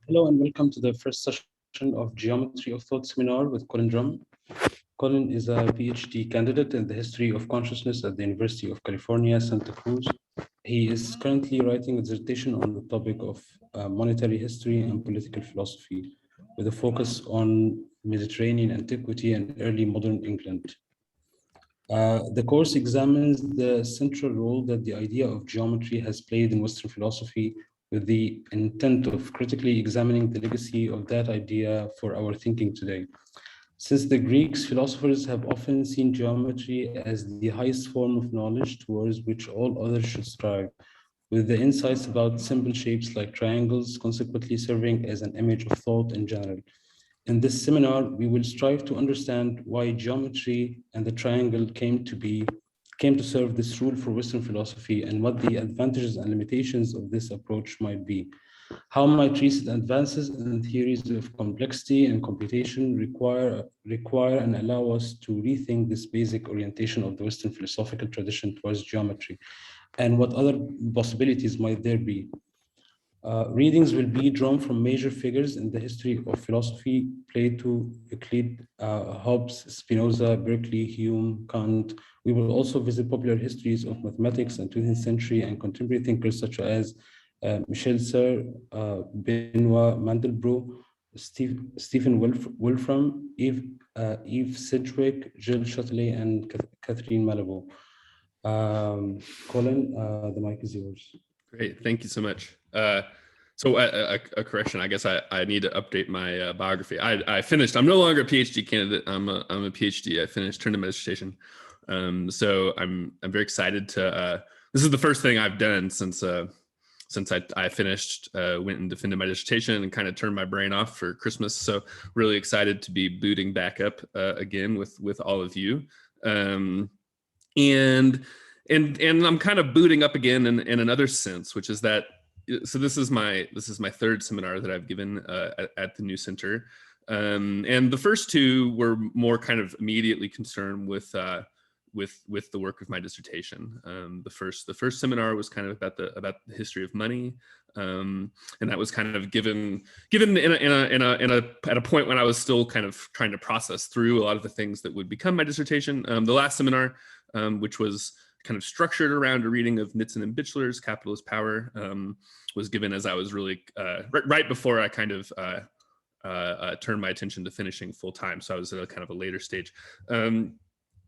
Hello and welcome to the first session of Geometry of Thought seminar with Colin Drumm. Colin is a PhD candidate in the history of consciousness at the University of California, Santa Cruz. He is currently writing a dissertation on the topic of monetary history and political philosophy, with a focus on Mediterranean antiquity and early modern England. The course examines the central role that the idea of geometry has played in Western philosophy, with the intent of critically examining the legacy of that idea for our thinking today. Since the Greeks, philosophers have often seen geometry as the highest form of knowledge towards which all others should strive, with the insights about simple shapes like triangles consequently serving as an image of thought in general. In this seminar, we will strive to understand why geometry and the triangle came to serve this rule for Western philosophy, and what the advantages and limitations of this approach might be. How might recent advances in theories of complexity and computation require and allow us to rethink this basic orientation of the Western philosophical tradition towards geometry, and what other possibilities might there be? Readings will be drawn from major figures in the history of philosophy: Plato, Euclid, Hobbes, Spinoza, Berkeley, Hume, Kant. We will also visit popular histories of mathematics and 20th century and contemporary thinkers such as Michel Serres, Benoît Mandelbrot, Stephen Wolfram, Yves Sedgwick, Gilles, Chattelet, and Catherine Malabou. Colin, the mic is yours. Great, thank you so much. So a correction, I guess I need to update my biography. I finished. I'm no longer a PhD candidate. I'm a PhD. I finished, turned in my dissertation. So I'm very excited to. This is the first thing I've done since I finished, went and defended my dissertation and kind of turned my brain off for Christmas. So really excited to be booting back up again with all of you. And I'm kind of booting up again in another sense, which is that, so this is my third seminar that I've given at the new center. And the first two were more kind of immediately concerned with the work of my dissertation. The first seminar was kind of about the history of money. And that was kind of given at a point when I was still kind of trying to process through a lot of the things that would become my dissertation. The last seminar, which was kind of structured around a reading of Nitzen and Bichler's Capitalist Power, was given as I was really right before I kind of turned my attention to finishing full time. So I was at a kind of a later stage. So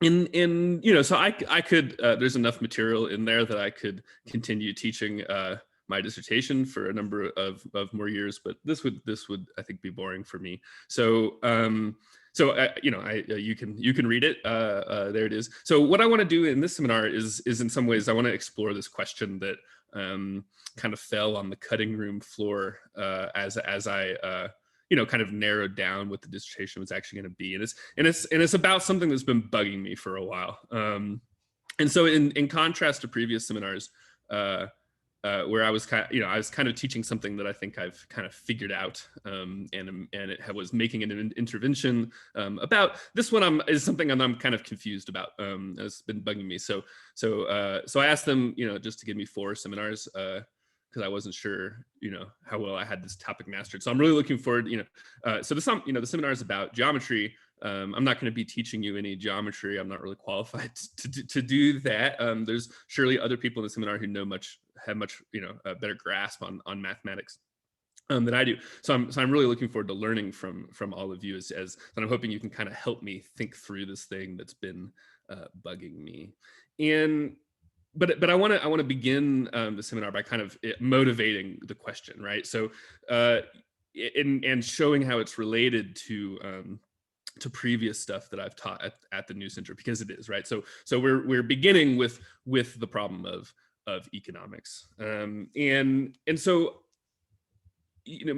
I could there's enough material in there that I could continue teaching my dissertation for a number of more years, but this would I think be boring for me. So you can read it. There it is. So what I want to do in this seminar is in some ways I want to explore this question that kind of fell on the cutting room floor as I kind of narrowed down what the dissertation was actually going to be, and it's about something that's been bugging me for a while. And so in contrast to previous seminars, where I was kind of teaching something that I think I've kind of figured out, and it was making an intervention about this one is something I'm kind of confused about. It's been bugging me. So I asked them, just to give me 4 seminars, because I wasn't sure, how well I had this topic mastered. So I'm really looking forward, so the seminar is about geometry. I'm not going to be teaching you any geometry. I'm not really qualified to do that. There's surely other people in the seminar who have much a better grasp on mathematics than I do. So I'm really looking forward to learning from all of you, and I'm hoping you can kind of help me think through this thing that's been bugging me. But I want to begin the seminar by kind of motivating the question, right? So and showing how it's related to previous stuff that I've taught at the new center, because it is, right? So we're beginning with the problem of economics, and so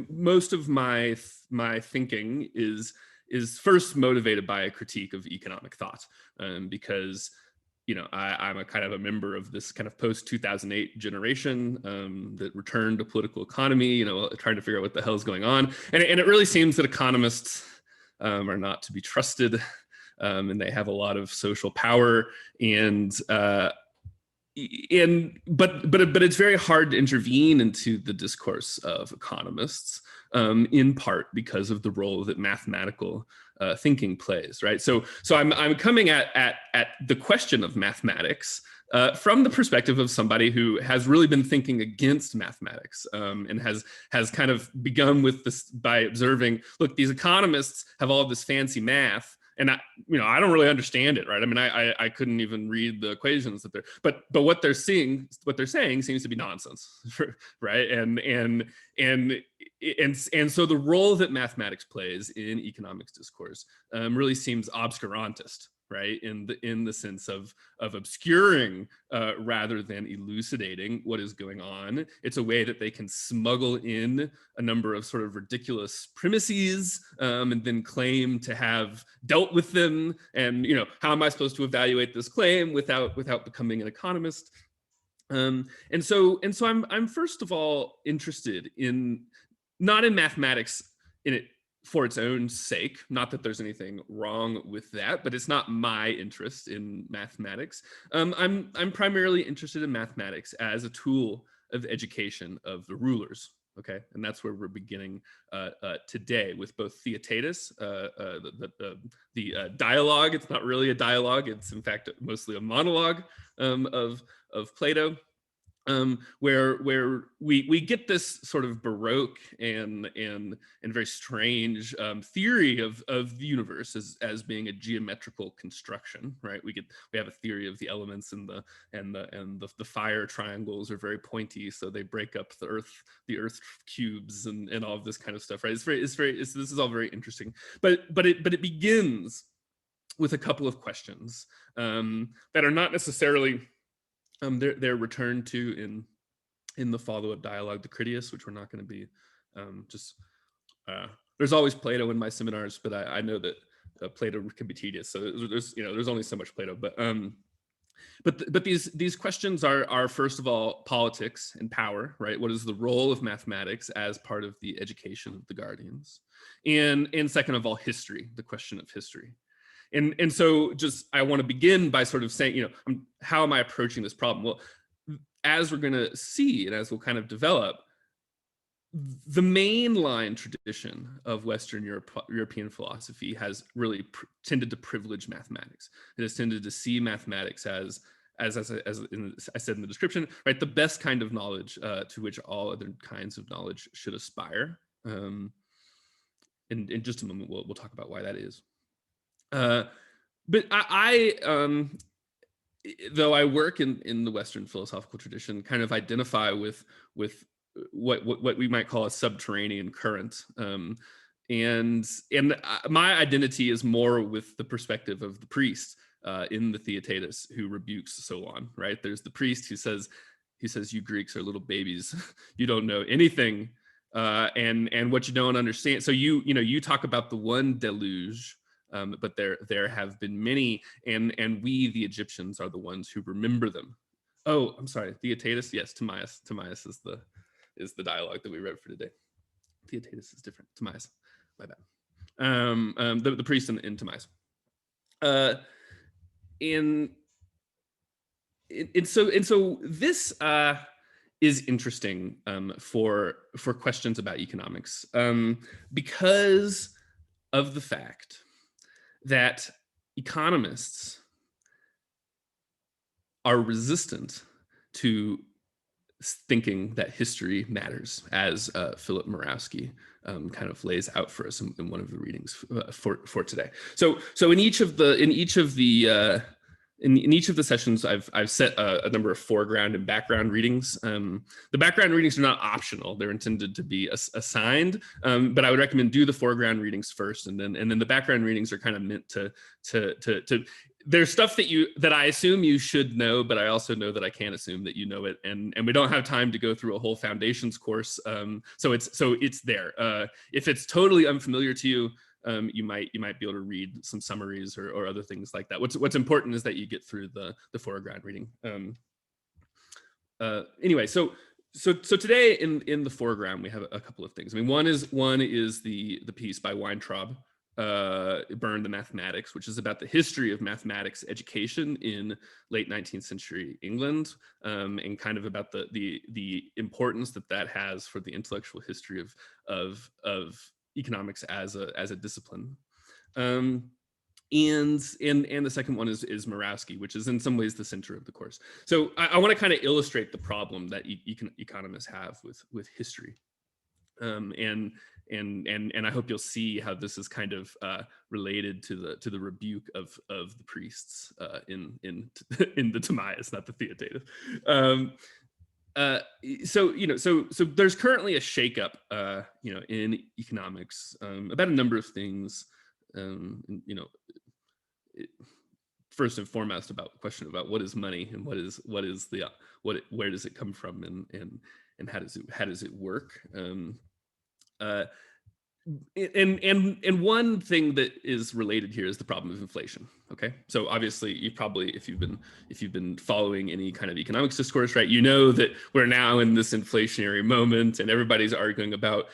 most of my thinking is first motivated by a critique of economic thought, because I'm a kind of a member of this kind of post-2008 generation that returned to political economy, trying to figure out what the hell is going on, and it really seems that economists are not to be trusted, and they have a lot of social power, and but it's very hard to intervene into the discourse of economists, in part because of the role that mathematical thinking plays, right? So I'm coming at the question of mathematics from the perspective of somebody who has really been thinking against mathematics, and has kind of begun with this by observing, look, these economists have all this fancy math, and I don't really understand it, right? I mean, I couldn't even read the equations that but what they're saying seems to be nonsense, right? And so the role that mathematics plays in economics discourse really seems obscurantist, right? In the sense of obscuring rather than elucidating what is going on. It's a way that they can smuggle in a number of sort of ridiculous premises, and then claim to have dealt with them. And how am I supposed to evaluate this claim without becoming an economist? And so I'm first of all interested in not in mathematics in it for its own sake, not that there's anything wrong with that, but it's not my interest in mathematics. I'm primarily interested in mathematics as a tool of education of the rulers. Okay, and that's where we're beginning today with both Theaetetus, the dialogue. It's not really a dialogue; it's in fact mostly a monologue of Plato. Where we get this sort of baroque and very strange theory of the universe as being a geometrical construction, right? We have a theory of the elements, and the fire triangles are very pointy, so they break up the earth cubes and all of this kind of stuff, right? This is all very interesting, but it begins with a couple of questions that are not necessarily they're returned to in the follow-up dialogue, the Critias, which we're not going to be there's always Plato in my seminars, but I know that Plato can be tedious, so there's only so much Plato, but these questions are first of all politics and power, right? What is the role of mathematics as part of the education of the guardians, and second of all, history, the question of history. And so I want to begin by sort of saying, how am I approaching this problem? Well, as we're going to see, and as we'll kind of develop, the mainline tradition of Western European philosophy has really tended to privilege mathematics. It has tended to see mathematics as I said in the description, right, the best kind of knowledge to which all other kinds of knowledge should aspire. In just a moment, we'll talk about why that is. But I though I work in the Western philosophical tradition, kind of identify with what we might call a subterranean current, and my identity is more with the perspective of the priest in the Theaetetus who rebukes Solon. Right? There's the priest who says, "You Greeks are little babies. You don't know anything, and what you don't understand." So you talk about the one deluge. But there have been many, and we, the Egyptians, are the ones who remember them. Oh, I'm sorry, Theaetetus. Yes, Timaeus. Timaeus is the dialogue that we read for today. Theaetetus is different. Timaeus, my bad. The priest in Timaeus. And so this is interesting for questions about economics, because of the fact that economists are resistant to thinking that history matters, as Philip Murawski kind of lays out for us in one of the readings for today. So in each of the sessions, I've set a number of foreground and background readings. The background readings are not optional; they're intended to be assigned. But I would recommend do the foreground readings first, and then the background readings are kind of meant to. There's stuff that I assume you should know, but I also know that I can't assume that you know it, and we don't have time to go through a whole foundations course. So it's there. If it's totally unfamiliar to you, you might be able to read some summaries or other things like that. What's important is that you get through the foreground reading. Anyway, so today in the foreground we have a couple of things. I mean, one is the piece by Weintraub Burned the Mathematics, which is about the history of mathematics education in late 19th century England, and kind of about the importance that has for the intellectual history of economics as a discipline. And the second one is Murawski, which is in some ways the center of the course. So I want to kind of illustrate the problem that economists have with history. And I hope you'll see how this is kind of related to the rebuke of the priests in the Timaeus, not the Theaetetus. So there's currently a shakeup, in economics about a number of things. First and foremost, about the question about what is money and where does it come from, and how does it work. And one thing that is related here is the problem of inflation. Okay, so obviously you probably, if you've been following any kind of economics discourse, right, you know that we're now in this inflationary moment, and everybody's arguing about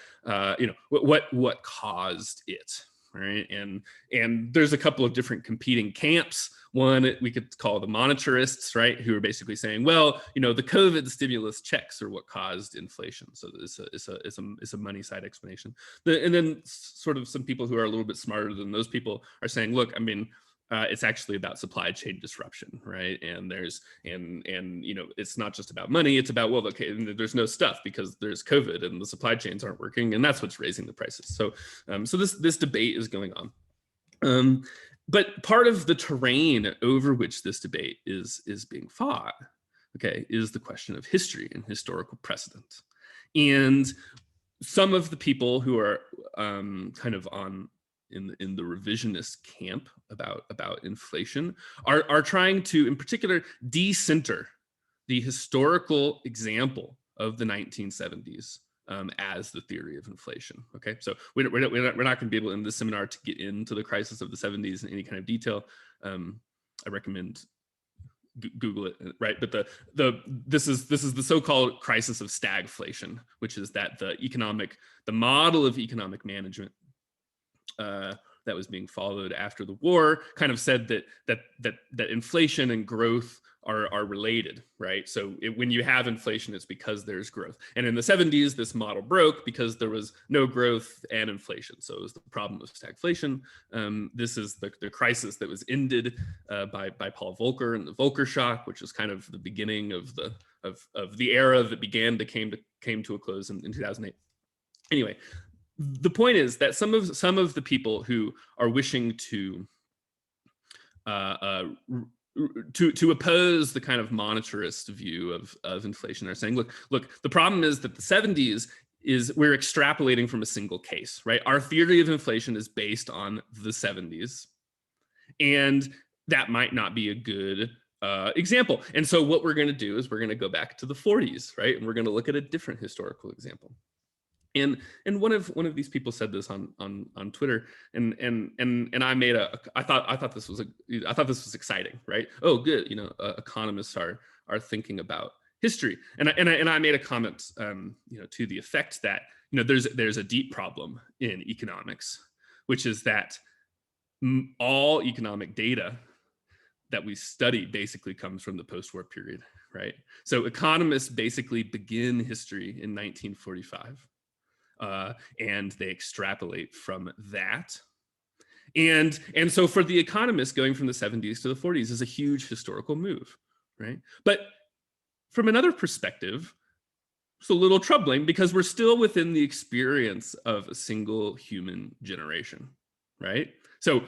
what caused it, right? And there's a couple of different competing camps. One we could call the monetarists, right, who are basically saying, well, the COVID stimulus checks are what caused inflation. So it's a money side explanation. And then sort of some people who are a little bit smarter than those people are saying, look, I mean, it's actually about supply chain disruption, right? And it's not just about money. It's about, well, okay, there's no stuff because there's COVID and the supply chains aren't working, and that's what's raising the prices. So this debate is going on. But part of the terrain over which this debate is being fought, okay, is the question of history and historical precedent. And some of the people who are kind of in the revisionist camp about inflation are trying to, in particular, decenter the historical example of the 1970s as the theory of inflation. Okay, so we're not going to be able in this seminar to get into the crisis of the 70s in any kind of detail. I recommend Google it, right? But this is the so-called crisis of stagflation, which is that the model of economic management that was being followed after the war kind of said that inflation and growth are related, right? So when you have inflation, it's because there's growth. And in the 70s, this model broke because there was no growth and inflation. So it was the problem of stagflation. This is the crisis that was ended by Paul Volcker and the Volcker shock, which is kind of the beginning of the era that came to a close in 2008. Anyway, the point is that some of the people who are wishing to oppose the kind of monetarist view of inflation are saying, look, the problem is that the 70s is we're extrapolating from a single case, right? Our theory of inflation is based on the 70s, and that might not be a good example. And so what we're going to do is we're going to go back to the 40s, right? And we're going to look at a different historical example. And one of these people said this on Twitter, and I thought this was exciting, right? Oh, good, economists are thinking about history, and I made a comment, to the effect that there's a deep problem in economics, which is that all economic data that we study basically comes from the post-war period, right? So economists basically begin history in 1945. And they extrapolate from that. And so for the economists, going from the 70s to the 40s is a huge historical move, right? But from another perspective, it's a little troubling because we're still within the experience of a single human generation, right? So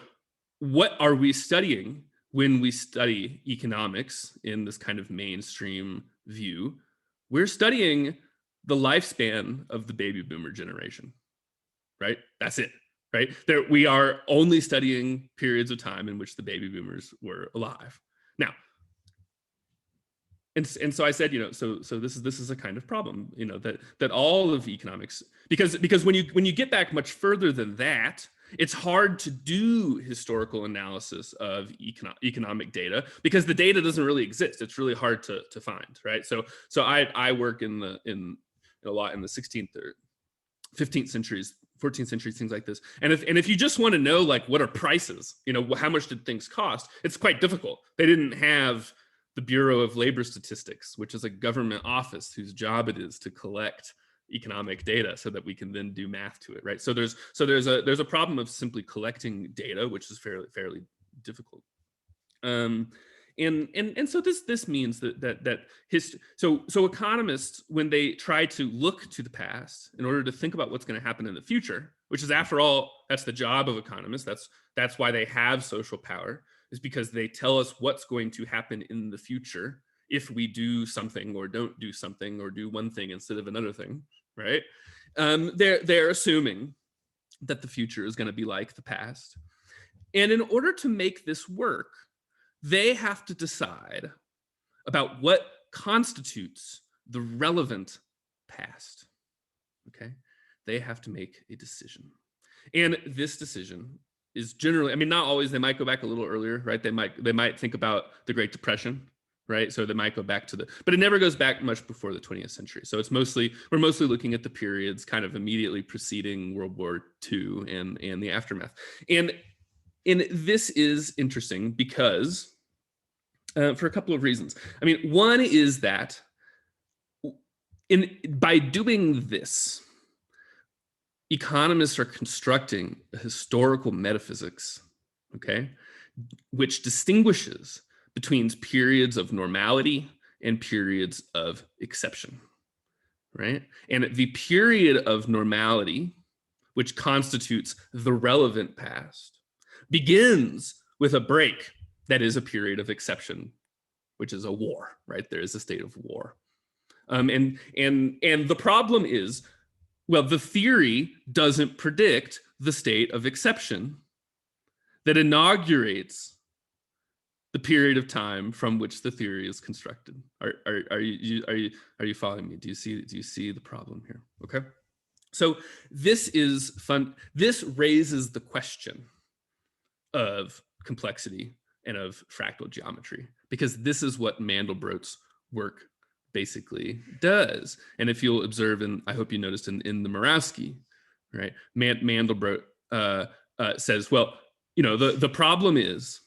what are we studying when we study economics in this kind of mainstream view? We're studying the lifespan of the baby boomer generation, right? That's it, right? We are only studying periods of time in which the baby boomers were alive. Now, and so I said, so this is a kind of problem, that all of economics, because when you get back much further than that, it's hard to do historical analysis of economic data because the data doesn't really exist. It's really hard to find, right? So I work a lot in the 16th or 15th centuries 14th century, things like this. And if you just want to know, like, what are prices, how much did things cost, it's quite difficult. They didn't have the Bureau of Labor Statistics, which is a government office whose job it is to collect economic data so that we can then do math to it, right? So there's a problem of simply collecting data, which is fairly difficult. And so this means so economists, when they try to look to the past in order to think about what's going to happen in the future, which is, after all, that's the job of economists. That's why they have social power, is because they tell us what's going to happen in the future if we do something or don't do something, or do one thing instead of another thing, right? They're assuming that the future is going to be like the past. And in order to make this work, they have to decide about what constitutes the relevant past, okay? They have to make a decision. And this decision is generally, I mean, not always, they might go back a little earlier, right? They might think about the Great Depression, right? So they might go back to but it never goes back much before the 20th century. So we're mostly looking at the periods kind of immediately preceding World War II and the aftermath. And this is interesting because, for a couple of reasons. I mean, one is that by doing this, economists are constructing a historical metaphysics, okay, which distinguishes between periods of normality and periods of exception, right? And the period of normality, which constitutes the relevant past, begins with a break that is a period of exception, which is a war, right? There is a state of war. And the problem is, well, the theory doesn't predict the state of exception that inaugurates the period of time from which the theory is constructed. Are you following me? Do you see the problem here? Okay. So this is fun. This raises the question of complexity and of fractal geometry, because this is what Mandelbrot's work basically does. And if you'll observe, and I hope you noticed in the Murawski, right, Mandelbrot says, well, the problem is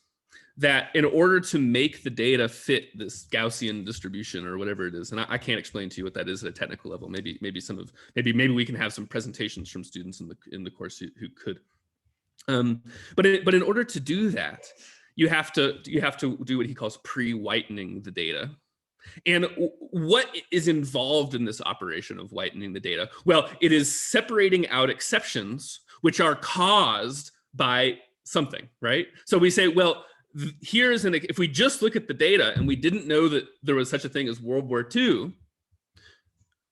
that in order to make the data fit this Gaussian distribution or whatever it is, and I can't explain to you what that is at a technical level. Maybe we can have some presentations from students in the course who could. But in order to do that, you have to do what he calls pre-whitening the data. And what is involved in this operation of whitening the data? Well, it is separating out exceptions which are caused by something, right? So we say, well, if we just look at the data and we didn't know that there was such a thing as World War II,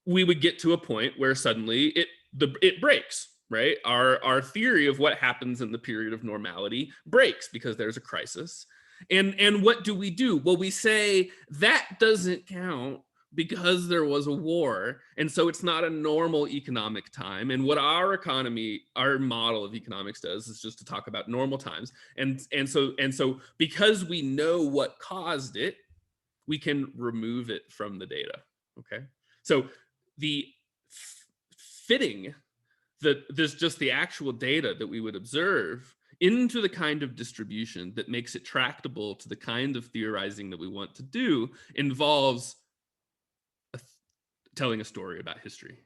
we would get to a point where suddenly it breaks, right? Our theory of what happens in the period of normality breaks because there's a crisis. And what do? Well, we say that doesn't count because there was a war, and so it's not a normal economic time. And what our model of economics does is just to talk about normal times. And so because we know what caused it, we can remove it from the data. Okay, so the fitting there's just the actual data that we would observe into the kind of distribution that makes it tractable to the kind of theorizing that we want to do involves telling a story about history,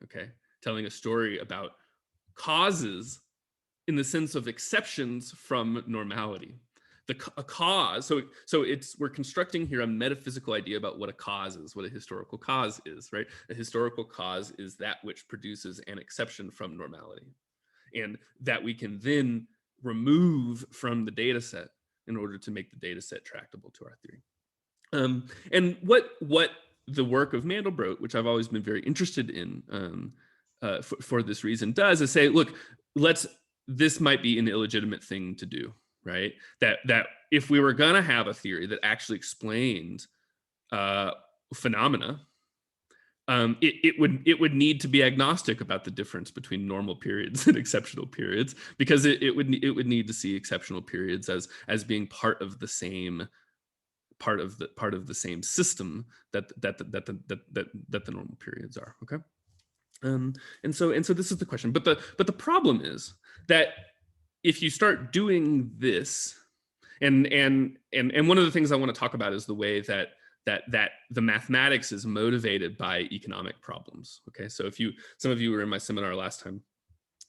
okay? Telling a story about causes in the sense of exceptions from normality. A cause, so we're constructing here a metaphysical idea about what a cause is, what a historical cause is, right? A historical cause is that which produces an exception from normality, and that we can then remove from the data set in order to make the data set tractable to our theory. And what the work of Mandelbrot, which I've always been very interested in for this reason, does is say, look, this might be an illegitimate thing to do, right? That if we were gonna have a theory that actually explained phenomena, it would need to be agnostic about the difference between normal periods and exceptional periods, because it would need to see exceptional periods as being part of the same system that the normal periods are. Okay, And so this is the question. But the problem is that if you start doing this, and one of the things I want to talk about is the way that the mathematics is motivated by economic problems. Okay, so some of you were in my seminar last time,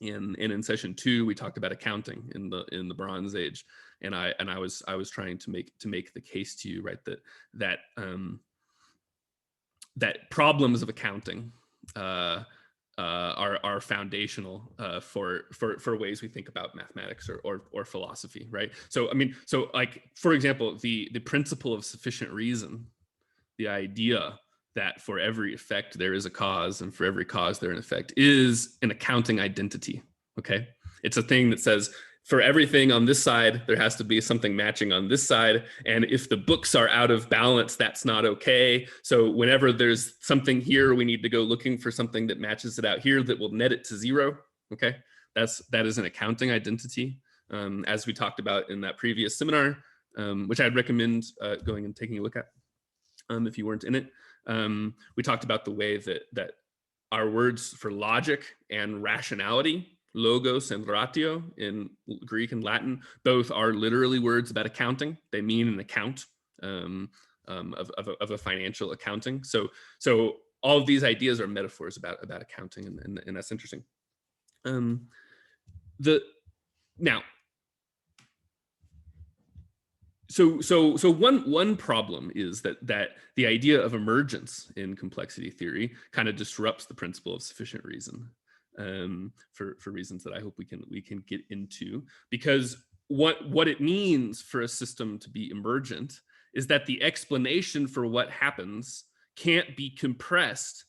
and in session 2 we talked about accounting in the Bronze Age, and I was trying to make the case to you, right, that problems of accounting are foundational for ways we think about mathematics or philosophy, right? So I mean, so like for example, the principle of sufficient reason, the idea that for every effect there is a cause and for every cause there an effect, is an accounting identity. Okay, it's a thing that says for everything on this side there has to be something matching on this side, and if the books are out of balance, that's not okay. So whenever there's something here, we need to go looking for something that matches it out here that will net it to 0. Okay, that is an accounting identity, as we talked about in that previous seminar, which I'd recommend going and taking a look at if you weren't in it. We talked about the way that our words for logic and rationality, logos and ratio in Greek and Latin, both are literally words about accounting. They mean an account of a financial accounting. So all of these ideas are metaphors about accounting, and that's interesting. So one problem is that the idea of emergence in complexity theory kind of disrupts the principle of sufficient reason, for reasons that I hope we can get into, because what it means for a system to be emergent is that the explanation for what happens can't be compressed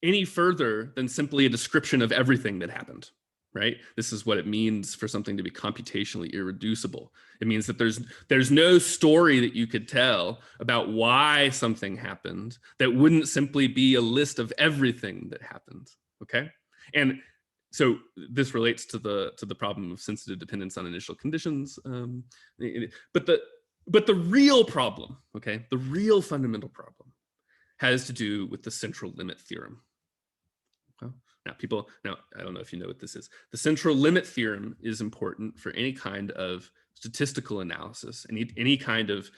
any further than simply a description of everything that happened. Right? This is what it means for something to be computationally irreducible. It means that there's no story that you could tell about why something happened that wouldn't simply be a list of everything that happened. Okay? And so this relates to the problem of sensitive dependence on initial conditions. But the real problem, okay, the real fundamental problem has to do with the central limit theorem. Okay? Now, I don't know if you know what this is. The central limit theorem is important for any kind of statistical analysis, any kind of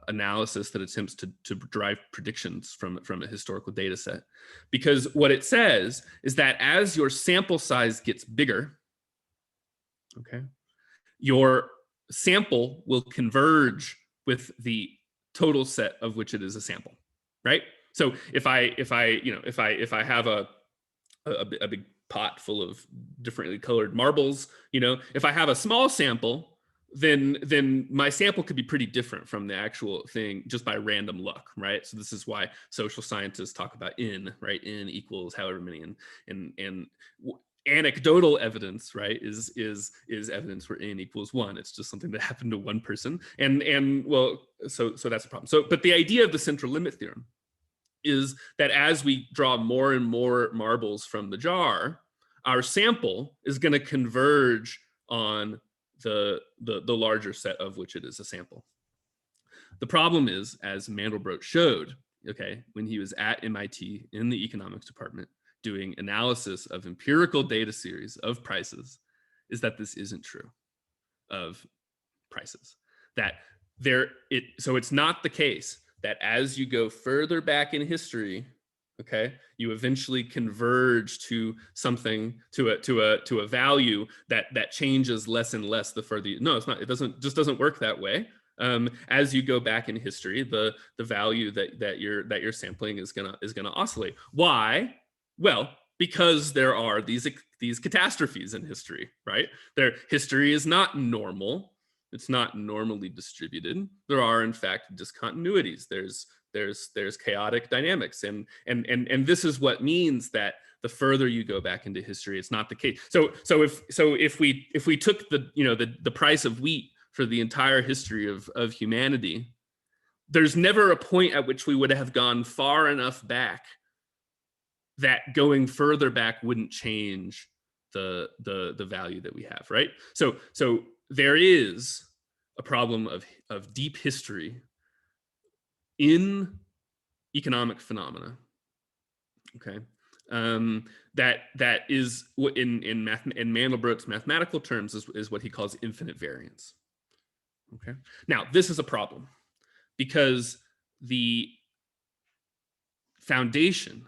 analysis that attempts to derive predictions from a historical data set. Because what it says is that as your sample size gets bigger, okay, your sample will converge with the total set of which it is a sample, right? So if I have a big pot full of differently colored marbles, if I have a small sample, then my sample could be pretty different from the actual thing just by random luck, right? So this is why social scientists talk about n, right? N equals however many, and anecdotal evidence, right, is evidence where n equals 1. It's just something that happened to one person, and well, so that's a problem. So, but the idea of the central limit theorem is that as we draw more and more marbles from the jar, our sample is going to converge on the larger set of which it is a sample. The problem is, as Mandelbrot showed, okay, when he was at MIT in the economics department doing analysis of empirical data series of prices, is that this isn't true of prices. So it's not the case that as you go further back in history, okay, you eventually converge to something, to a value that changes less and less the further you, no, it's not. It doesn't work that way. As you go back in history, the value that you're sampling is gonna oscillate. Why? Well, because there are these catastrophes in history, right? History is not normal. It's not normally distributed. There are, in fact, discontinuities. There's chaotic dynamics, and this is what means that the further you go back into history, it's not the case. So if we took the price of wheat for the entire history of humanity, there's never a point at which we would have gone far enough back that going further back wouldn't change the value that we have, right? So there is a problem of deep history in economic phenomena, okay? that is what in Mandelbrot's mathematical terms is what he calls infinite variance. Okay. Now this is a problem because the foundation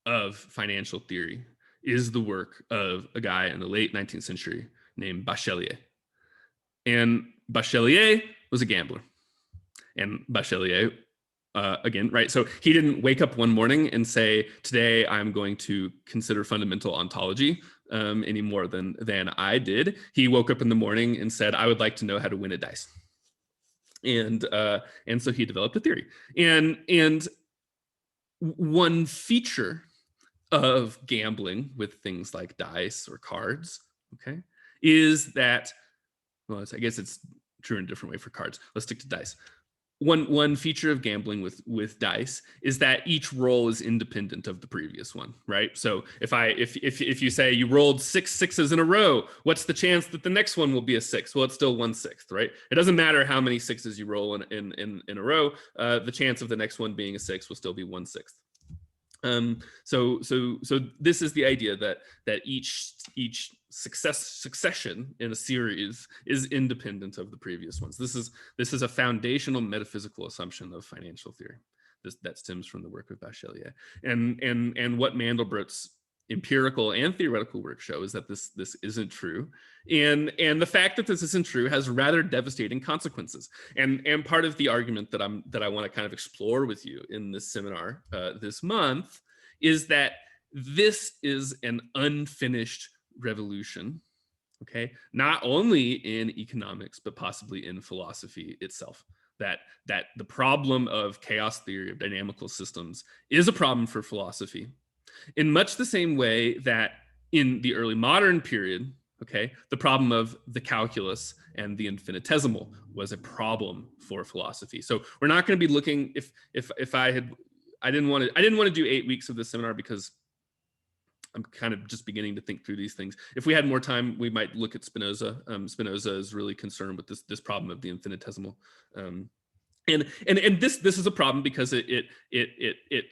of financial theory is the work of a guy in the late 19th century named Bachelier. And Bachelier was a gambler. And Bachelier, again, right? So he didn't wake up one morning and say, today I'm going to consider fundamental ontology any more than I did. He woke up in the morning and said, I would like to know how to win at dice. And so he developed a theory. And one feature of gambling with things like dice or cards, okay, is that, well, I guess it's true in a different way for cards. Let's stick to dice. One feature of gambling with dice is that each roll is independent of the previous one, right? So if you say you rolled 6 sixes in a row, what's the chance that the next one will be a 6? Well, it's still 1/6, right? It doesn't matter how many 6s you roll in a row. The chance of the next one being a 6 will still be 1/6. So this is the idea that each succession in a series is independent of the previous ones. This is a foundational metaphysical assumption of financial theory. That stems from the work of Bachelier, and what Mandelbrot's empirical and theoretical work show is that this isn't true, and the fact that this isn't true has rather devastating consequences. And part of the argument that I want to kind of explore with you in this seminar this month is that this is an unfinished revolution, okay, not only in economics but possibly in philosophy itself. That the problem of chaos theory of dynamical systems is a problem for philosophy, in much the same way that in the early modern period, okay, the problem of the calculus and the infinitesimal was a problem for philosophy. So we're not going to be looking, I didn't want to do 8 weeks of this seminar because I'm kind of just beginning to think through these things. If we had more time, we might look at Spinoza. Spinoza is really concerned with this problem of the infinitesimal. And this is a problem because it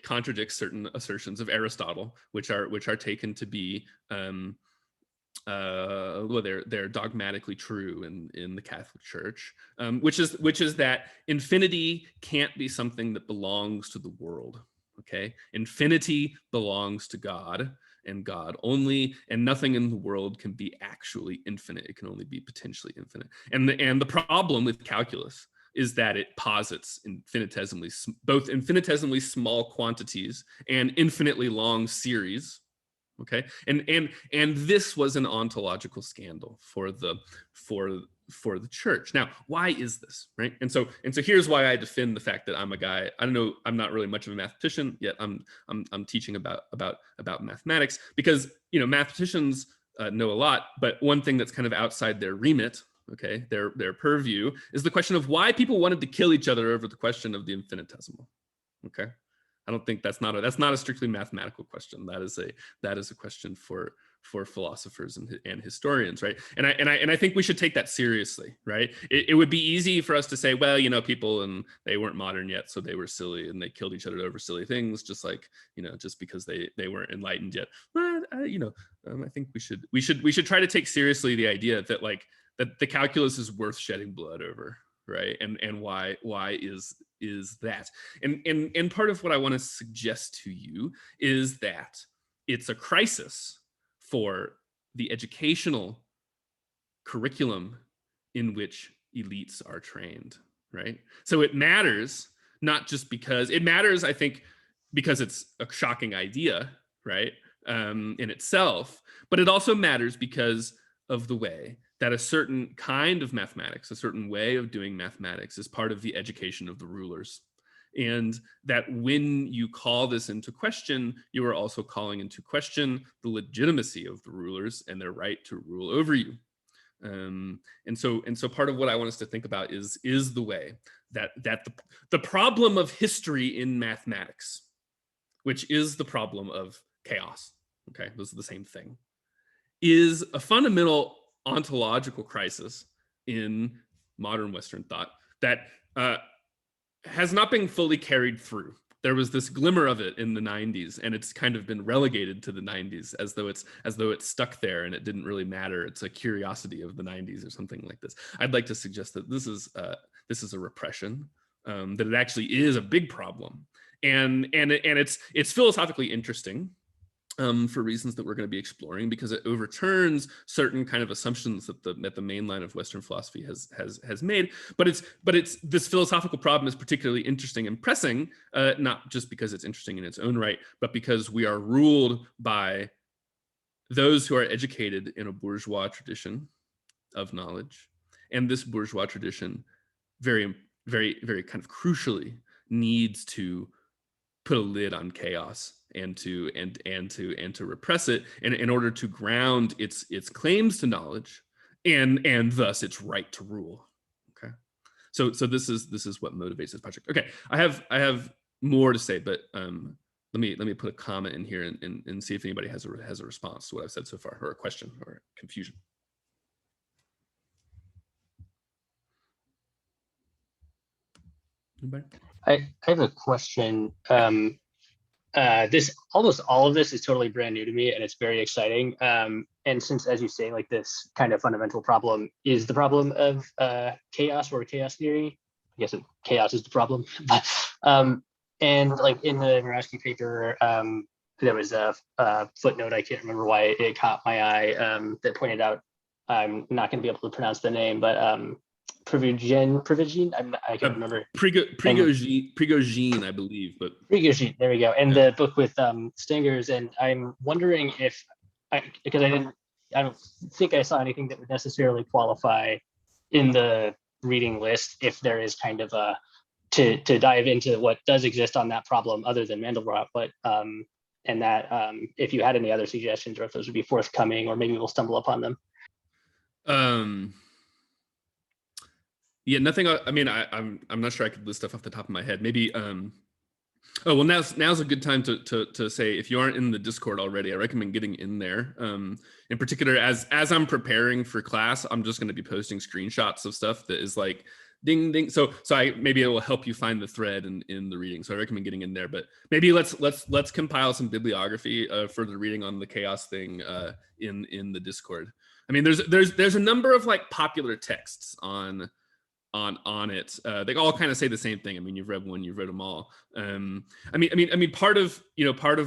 contradicts certain assertions of Aristotle, which are taken to be well, they're dogmatically true in the Catholic Church, which is that infinity can't be something that belongs to the world. Okay, infinity belongs to God and God only, and nothing in the world can be actually infinite. It can only be potentially infinite. And the problem with calculus is that it posits both infinitesimally small quantities and infinitely long series. Okay, and this was an ontological scandal for the church. Now, why is this, right? And so here's why I defend the fact that I'm a guy. I don't know. I'm not really much of a mathematician yet. I'm teaching about mathematics because mathematicians know a lot, but one thing that's kind of outside their remit, okay, their purview, is the question of why people wanted to kill each other over the question of the infinitesimal. Okay. I don't think that's not a strictly mathematical question. That is a question for philosophers and historians, right? And I think we should take that seriously, right? It would be easy for us to say, well, people and they weren't modern yet, so they were silly and they killed each other over silly things, just like just because they weren't enlightened yet. But I think we should try to take seriously the idea that that the calculus is worth shedding blood over. Right, and why is that? And part of what I want to suggest to you is that it's a crisis for the educational curriculum in which elites are trained. Right, so it matters not just because it matters, I think, because it's a shocking idea, right, in itself, but it also matters because of the way that a certain kind of mathematics, a certain way of doing mathematics, is part of the education of the rulers. And that when you call this into question, you are also calling into question the legitimacy of the rulers and their right to rule over you. And so part of what I want us to think about is the way that the problem of history in mathematics, which is the problem of chaos, okay, those are the same thing, is a fundamental ontological crisis in modern Western thought that has not been fully carried through. there was this glimmer of it in the 90s, and it's kind of been relegated to the 90s as though it's stuck there and it didn't really matter. It's a curiosity of the 90s or something like this. I'd like to suggest that this is a repression, that it actually is a big problem, and it's philosophically interesting. For reasons that we're going to be exploring, because it overturns certain kind of assumptions that the main line of Western philosophy has made. But it's this philosophical problem is particularly interesting and pressing, not just because it's interesting in its own right, but because we are ruled by those who are educated in a bourgeois tradition of knowledge, and this bourgeois tradition very, very, very kind of crucially needs to put a lid on chaos and to repress it in order to ground its claims to knowledge and thus its right to rule. Okay, so this is what motivates this project. Okay, I have more to say, but let me put a comment in here and see if anybody has a response to what I've said so far, or a question or confusion. Anybody? I have a question. Almost all of this is totally brand new to me, and it's very exciting. And since, as you say, like this kind of fundamental problem is the problem of chaos or chaos theory, I guess chaos is the problem. And like in the Murawski paper, there was a footnote, I can't remember why it caught my eye, that pointed out, I'm not going to be able to pronounce the name, but Prigogine, I can't remember. Prigogine, I believe, but Prigogine, there we go. And the book with stingers, and I'm wondering if because I don't think I saw anything that would necessarily qualify in the reading list, if there is kind of a to dive into what does exist on that problem other than Mandelbrot, but and that if you had any other suggestions, or if those would be forthcoming, or maybe we'll stumble upon them. Yeah, nothing. I mean, I'm not sure I could list stuff off the top of my head. Maybe. Oh well, now's a good time to say, if you aren't in the Discord already, I recommend getting in there. In particular, as I'm preparing for class, I'm just going to be posting screenshots of stuff that is like ding ding. So maybe it will help you find the thread in the reading. So I recommend getting in there. But maybe let's compile some bibliography for the reading on the chaos thing in the Discord. I mean, there's a number of like popular texts on it. They all kind of say the same thing. I mean, you've read one, you've read them all. I mean, part of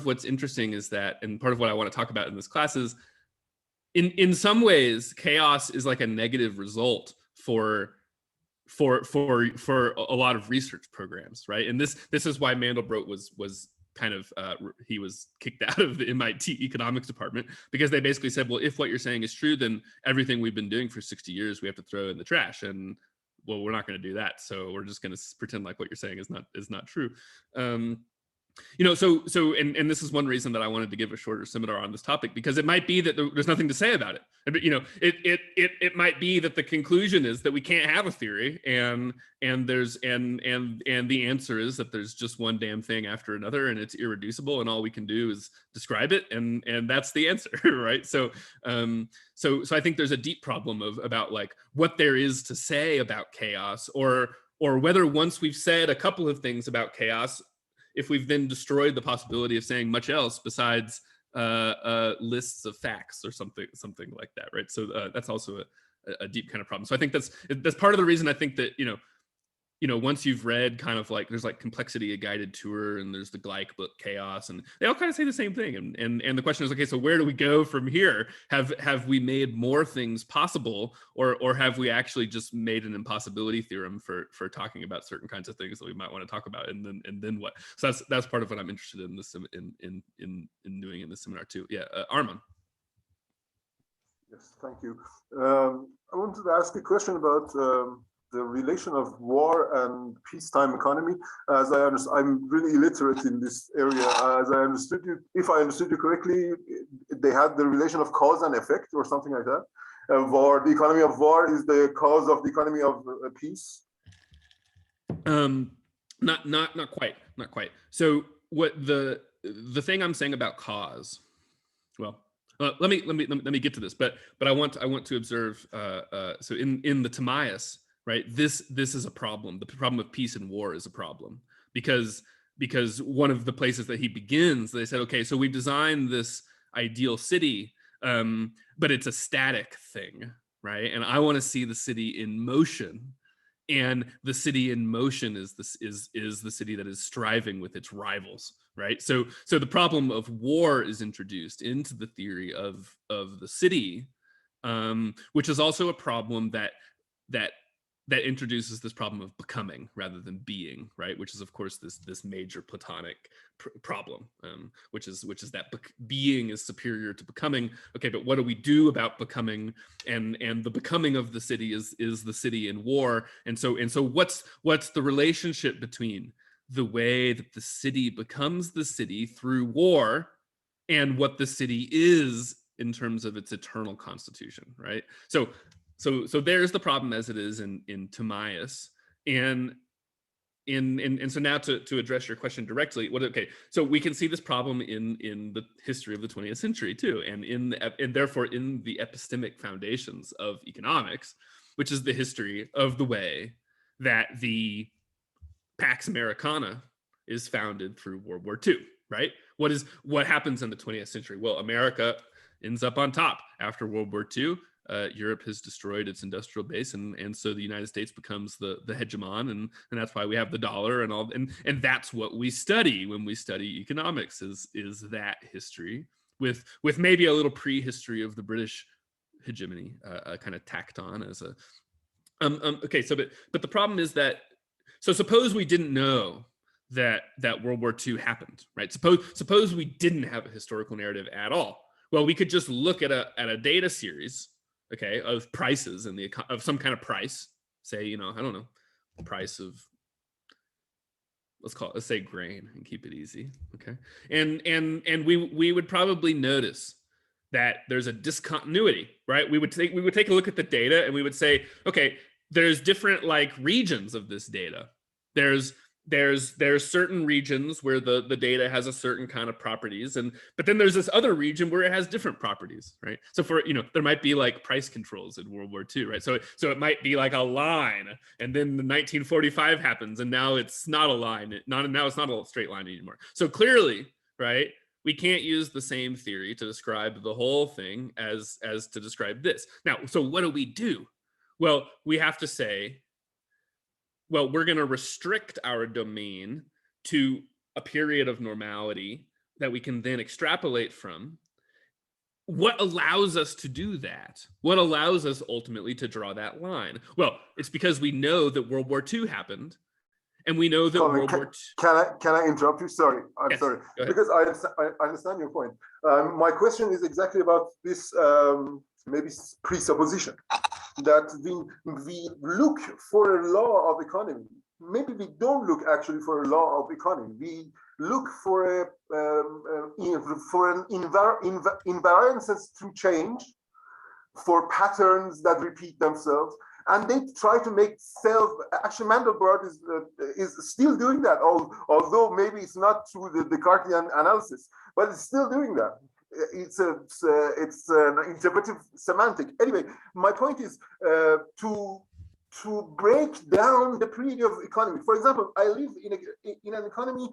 what's interesting is that, and part of what I want to talk about in this class is, in some ways, chaos is like a negative result for a lot of research programs, right? And this is why Mandelbrot was kind of he was kicked out of the MIT economics department, because they basically said, well, if what you're saying is true, then everything we've been doing for 60 years we have to throw in the trash. And well, we're not going to do that. So we're just going to pretend like what you're saying is not true. So this is one reason that I wanted to give a shorter seminar on this topic, because it might be that there's nothing to say about it. It might be that the conclusion is that we can't have a theory, and the answer is that there's just one damn thing after another, and it's irreducible, and all we can do is describe it, and that's the answer, right? So I think there's a deep problem about like what there is to say about chaos, or whether once we've said a couple of things about chaos, if we've then destroyed the possibility of saying much else besides lists of facts or something like that, right? So that's also a deep kind of problem. So I think that's part of the reason I think that once you've read kind of like, there's like Complexity, a guided tour, and there's the Gleich book, Chaos, and they all kind of say the same thing. And the question is, okay, so where do we go from here? Have we made more things possible, or have we actually just made an impossibility theorem for talking about certain kinds of things that we might want to talk about, and then what? So that's part of what I'm interested in this in doing in this seminar too. Yeah, Arman. Yes, thank you. I wanted to ask a question about the relation of war and peacetime economy. As I understand, I'm really illiterate in this area. As I understood you, if I understood you correctly, they had the relation of cause and effect or something like that. War, the economy of war is the cause of the economy of peace. Not quite. So what the thing I'm saying about cause, well, let me get to this, but I want to observe. So in the Timaeus, right, this is a problem. The problem of peace and war is a problem, because because one of the places that he begins, they said, okay, so we designed this ideal city, but it's a static thing, right? And I want to see the city in motion. And the city in motion is the city that is striving with its rivals, right? So the problem of war is introduced into the theory of the city, which is also a problem that introduces this problem of becoming rather than being, right? Which is, of course, this major Platonic problem, which is that being is superior to becoming. Okay, but what do we do about becoming? And the becoming of the city is the city in war. And so what's the relationship between the way that the city becomes the city through war and what the city is in terms of its eternal constitution, right? So there's the problem as it is in Timaeus, and so now to address your question directly, so we can see this problem in the history of the 20th century too, and therefore in the epistemic foundations of economics, which is the history of the way that the Pax Americana is founded through World War II, right? What happens in the 20th century? Well, America ends up on top after World War II. Europe has destroyed its industrial base, and so the United States becomes the hegemon, and that's why we have the dollar and all, and that's what we study when we study economics is that history with maybe a little prehistory of the British hegemony kind of tacked on as a okay. So but the problem is that, so suppose we didn't know that World War II happened, right? Suppose we didn't have a historical narrative at all. Well, we could just look at a data series, okay, of prices and of some kind of price, say, I don't know, price of, let's say grain and keep it easy, okay? And we would probably notice that there's a discontinuity, right? We would take a look at the data and we would say, okay, there's different like regions of this data. There's certain regions where the data has a certain kind of properties, but then there's this other region where it has different properties, right? So there might be like price controls in World War II, right? So it might be like a line, and then the 1945 happens, and now it's not a line. Now it's not a straight line anymore. So clearly, right, we can't use the same theory to describe the whole thing as to describe this. Now, so what do? Well, we have to say, well, we're going to restrict our domain to a period of normality that we can then extrapolate from. What allows us to do that? What allows us ultimately to draw that line? Well, it's because we know that World War II happened, and we know that Colin, World War II... Can I interrupt you? Sorry, I'm yes, sorry. Because I understand your point. My question is exactly about this maybe presupposition that we look for a law of economy. Maybe we don't look actually for a law of economy. We look for invariances to change, for patterns that repeat themselves, and they try to make actually Mandelbrot is still doing that, although maybe it's not through the Descartesian analysis, but it's still doing that. It's an interpretive semantic. Anyway, my point is to break down the period of economy. For example, I live in an economy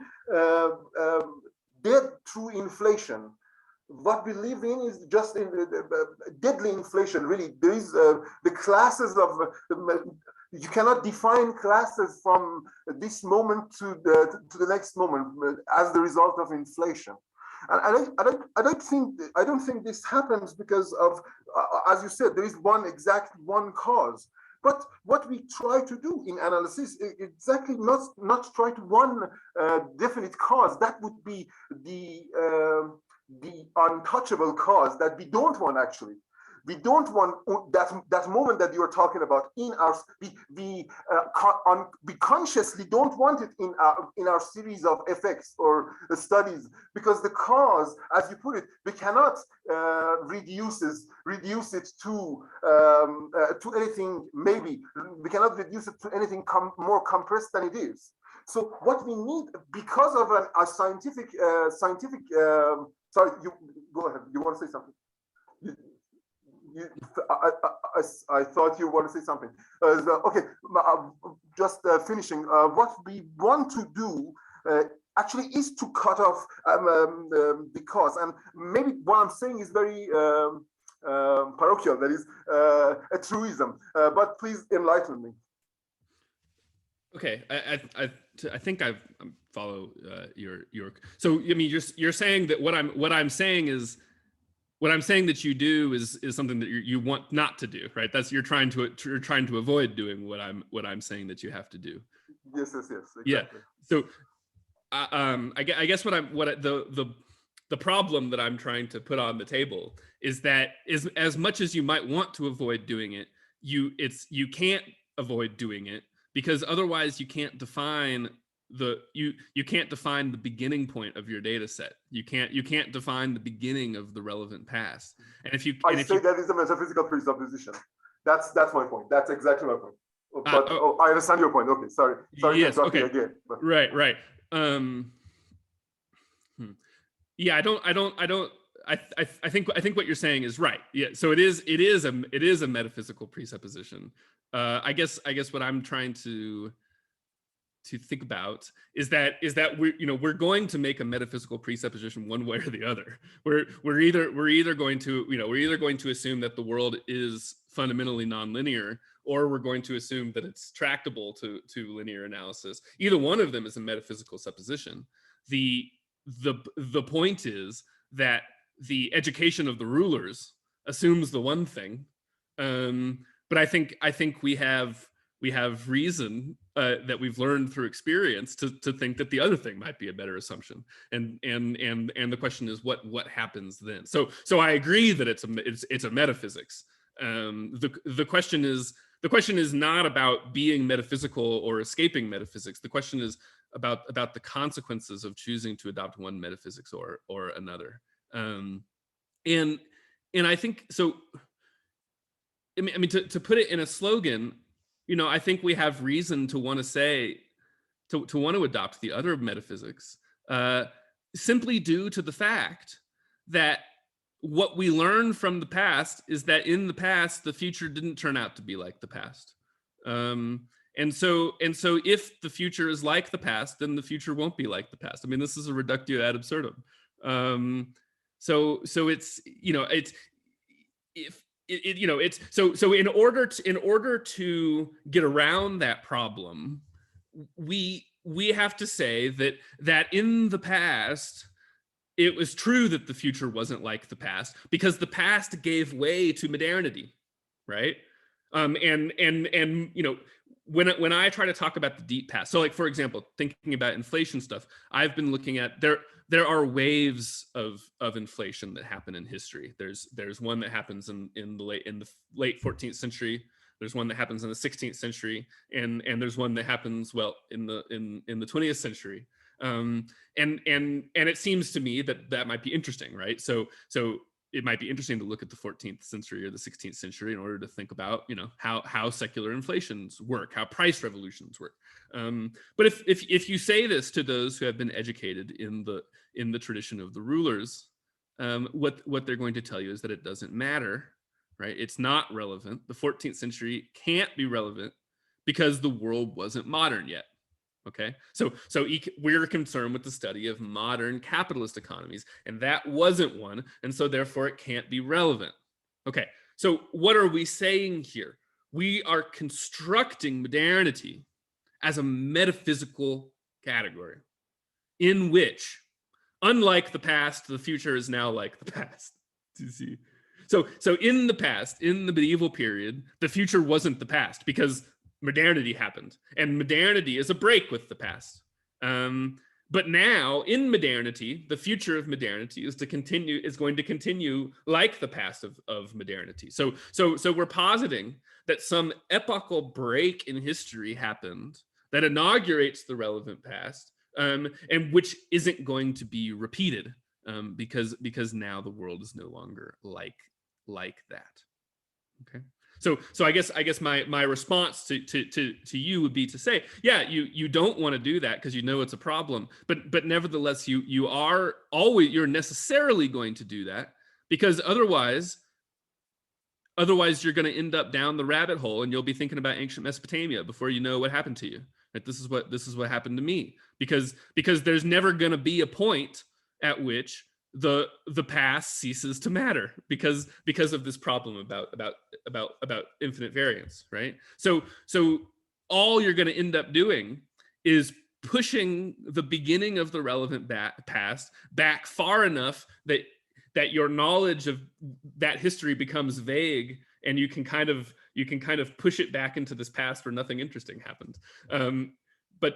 dead through inflation. What we live in is just in deadly inflation. Really, there is the classes of you cannot define classes from this moment to the next moment as the result of inflation. And I don't think this happens because of, as you said, there is one cause. But what we try to do in analysis is exactly not try to one definite cause. That would be the untouchable cause that we don't want actually. We don't want that moment that you are talking about in our. We consciously don't want it in our series of effects or studies, because the cause, as you put it, we cannot reduce it to anything. Maybe we cannot reduce it to anything more compressed than it is. So what we need, because of a scientific. Sorry, you go ahead. You want to say something? I thought you want to say something. Okay, just finishing. What we want to do actually is to cut off because, and maybe what I'm saying is very parochial, that is a truism, but please enlighten me. Okay, I think I follow your. So I mean, you're saying that what I'm saying that you do is something that you want not to do, right? That's you're trying to avoid doing what I'm saying that you have to do. Yes, exactly. Yeah. So I guess the problem that I'm trying to put on the table is that as much as you might want to avoid doing it, you can't avoid doing it, because otherwise you can't define you can't define the beginning point of your data set. You can't define the beginning of the relevant past. And if you that is a metaphysical presupposition. That's my point. That's exactly my point. But I understand your point. Okay, sorry. Yes. Okay. Again. But. Right. Yeah. I think what you're saying is right. Yeah. So it is a metaphysical presupposition. I guess what I'm trying to think about is that we're going to make a metaphysical presupposition one way or the other. We're either going to assume that the world is fundamentally nonlinear, or we're going to assume that it's tractable to linear analysis. Either one of them is a metaphysical supposition. The point is that the education of the rulers assumes the one thing, but I think we have reason that we've learned through experience to think that the other thing might be a better assumption. And the question is what happens then. So I agree that it's a metaphysics. The question is not about being metaphysical or escaping metaphysics. The question is about the consequences of choosing to adopt one metaphysics or another. And I think so. I mean, to put it in a slogan, I think we have reason to want to say, to want to adopt the other metaphysics, simply due to the fact that what we learn from the past is that in the past, the future didn't turn out to be like the past. And so if the future is like the past, then the future won't be like the past. I mean, this is a reductio ad absurdum. So it's, it's, if, it's so in order to get around that problem, we have to say that in the past it was true that the future wasn't like the past, because the past gave way to modernity, right? And when I try to talk about the deep past, so like, for example, thinking about inflation stuff, I've been looking at there are waves of inflation that happen in history. There's one that happens in the late 14th century. There's one that happens in the 16th century, and there's one that happens in the 20th century. And it seems to me that might be interesting, right? So it might be interesting to look at the 14th century or the 16th century in order to think about, how secular inflations work, how price revolutions work. But if you say this to those who have been educated in the tradition of the rulers, what they're going to tell you is that it doesn't matter, right? It's not relevant. The 14th century can't be relevant because the world wasn't modern yet. Okay, so we're concerned with the study of modern capitalist economies, and that wasn't one, and so therefore it can't be relevant. Okay, so what are we saying here? We are constructing modernity as a metaphysical category in which, unlike the past, the future is now like the past. Do you see? So in the past, in the medieval period, the future wasn't the past because modernity happened, and modernity is a break with the past. But now in modernity, the future of modernity is going to continue like the past of modernity. So we're positing that some epochal break in history happened that inaugurates the relevant past, and which isn't going to be repeated, because now the world is no longer like that. Okay. So I guess my response to you would be to say, yeah, you don't want to do that because it's a problem, but nevertheless you're necessarily going to do that, because otherwise you're going to end up down the rabbit hole and you'll be thinking about ancient Mesopotamia before you know what happened to you. Right? This is what happened to me, because there's never going to be a point at which the past ceases to matter because of this problem about infinite variance, right? So all you're going to end up doing is pushing the beginning of the relevant past back far enough that your knowledge of that history becomes vague, and you can kind of push it back into this past where nothing interesting happened. But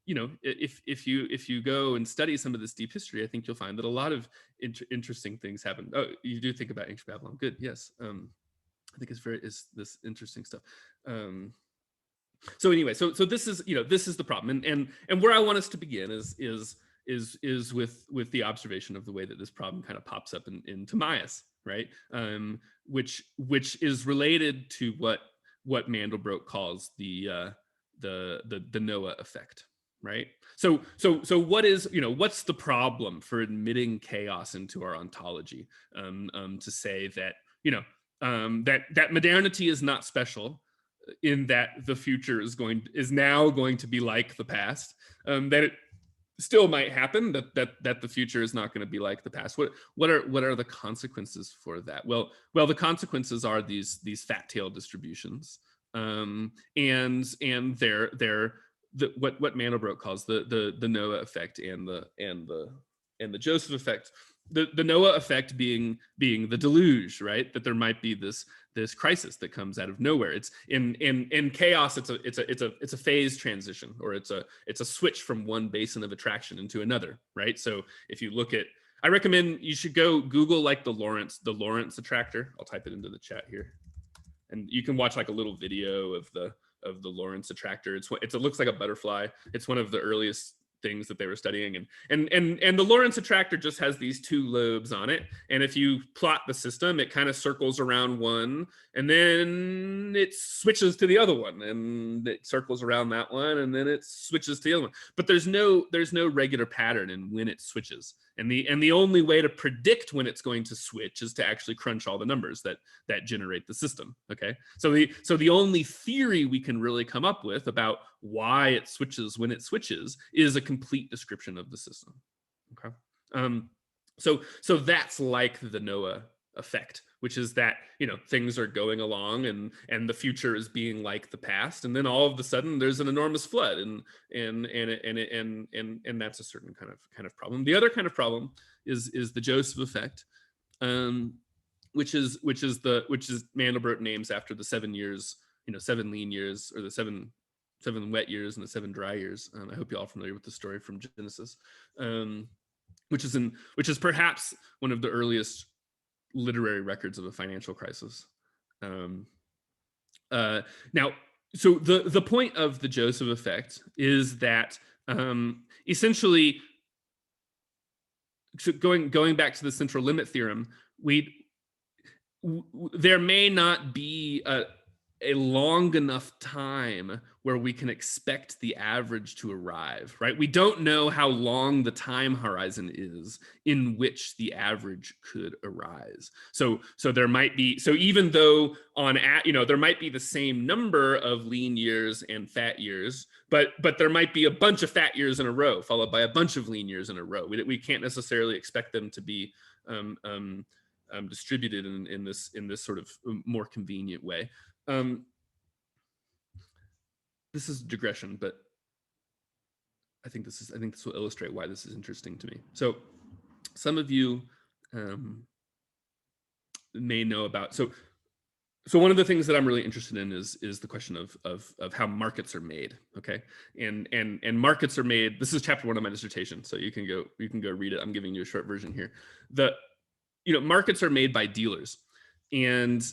you know, if you go and study some of this deep history, I think you'll find that a lot of interesting things happen. Oh, you do think about ancient Babylon? Good, yes. I think it's this interesting stuff. So anyway, so this is, you know, this is the problem, and where I want us to begin is with the observation of the way that this problem kind of pops up in Timaeus, right? Which is related to what Mandelbrot calls the Noah effect, right? So what is, you know, what's the problem for admitting chaos into our ontology? To say that, you know, that modernity is not special, in that the future is now going to be like the past, that it still might happen that the future is not going to be like the past. What are the consequences for that? Well, the consequences are these fat tail distributions, and they're what Mandelbrot calls the Noah effect and the Joseph effect. The Noah effect being the deluge, right? That there might be this crisis that comes out of nowhere. It's in chaos. It's a phase transition, or it's a switch from one basin of attraction into another, right? So if you look at, I recommend you should go Google like the Lorentz attractor. I'll type it into the chat here, and you can watch like a little video of the Lorentz attractor. It looks like a butterfly. It's one of the earliest things that they were studying, and the Lorentz attractor just has these two lobes on it, and if you plot the system, it kind of circles around one, and then it switches to the other one, and it circles around that one, and then it switches to the other one. But there's no regular pattern in when it switches, and the only way to predict when it's going to switch is to actually crunch all the numbers that generate the system. Okay, so the only theory we can really come up with about why it switches when it switches is a complete description of the system. Okay, so that's like the Noah effect, which is that, you know, things are going along and the future is being like the past, and then all of a sudden there's an enormous flood, and that's a certain kind of problem. The other kind of problem is the Joseph effect, which is Mandelbrot names after the 7 years, you know, 7 lean years, or the seven wet years and the 7 dry years. I hope you're all familiar with the story from Genesis, which is perhaps one of the earliest literary records of a financial crisis. Now, so the point of the Joseph effect is that essentially, so going back to the central limit theorem, there may not be a long enough time where we can expect the average to arrive, right? We don't know how long the time horizon is in which the average could arise. So there might be, so even though there might be the same number of lean years and fat years, but there might be a bunch of fat years in a row followed by a bunch of lean years in a row. We can't necessarily expect them to be distributed in this sort of more convenient way. This is digression, but I think this will illustrate why this is interesting to me. So some of you may know about, so one of the things that I'm really interested in is the question of how markets are made. Okay, and markets are made. This is chapter 1 of my dissertation, so you can go read it. I'm giving you a short version here. Markets are made by dealers, and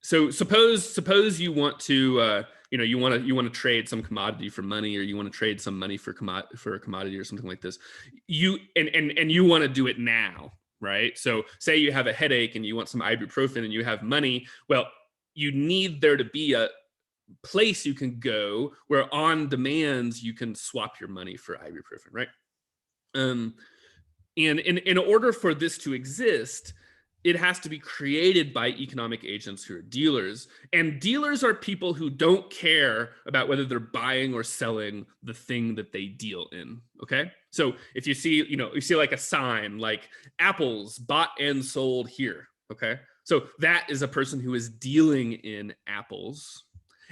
so suppose you want to you want to trade some commodity for money, or you want to trade some money for a commodity or something like this. You want to do it now, right? So say you have a headache and you want some ibuprofen and you have money. Well, you need there to be a place you can go where on demand you can swap your money for ibuprofen, right? And in order for this to exist, it has to be created by economic agents who are dealers. And dealers are people who don't care about whether they're buying or selling the thing that they deal in, okay? So if you see, you see like a sign like apples bought and sold here, okay? So that is a person who is dealing in apples,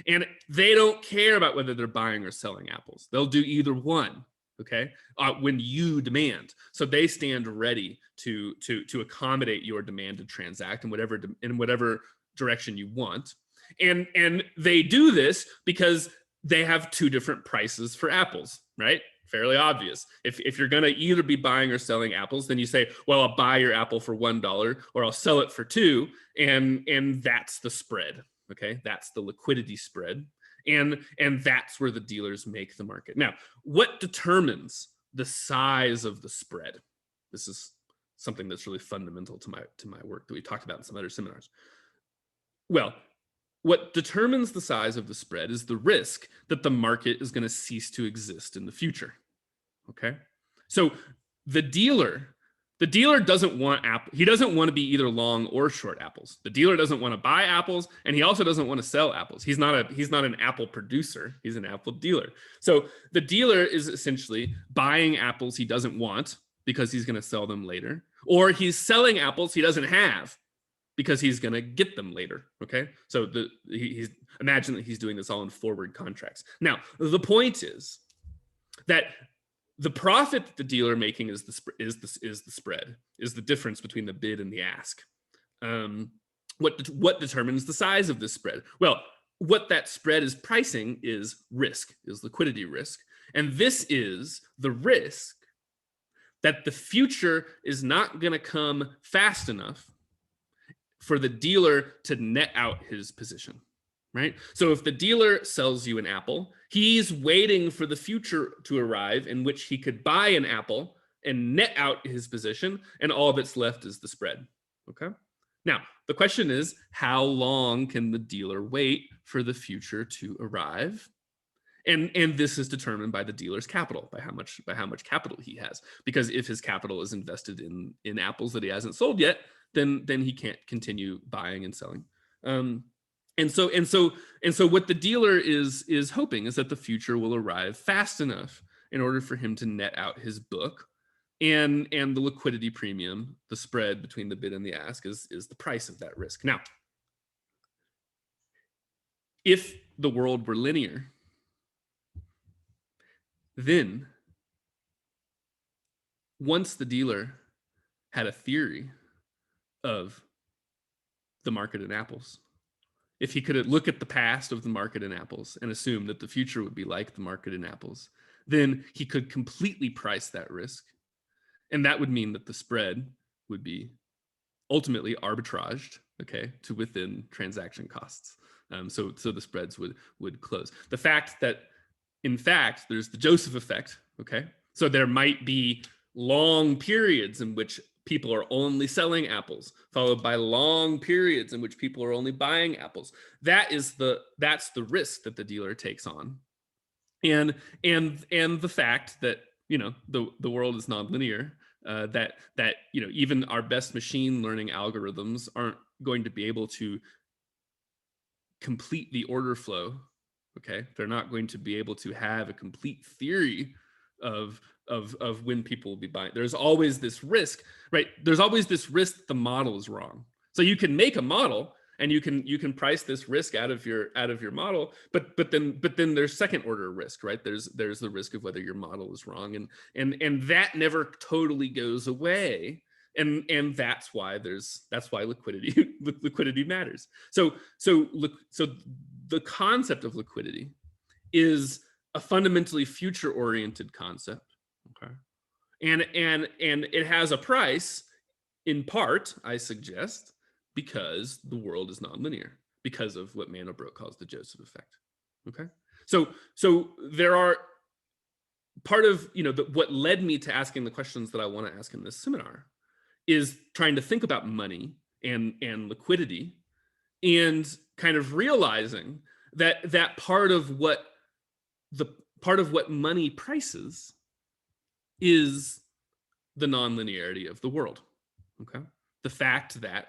and they don't care about whether they're buying or selling apples. They'll do either one, okay, when you demand. So they stand ready to accommodate your demand to transact in whatever direction you want. And they do this because they have two different prices for apples, right? Fairly obvious. If you're going to either be buying or selling apples, then you say, well, I'll buy your apple for $1 or I'll sell it for $2, and that's the spread, okay? That's the liquidity spread. And that's where the dealers make the market. Now, what determines the size of the spread? This is something that's really fundamental to my work that we talked about in some other seminars. Well, what determines the size of the spread is the risk that the market is going to cease to exist in the future. Okay, so the dealer doesn't want he doesn't want to be either long or short apples. The dealer doesn't want to buy apples, and he also doesn't want to sell apples. He's not an apple producer. He's an apple dealer. So the dealer is essentially buying apples he doesn't want because he's going to sell them later, or he's selling apples he doesn't have because he's going to get them later. Okay, so he's imagine that he's doing this all in forward contracts. Now the point is that the profit that the dealer making is the spread, is the difference between the bid and the ask. What determines the size of this spread? Well, what that spread is pricing is risk, is liquidity risk. And this is the risk that the future is not going to come fast enough for the dealer to net out his position, right? So if the dealer sells you an apple, he's waiting for the future to arrive in which he could buy an apple and net out his position, and all that's left is the spread, okay? Now, the question is, how long can the dealer wait for the future to arrive? And this is determined by the dealer's capital, by how much capital he has. Because if his capital is invested in apples that he hasn't sold yet, then he can't continue buying and selling. And so what the dealer is hoping is that the future will arrive fast enough in order for him to net out his book, and the liquidity premium, the spread between the bid and the ask, is the price of that risk. Now, if the world were linear, then once the dealer had a theory of the market in apples, if he could look at the past of the market in apples and assume that the future would be like the market in apples, then he could completely price that risk. And that would mean that the spread would be ultimately arbitraged, okay, to within transaction costs. So the spreads would close. The fact that, in fact, there's the Joseph effect, okay? So there might be long periods in which people are only selling apples, followed by long periods in which people are only buying apples. That's the risk that the dealer takes on. And the fact that, the world is nonlinear, that even our best machine learning algorithms aren't going to be able to complete the order flow. Okay, they're not going to be able to have a complete theory of when people will be buying. There's always this risk, right? There's always this risk that the model is wrong. So you can make a model and you can price this risk out of your model, but then there's second order risk, right? There's the risk of whether your model is wrong, and that never totally goes away. And that's why liquidity matters. So the concept of liquidity is a fundamentally future-oriented concept, okay? And it has a price, in part, I suggest, because the world is nonlinear, because of what Mandelbrot calls the Joseph effect, okay? So there are part of what led me to asking the questions that I want to ask in this seminar is trying to think about money and liquidity, and kind of realizing that part of what money prices is the nonlinearity of the world. Okay, the fact that,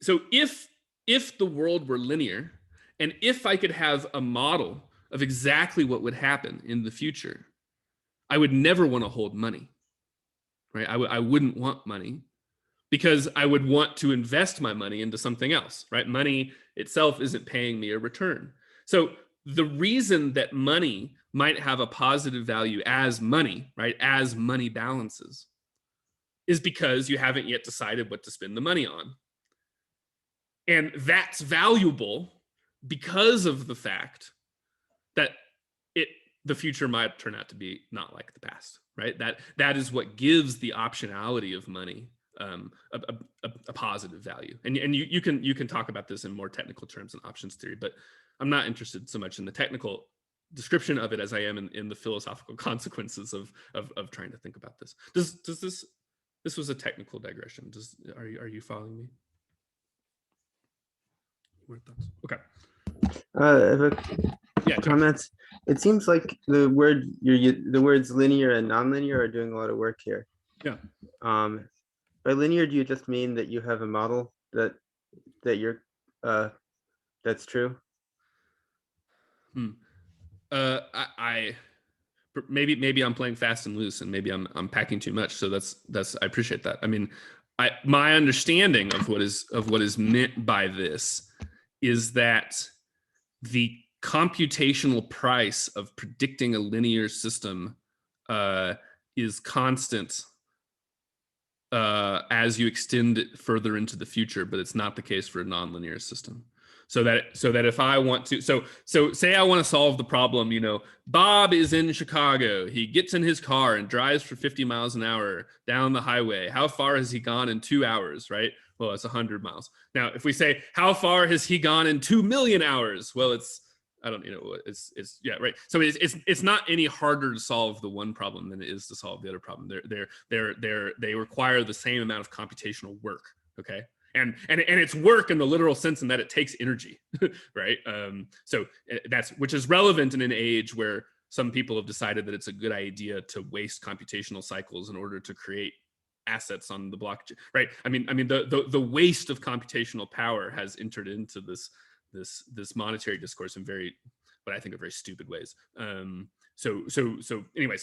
so if the world were linear, and if I could have a model of exactly what would happen in the future, I would never want to hold money, right? I wouldn't want money, because I would want to invest my money into something else, right? Money itself isn't paying me a return. So the reason that money might have a positive value as money, right, as money balances, is because you haven't yet decided what to spend the money on. And that's valuable because of the fact that the future might turn out to be not like the past, right? That is what gives the optionality of money a positive value. And you can talk about this in more technical terms in options theory, but I'm not interested so much in the technical description of it as I am in the philosophical consequences of trying to think about this. Does this was a technical digression. Are you following me? What thoughts? Okay. Yeah, comments. It seems like the words linear and nonlinear are doing a lot of work here. Yeah. By linear, do you just mean that you have a model that you're that's true? Maybe I'm playing fast and loose, and maybe I'm packing too much. So that's I appreciate that. I mean, my understanding of what is meant by this is that the computational price of predicting a linear system is constant as you extend it further into the future, but it's not the case for a nonlinear system. So that if I want to, so say I want to solve the problem, Bob is in Chicago. He gets in his car and drives for 50 miles an hour down the highway. How far has he gone in 2 hours, right? Well, it's 100 miles. Now, if we say, how far has he gone in 2 million hours? Well, it's yeah, right. So it's not any harder to solve the one problem than it is to solve the other problem. They require the same amount of computational work. Okay. And it's work in the literal sense in that it takes energy, right? So which is relevant in an age where some people have decided that it's a good idea to waste computational cycles in order to create assets on the blockchain, right? I mean, the waste of computational power has entered into this monetary discourse in what I think are very stupid ways. So anyway,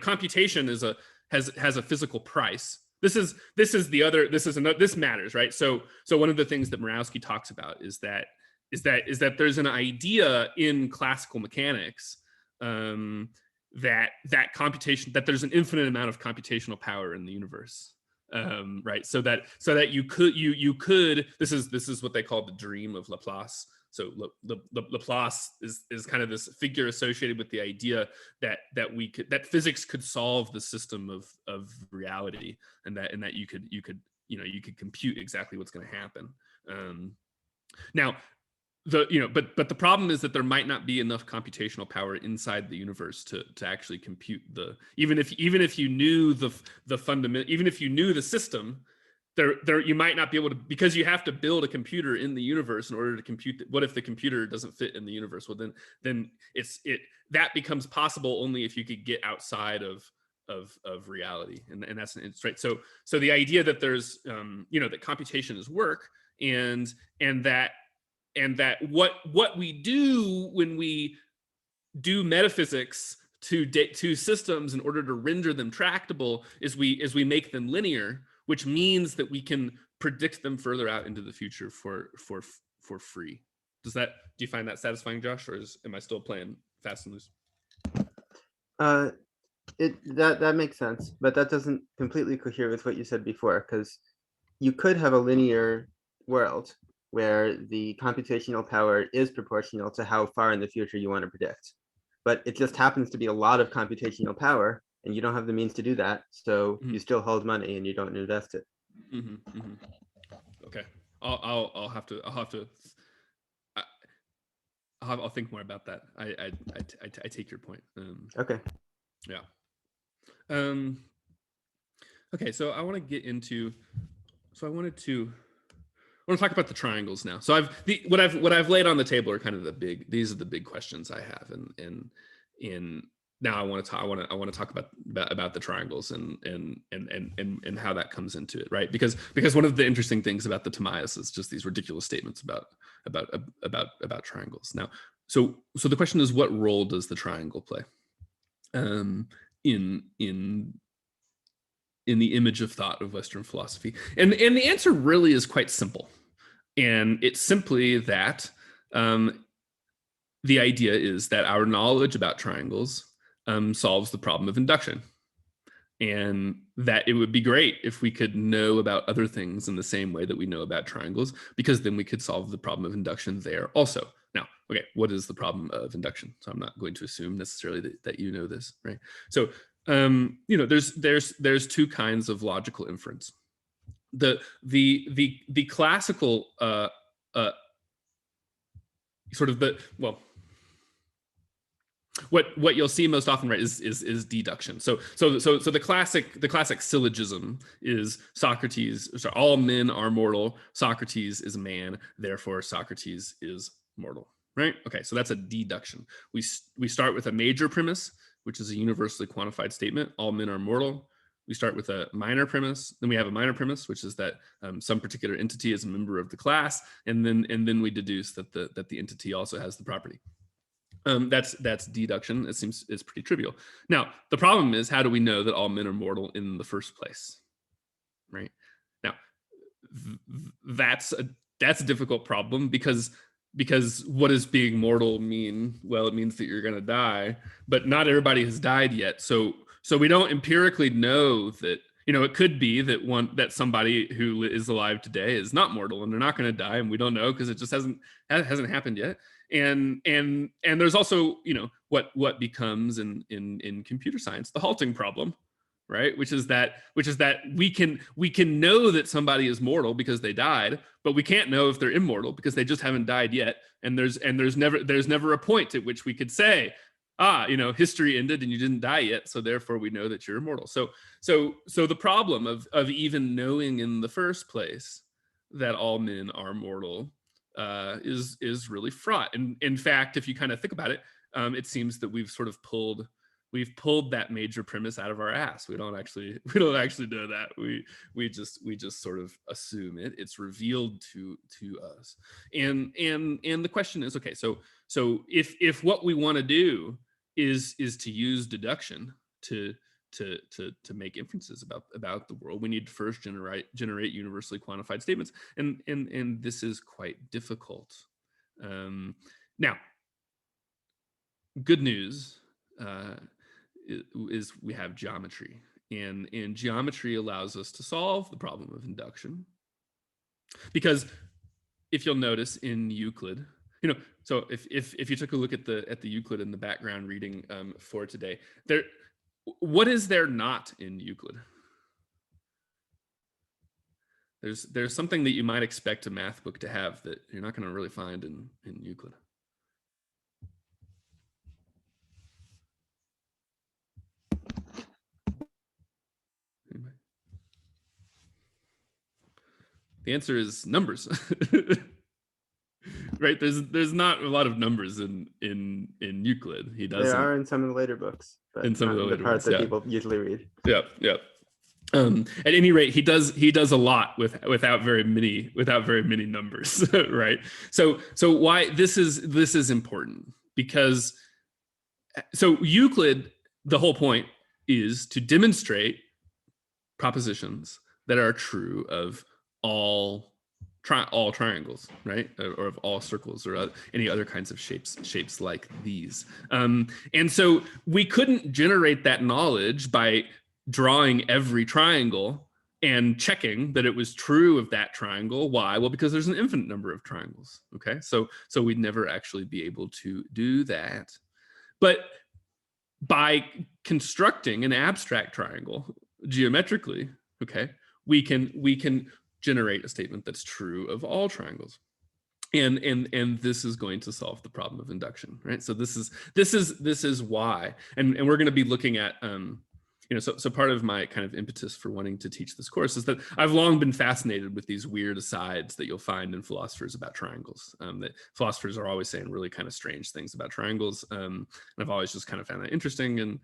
computation has a physical price. This matters, right? So one of the things that Murawski talks about is that there's an idea in classical mechanics that there's an infinite amount of computational power in the universe. Right, so that you could this is what they call the dream of Laplace. So Laplace is kind of this figure associated with the idea that physics could solve the system of reality, and that you could compute exactly what's going to happen. Now, but the problem is that there might not be enough computational power inside the universe to actually compute even if you knew the fundament, even if you knew the system, there you might not be able to, because you have to build a computer in the universe in order to compute what if the computer doesn't fit in the universe? Well, then that becomes possible only if you could get outside of reality, and that's right. So the idea that there's that computation is work, and that what we do when we do metaphysics to systems in order to render them tractable is we make them linear, which means that we can predict them further out into the future for free. Do you find that satisfying, Josh, or am I still playing fast and loose? That makes sense, but that doesn't completely cohere with what you said before, because you could have a linear world where the computational power is proportional to how far in the future you want to predict. But it just happens to be a lot of computational power, and you don't have the means to do that, so you still hold money and you don't invest it. Okay, I'll think more about that. I take your point. Okay. Yeah. Okay, so I want to get into. So I want to talk about the triangles now. So what I've laid on the table are kind of these are the big questions I have in now I want to talk about the triangles and how that comes into it, right? Because one of the interesting things about the Timaeus is just these ridiculous statements about triangles. Now, so the question is, what role does the triangle play in the image of thought of Western philosophy? And the answer really is quite simple, and it's simply that the idea is that our knowledge about triangles solves the problem of induction, and that it would be great if we could know about other things in the same way that we know about triangles, because then we could solve the problem of induction there also. Now, okay, what is the problem of induction? So I'm not going to assume necessarily that you know this, right? So there's two kinds of logical inference. The classical sort of what you'll see most often, right, is deduction. So the classic syllogism is all men are mortal, Socrates is a man, therefore Socrates is mortal, right? Okay, so that's a deduction. We start with a major premise, which is a universally quantified statement, all men are mortal. We start with a minor premise, then we have a minor premise, which is that some particular entity is a member of the class, and then we deduce that the entity also has the property. That's deduction. It's pretty trivial. Now, the problem is, how do we know that all men are mortal in the first place, right? Now, that's a difficult problem, because what does being mortal mean? Well, it means that you're going to die, but not everybody has died yet. So we don't empirically know that, it could be that somebody who is alive today is not mortal and they're not going to die, and we don't know because it just hasn't happened yet. And there's also, what becomes in computer science the halting problem, right? Which is that we can know that somebody is mortal because they died, but we can't know if they're immortal because they just haven't died yet. And there's never a point at which we could say, history ended and you didn't die yet, so therefore we know that you're immortal. So the problem of even knowing in the first place that all men are mortal is really fraught. And in fact, if you kind of think about it, it seems that we've pulled that major premise out of our ass. We don't actually know that. We just sort of assume it. It's revealed to us. And the question is, okay, so if what we want to do is to use deduction to make inferences about the world, we need to first generate universally quantified statements, and this is quite difficult. Now, good news is we have geometry, and geometry allows us to solve the problem of induction, because if you'll notice in Euclid, so if you took a look at the Euclid in the background reading for today, what is there not in Euclid? There's something that you might expect a math book to have that you're not going to really find in Euclid. Anybody? The answer is numbers. Right? There's not a lot of numbers in Euclid. He doesn't. There are in some of the later books, but in some of the later parts books, that people usually read. Yeah. At any rate, he does a lot without very many numbers, right? So why this is important, because so Euclid, the whole point is to demonstrate propositions that are true of all triangles, right? Or of all circles, or any other kinds of shapes like these. And so we couldn't generate that knowledge by drawing every triangle and checking that it was true of that triangle. Why? Well, because there's an infinite number of triangles, okay? So we'd never actually be able to do that. But by constructing an abstract triangle geometrically, okay, we can generate a statement that's true of all triangles, and this is going to solve the problem of induction, right? So this is why, and we're going to be looking at so part of my kind of impetus for wanting to teach this course is that I've long been fascinated with these weird asides that you'll find in philosophers about triangles. That philosophers are always saying really kind of strange things about triangles, and I've always just kind of found that interesting. And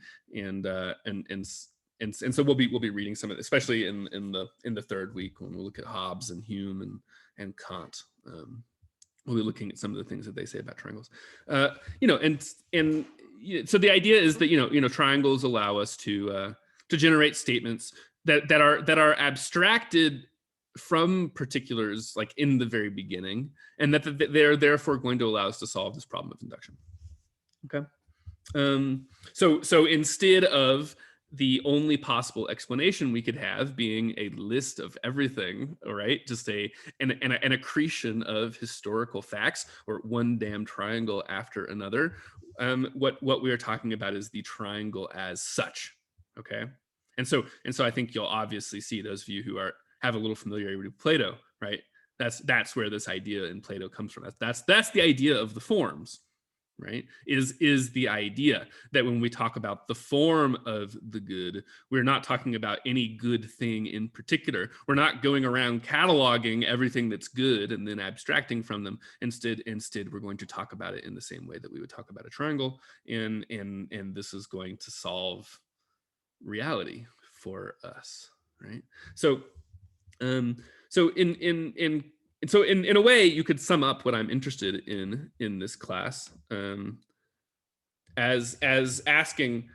so we'll be reading some of it, especially in the third week when we look at Hobbes and Hume and Kant. We'll be looking at some of the things that they say about triangles. So the idea is that triangles allow us to generate statements that are abstracted from particulars like in the very beginning, and that they're therefore going to allow us to solve this problem of induction. Okay. So instead of the only possible explanation we could have being a list of everything, all right, just an accretion of historical facts, or one damn triangle after another, what we are talking about is the triangle as such. Okay. And so I think you'll obviously see, those of you who have a little familiarity with Plato, right? That's where this idea in Plato comes from. That's the idea of the forms, right? Is the idea that when we talk about the form of the good, we're not talking about any good thing in particular. We're not going around cataloging everything that's good and then abstracting from them. Instead, we're going to talk about it in the same way that we would talk about a triangle, and this is going to solve reality for us, right? So in a way, you could sum up what I'm interested in this class as asking,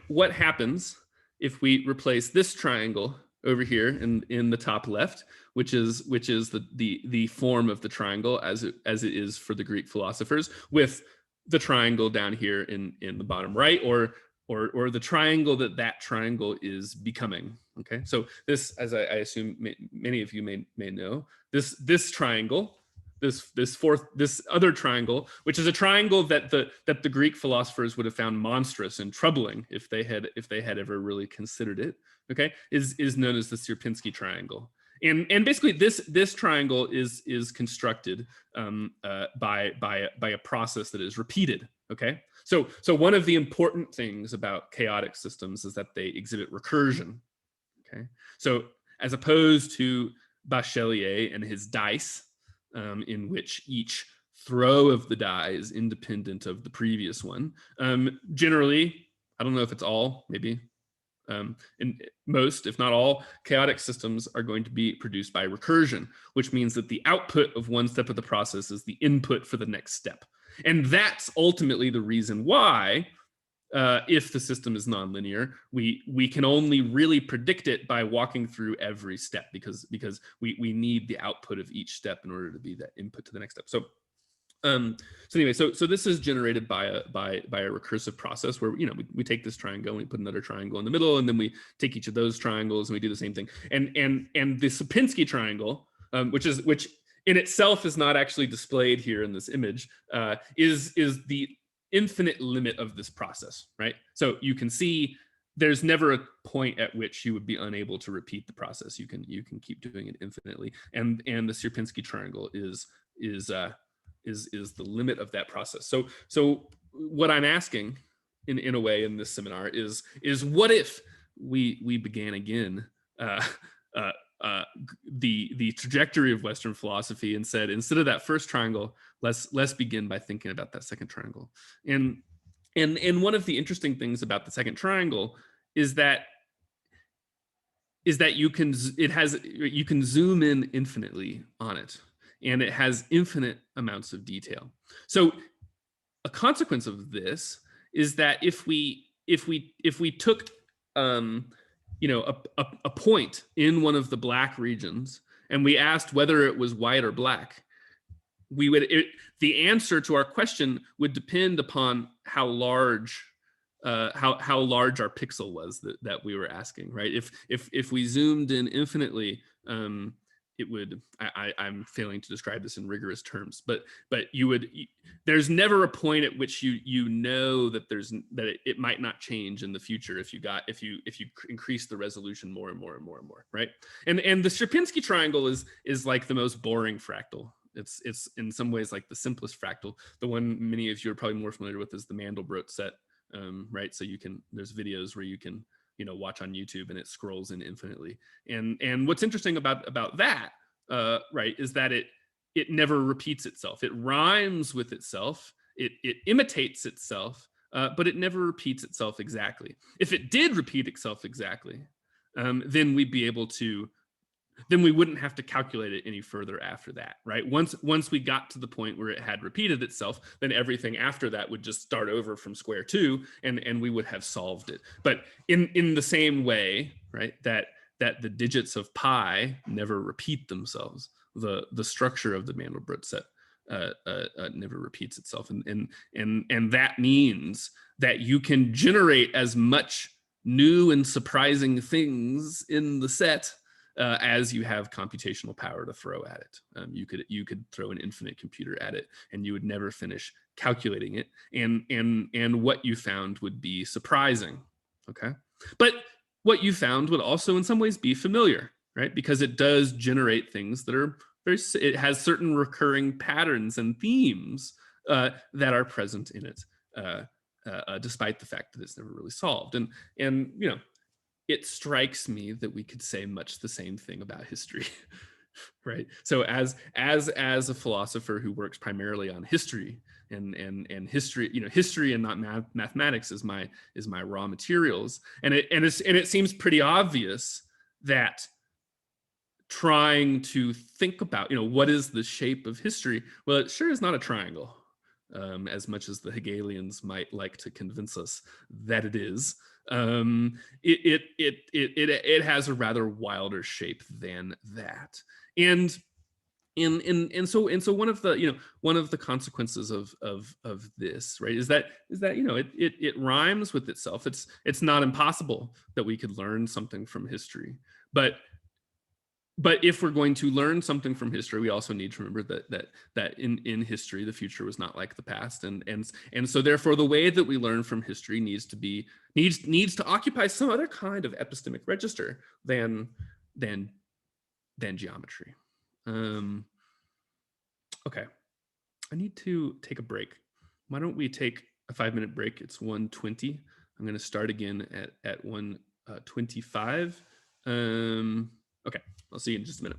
what happens if we replace this triangle over here in the top left, which is the form of the triangle as it is for the Greek philosophers, with the triangle down here in the bottom right, or the triangle that triangle is becoming. Okay, so this, as I assume many of you may know, this triangle, this other triangle, which is a triangle that the Greek philosophers would have found monstrous and troubling if they had ever really considered it. Okay, is known as the Sierpinski triangle. And basically this triangle is constructed by a process that is repeated. Okay, so one of the important things about chaotic systems is that they exhibit recursion. Okay, so as opposed to Bachelier and his dice, in which each throw of the die is independent of the previous one, generally, I don't know if it's all, maybe, in most, if not all, chaotic systems are going to be produced by recursion, which means that the output of one step of the process is the input for the next step. And that's ultimately the reason why, if the system is nonlinear, we can only really predict it by walking through every step, because we need the output of each step in order to be that input to the next step. So anyway, so this is generated by a recursive process where we take this triangle and we put another triangle in the middle, and then we take each of those triangles and we do the same thing. And the Sierpinski triangle, which in itself is not actually displayed here in this image, is the infinite limit of this process, right? So you can see there's never a point at which you would be unable to repeat the process. You can keep doing it infinitely, and the Sierpinski triangle is the limit of that process. So what I'm asking in a way in this seminar is what if we began again the trajectory of Western philosophy and said, instead of that first triangle, let's begin by thinking about that second triangle. And one of the interesting things about the second triangle is that you can zoom in infinitely on it, and it has infinite amounts of detail. So a consequence of this is that if we took a point in one of the black regions and we asked whether it was white or black, the answer to our question would depend upon how large our pixel was that we were asking, right? If we zoomed in infinitely, it would, I'm failing to describe this in rigorous terms, but there's never a point at which you know that it might not change in the future if you increase the resolution more and more and more and more, right? And the Sierpinski triangle is like the most boring fractal. It's in some ways like the simplest fractal. The one many of you are probably more familiar with is the Mandelbrot set, right? So there's videos where you can watch on YouTube, and it scrolls in infinitely. And what's interesting about that, right, is that it never repeats itself. It rhymes with itself. It imitates itself, but it never repeats itself exactly. If it did repeat itself exactly, then we'd be able to, then we wouldn't have to calculate it any further after that, right? Once we got to the point where it had repeated itself, then everything after that would just start over from square two, and we would have solved it. But in the same way, right, that the digits of pi never repeat themselves, the structure of the Mandelbrot set never repeats itself, and that means that you can generate as much new and surprising things in the set as you have computational power to throw at it. You could throw an infinite computer at it, and you would never finish calculating it. And what you found would be surprising. Okay, but what you found would also, in some ways, be familiar, right? Because it does generate things that are very. It has certain recurring patterns and themes that are present in it, despite the fact that it's never really solved. And it strikes me that we could say much the same thing about history, right? So as a philosopher who works primarily on history and history, history and not mathematics is my raw materials, and it seems pretty obvious that trying to think about what is the shape of history, well, it sure is not a triangle, as much as the Hegelians might like to convince us that it is. It has a rather wilder shape than that, and so one of the consequences of this, right, is that it rhymes with itself. It's not impossible that we could learn something from history, but if we're going to learn something from history, we also need to remember that in history, the future was not like the past, and so therefore the way that we learn from history needs to occupy some other kind of epistemic register than geometry. Okay, I need to take a break. Why don't we take a 5-minute break? It's 1:20. I'm going to start again at 1:25. Okay, I'll see you in just a minute.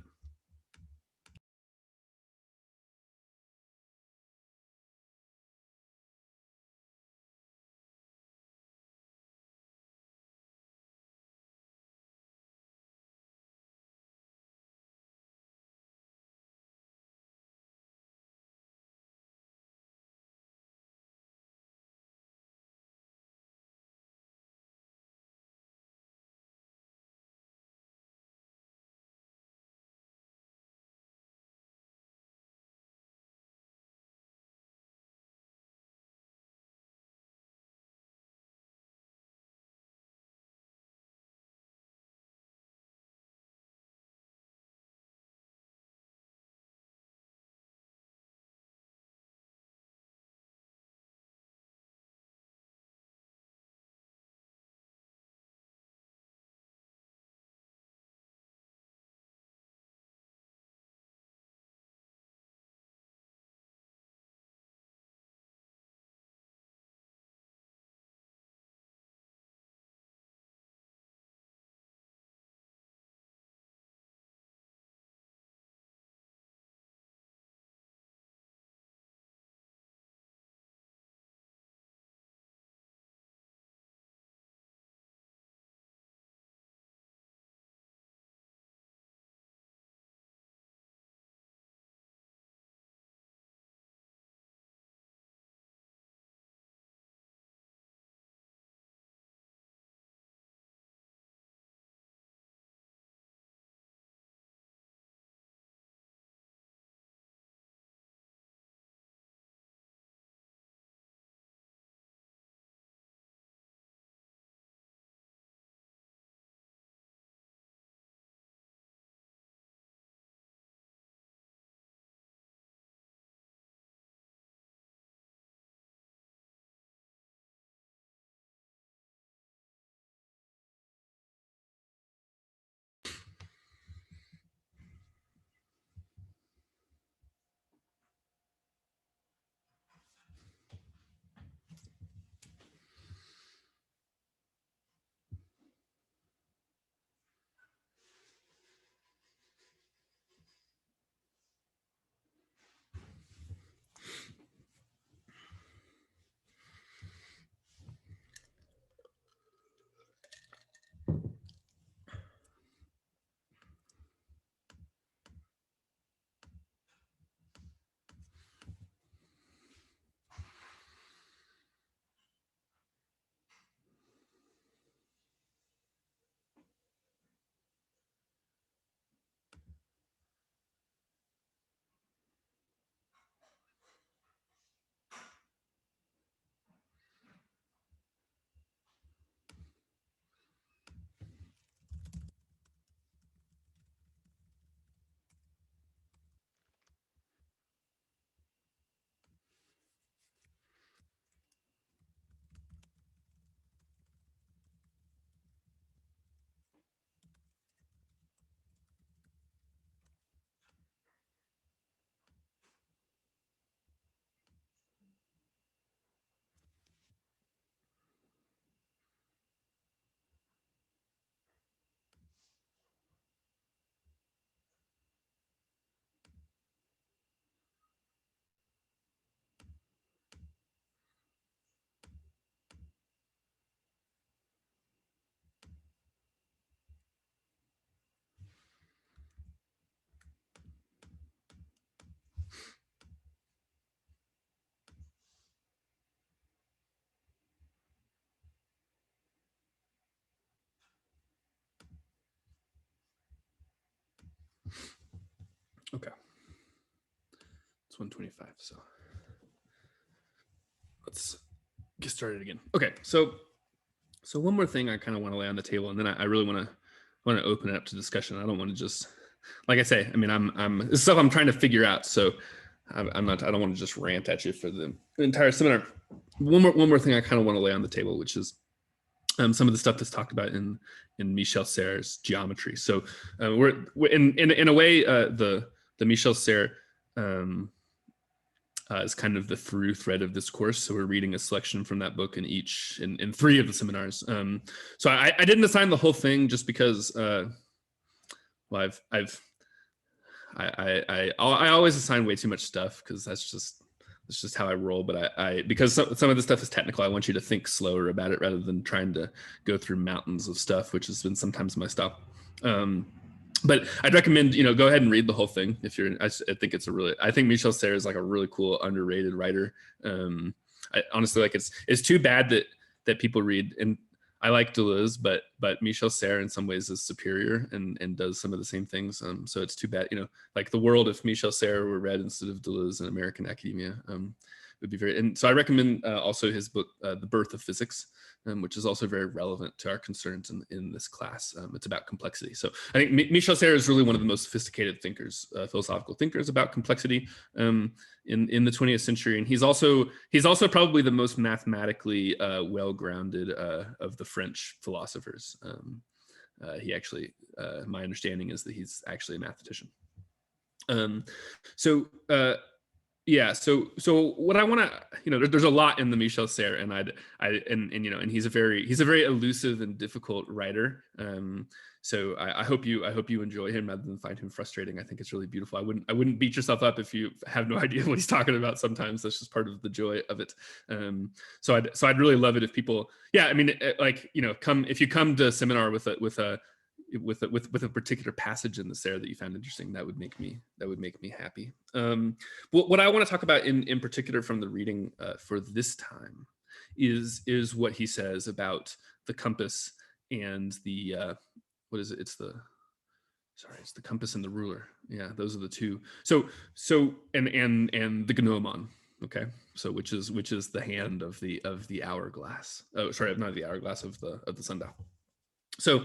Okay. It's 1:25, so let's get started again. Okay, so one more thing I kind of want to lay on the table, and then I really want to open it up to discussion. I don't want to just, like I say, I mean, I'm this stuff I'm trying to figure out, so I don't want to just rant at you for the entire seminar. One more thing I kind of want to lay on the table, which is some of the stuff that's talked about in Michel Serres' geometry. So we're in a way the Michel Serres is kind of the through thread of this course. So we're reading a selection from that book in 3 of the seminars. So I didn't assign the whole thing just because well, I always assign way too much stuff because that's just how I roll. But because some of the stuff is technical, I want you to think slower about it rather than trying to go through mountains of stuff, which has been sometimes my style. But I'd recommend, go ahead and read the whole thing if you're. I think I think Michel Serres is like a really cool, underrated writer. I honestly, like, it's too bad that people read, and I like Deleuze, but Michel Serres in some ways is superior and does some of the same things. So it's too bad, like The World, if Michel Serres were read instead of Deleuze in American academia, would be very. And so I recommend also his book, The Birth of Physics, which is also very relevant to our concerns in this class. It's about complexity. So I think Michel Serres is really one of the most sophisticated thinkers, philosophical thinkers about complexity in the 20th century. And he's also probably the most mathematically well-grounded of the French philosophers. He actually, my understanding is that he's actually a mathematician. Yeah. So what I want to, there's a lot in the Michel Serres, and he's a very elusive and difficult writer. So I hope you enjoy him rather than find him frustrating. I think it's really beautiful. I wouldn't beat yourself up if you have no idea what he's talking about. Sometimes that's just part of the joy of it. So I'd really love it if people, if you come to a seminar with a particular passage in the Serres that you found interesting, that would make me happy. What I want to talk about in particular from the reading for this time is what he says about the compass and the what is it? It's the compass and the ruler. Yeah, those are the two. So and the gnomon. Okay, so which is the hand of the hourglass. Oh, sorry, not the hourglass, of the sundial. So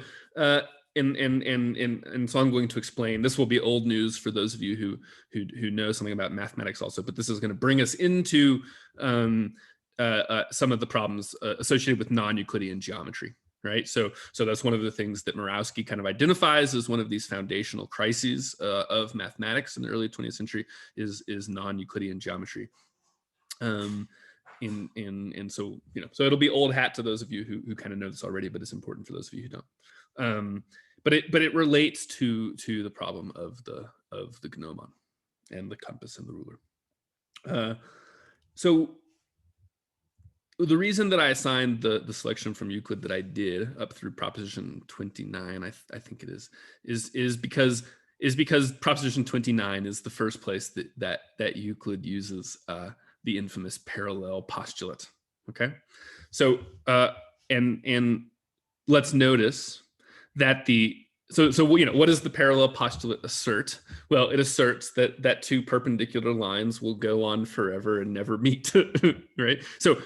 and so I'm going to explain. This will be old news for those of you who know something about mathematics also, but this is going to bring us into some of the problems associated with non-Euclidean geometry, right? So that's one of the things that Murawski kind of identifies as one of these foundational crises of mathematics in the early 20th century is non-Euclidean geometry. And so so it'll be old hat to those of you who kind of know this already, but it's important for those of you who don't. But it relates to the problem of the gnomon and the compass and the ruler. So the reason that I assigned the selection from Euclid that I did up through proposition 29, I think it is because proposition 29 is the first place that Euclid uses the infamous parallel postulate. Okay, so and let's notice that what does the parallel postulate assert? Well, it asserts that two perpendicular lines will go on forever and never meet, right? So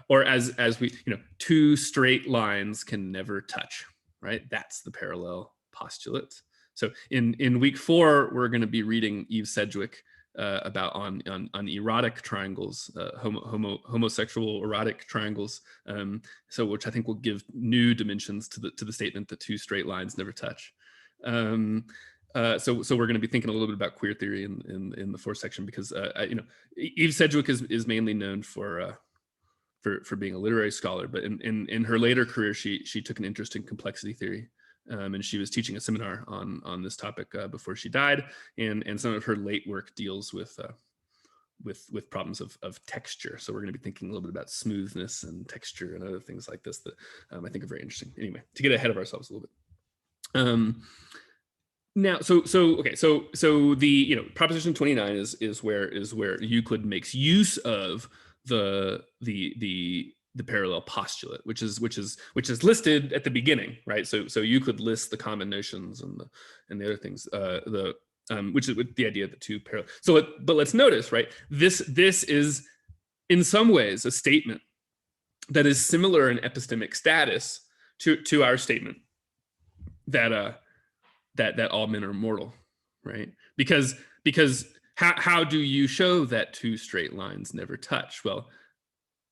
or as we two straight lines can never touch, right? That's the parallel postulate. So in week 4 we're going to be reading Yves Sedgwick about on erotic triangles, homosexual erotic triangles. So which I think will give new dimensions to the statement that two straight lines never touch. So we're going to be thinking a little bit about queer theory in the 4th section because Yves Sedgwick is mainly known for being a literary scholar, but in her later career she took an interest in complexity theory. And she was teaching a seminar on this topic before she died, and some of her late work deals with problems of texture. So we're going to be thinking a little bit about smoothness and texture and other things like this that I think are very interesting. Anyway, to get ahead of ourselves a little bit. Now, so the proposition 29 is where Euclid makes use of the the parallel postulate, which is listed at the beginning, right? So Euclid lists the common notions and the other things, which is with the idea of the two parallel. But let's notice, right? This is in some ways a statement that is similar in epistemic status to our statement that all men are mortal, right? Because how do you show that two straight lines never touch? Well,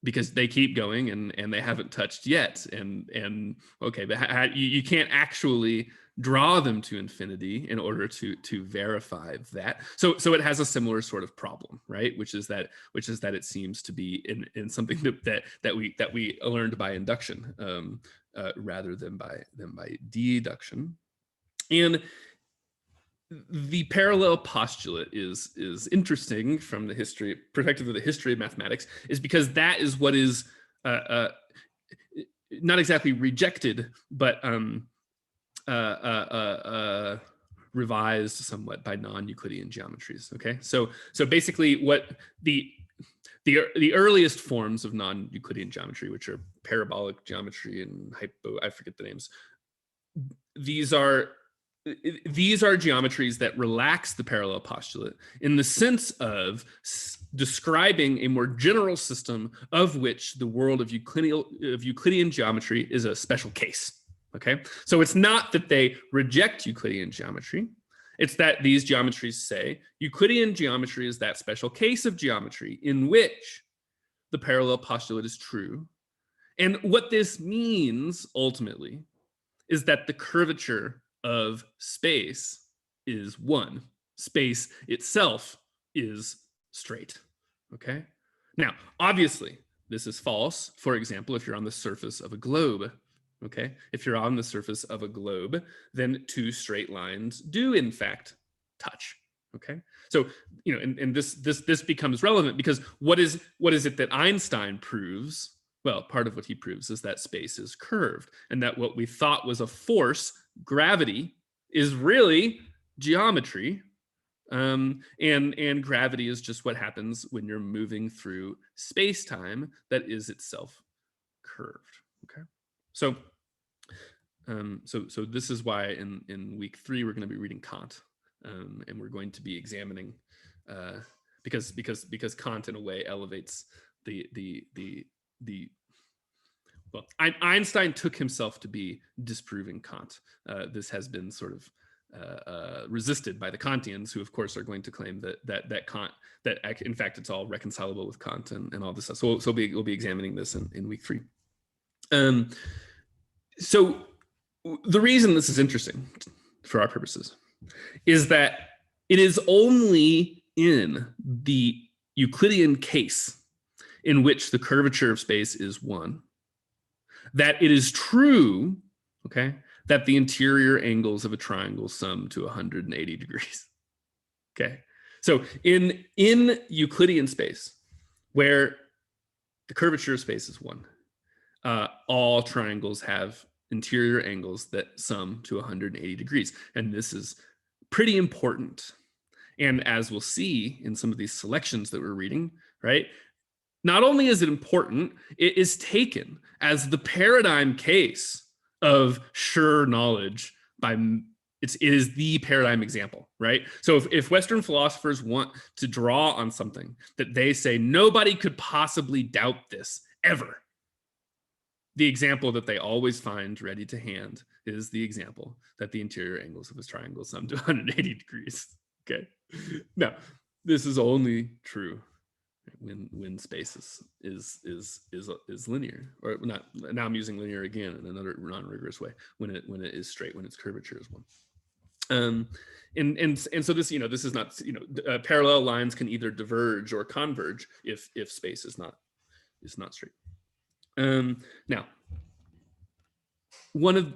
because they keep going and they haven't touched yet. And okay, but you can't actually draw them to infinity in order to verify that. So it has a similar sort of problem, right? Which is that it seems to be in something that we learned by induction rather than by deduction. And the parallel postulate is interesting from the perspective of the history of mathematics, is because that is what is not exactly rejected, but revised somewhat by non-Euclidean geometries. Okay, so basically, what the earliest forms of non-Euclidean geometry, which are parabolic geometry and I forget the names. These are geometries that relax the parallel postulate in the sense of describing a more general system of which the world of Euclidean geometry is a special case. Okay, so it's not that they reject Euclidean geometry, it's that these geometries say Euclidean geometry is that special case of geometry in which the parallel postulate is true. And what this means ultimately is that the curvature of space is one. Space itself is straight. Okay? Now, obviously, this is false. For example, if you're on the surface of a globe, okay? If you're on the surface of a globe, then two straight lines do in fact touch. Okay? So, and this becomes relevant because what is it that Einstein proves? Well, part of what he proves is that space is curved, and that what we thought was a force, gravity, is really geometry. And gravity is just what happens when you're moving through space-time that is itself curved. Okay, so this is why in week 3 we're going to be reading Kant, and we're going to be examining because Kant in a way elevates well, Einstein took himself to be disproving Kant. This has been sort of resisted by the Kantians, who of course are going to claim that Kant, that in fact it's all reconcilable with Kant and all this stuff. So we'll be examining this in week 3. So the reason this is interesting for our purposes is that it is only in the Euclidean case in which the curvature of space is 1 that it is true, okay, that the interior angles of a triangle sum to 180 degrees. Okay, so in Euclidean space, where the curvature of space is 1, all triangles have interior angles that sum to 180 degrees, and this is pretty important. And as we'll see in some of these selections that we're reading, right? Not only is it important, it is taken as the paradigm case of sure knowledge it is the paradigm example, right? So if Western philosophers want to draw on something that they say nobody could possibly doubt this ever, the example that they always find ready to hand is the example that the interior angles of a triangle sum to 180 degrees. Okay. Now, this is only true when space is linear, or not. Now I'm using linear again in another non-rigorous way. When it is straight, when its curvature is 1. And so this this is not parallel lines can either diverge or converge if space is not straight. Now, one of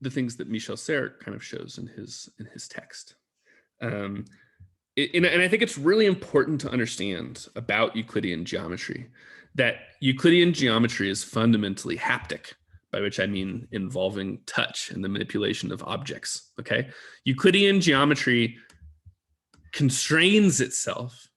the things that Michel Serres kind of shows in his text. And I think it's really important to understand about Euclidean geometry that Euclidean geometry is fundamentally haptic, by which I mean involving touch and the manipulation of objects. Okay, Euclidean geometry constrains itself.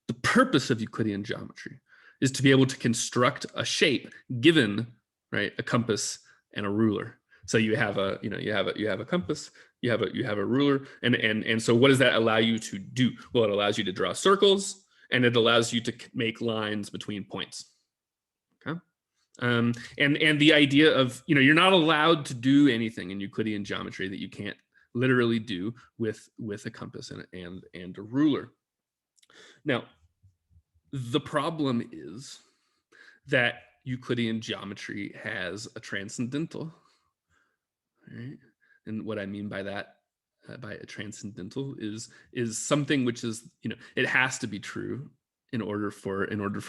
The purpose of Euclidean geometry is to be able to construct a shape given, right, a compass and a ruler. So you have a, you have a compass, you have a ruler, and so what does that allow you to do? Well, it allows you to draw circles, and it allows you to make lines between points. Okay. And the idea of, you're not allowed to do anything in Euclidean geometry that you can't literally do with a compass and a ruler. Now, the problem is that Euclidean geometry has a transcendental, right? And what I mean by that, by a transcendental, is something which is, it has to be true in order for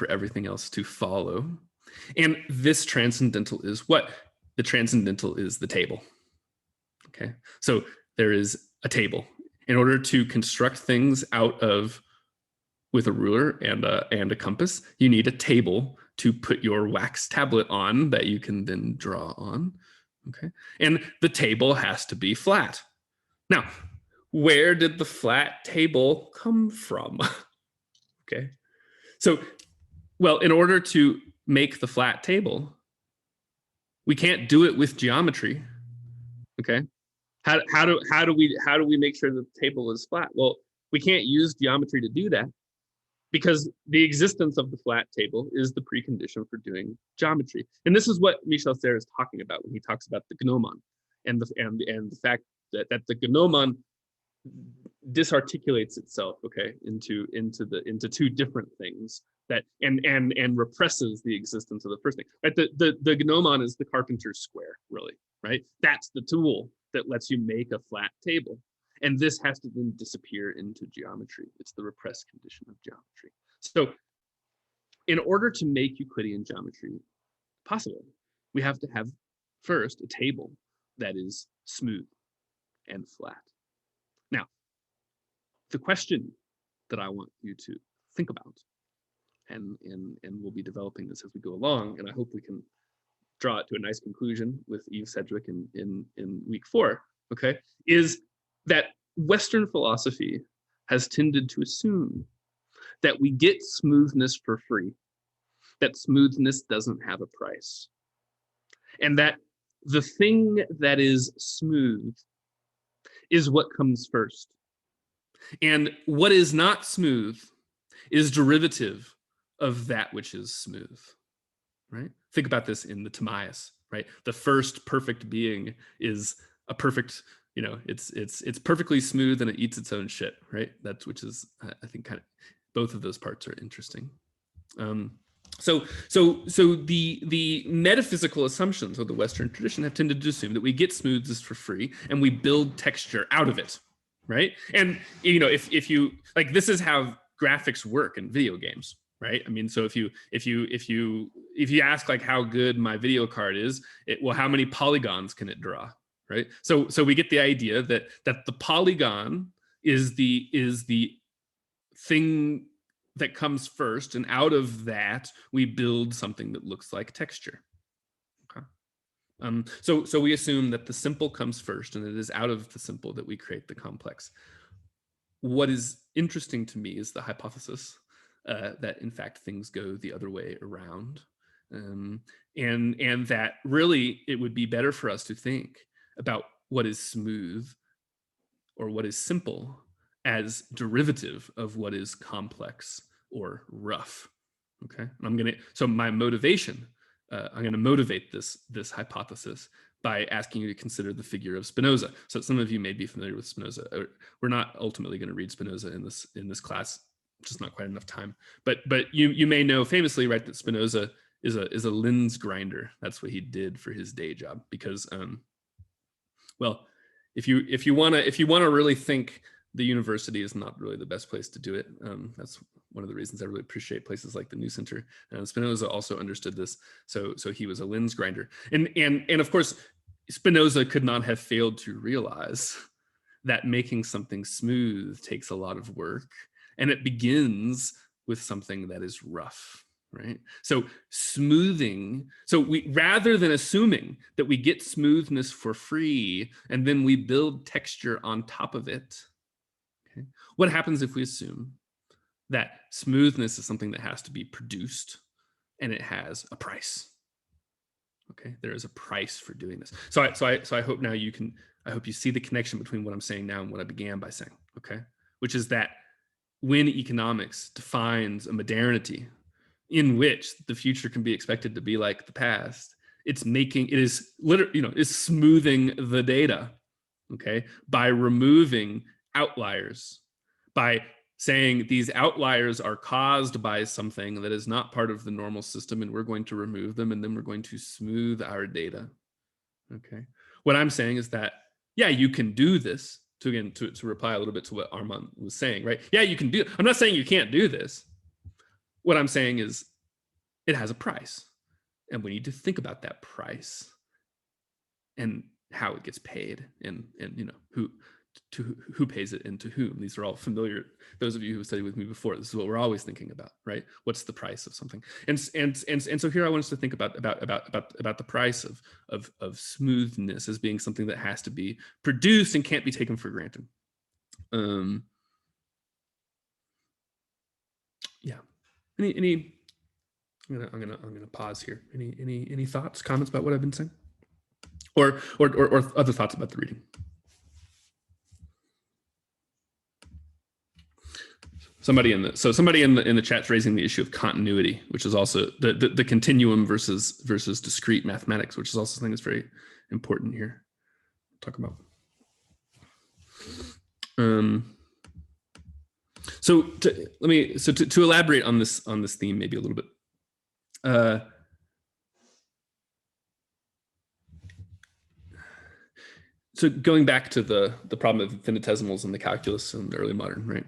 everything else to follow. And this transcendental is what? The transcendental is the table. Okay, so there is a table. In order to construct things with a ruler and a compass, you need a table to put your wax tablet on that you can then draw on. Okay, and the table has to be flat. Now, where did the flat table come from? Okay, so, well, in order to make the flat table, we can't do it with geometry. Okay, how do we make sure the table is flat? Well, we can't use geometry to do that, because the existence of the flat table is the precondition for doing geometry. And this is what Michel Serres is talking about when he talks about the gnomon and the fact that the gnomon disarticulates itself, okay, into two different things that and represses the existence of the first thing. Right? The gnomon is the carpenter's square, really, right? That's the tool that lets you make a flat table. And this has to then disappear into geometry. It's the repressed condition of geometry. So in order to make Euclidean geometry possible, we have to have first a table that is smooth and flat. Now, the question that I want you to think about, and we'll be developing this as we go along, and I hope we can draw it to a nice conclusion with Sedgwick in week 4, okay, is that Western philosophy has tended to assume that we get smoothness for free, that smoothness doesn't have a price, and that the thing that is smooth is what comes first. And what is not smooth is derivative of that which is smooth, right? Think about this in the Timaeus, right? The first perfect being is a perfect, it's perfectly smooth and it eats its own shit, right? That's, which is, I think, kind of, both of those parts are interesting. So the metaphysical assumptions of the Western tradition have tended to assume that we get smoothness for free and we build texture out of it, right? And if you like, this is how graphics work in video games, right? I mean, so if you ask like how good my video card is, well, how many polygons can it draw, right? So we get the idea that the polygon is the thing that comes first, and out of that we build something that looks like texture. Okay. So we assume that the simple comes first, and it is out of the simple that we create the complex. What is interesting to me is the hypothesis that in fact things go the other way around, and that really it would be better for us to think about what is smooth or what is simple as derivative of what is complex or rough. Okay, and so my motivation, I'm going to motivate this hypothesis by asking you to consider the figure of Spinoza. So some of you may be familiar with Spinoza. We're not ultimately going to read Spinoza in this class, just not quite enough time. But you may know famously, right, that Spinoza is a lens grinder. That's what he did for his day job, because well, if you want to really think, the university is not really the best place to do it. That's one of the reasons I really appreciate places like the New Center. Spinoza also understood this, so he was a lens grinder, and of course Spinoza could not have failed to realize that making something smooth takes a lot of work, and it begins with something that is rough, right? So smoothing, so we, rather than assuming that we get smoothness for free and then we build texture on top of it, okay, what happens if we assume that smoothness is something that has to be produced, and it has a price. Okay, there is a price for doing this. So I hope now I hope you see the connection between what I'm saying now and what I began by saying, okay? Which is that when economics defines a modernity in which the future can be expected to be like the past, it is literally, is smoothing the data, okay? By removing outliers, by saying these outliers are caused by something that is not part of the normal system, and we're going to remove them, and then we're going to smooth our data, okay? What I'm saying is that, yeah, you can do this, to reply a little bit to what Armand was saying, right? Yeah, you can do it. I'm not saying you can't do this. What I'm saying is it has a price, and we need to think about that price and how it gets paid, and who pays it and to whom. These are all familiar. Those of you who studied with me before, this is what we're always thinking about, right? What's the price of something? And so here I want us to think about the price of smoothness as being something that has to be produced and can't be taken for granted. Yeah. Any? I'm gonna pause here. Any thoughts, comments about what I've been saying, or other thoughts about the reading? Somebody in the chat's raising the issue of continuity, which is also the continuum versus discrete mathematics, which is also something that's very important here. Talk about. To elaborate on this theme maybe a little bit. So going back to the problem of infinitesimals and the calculus in the early modern, right?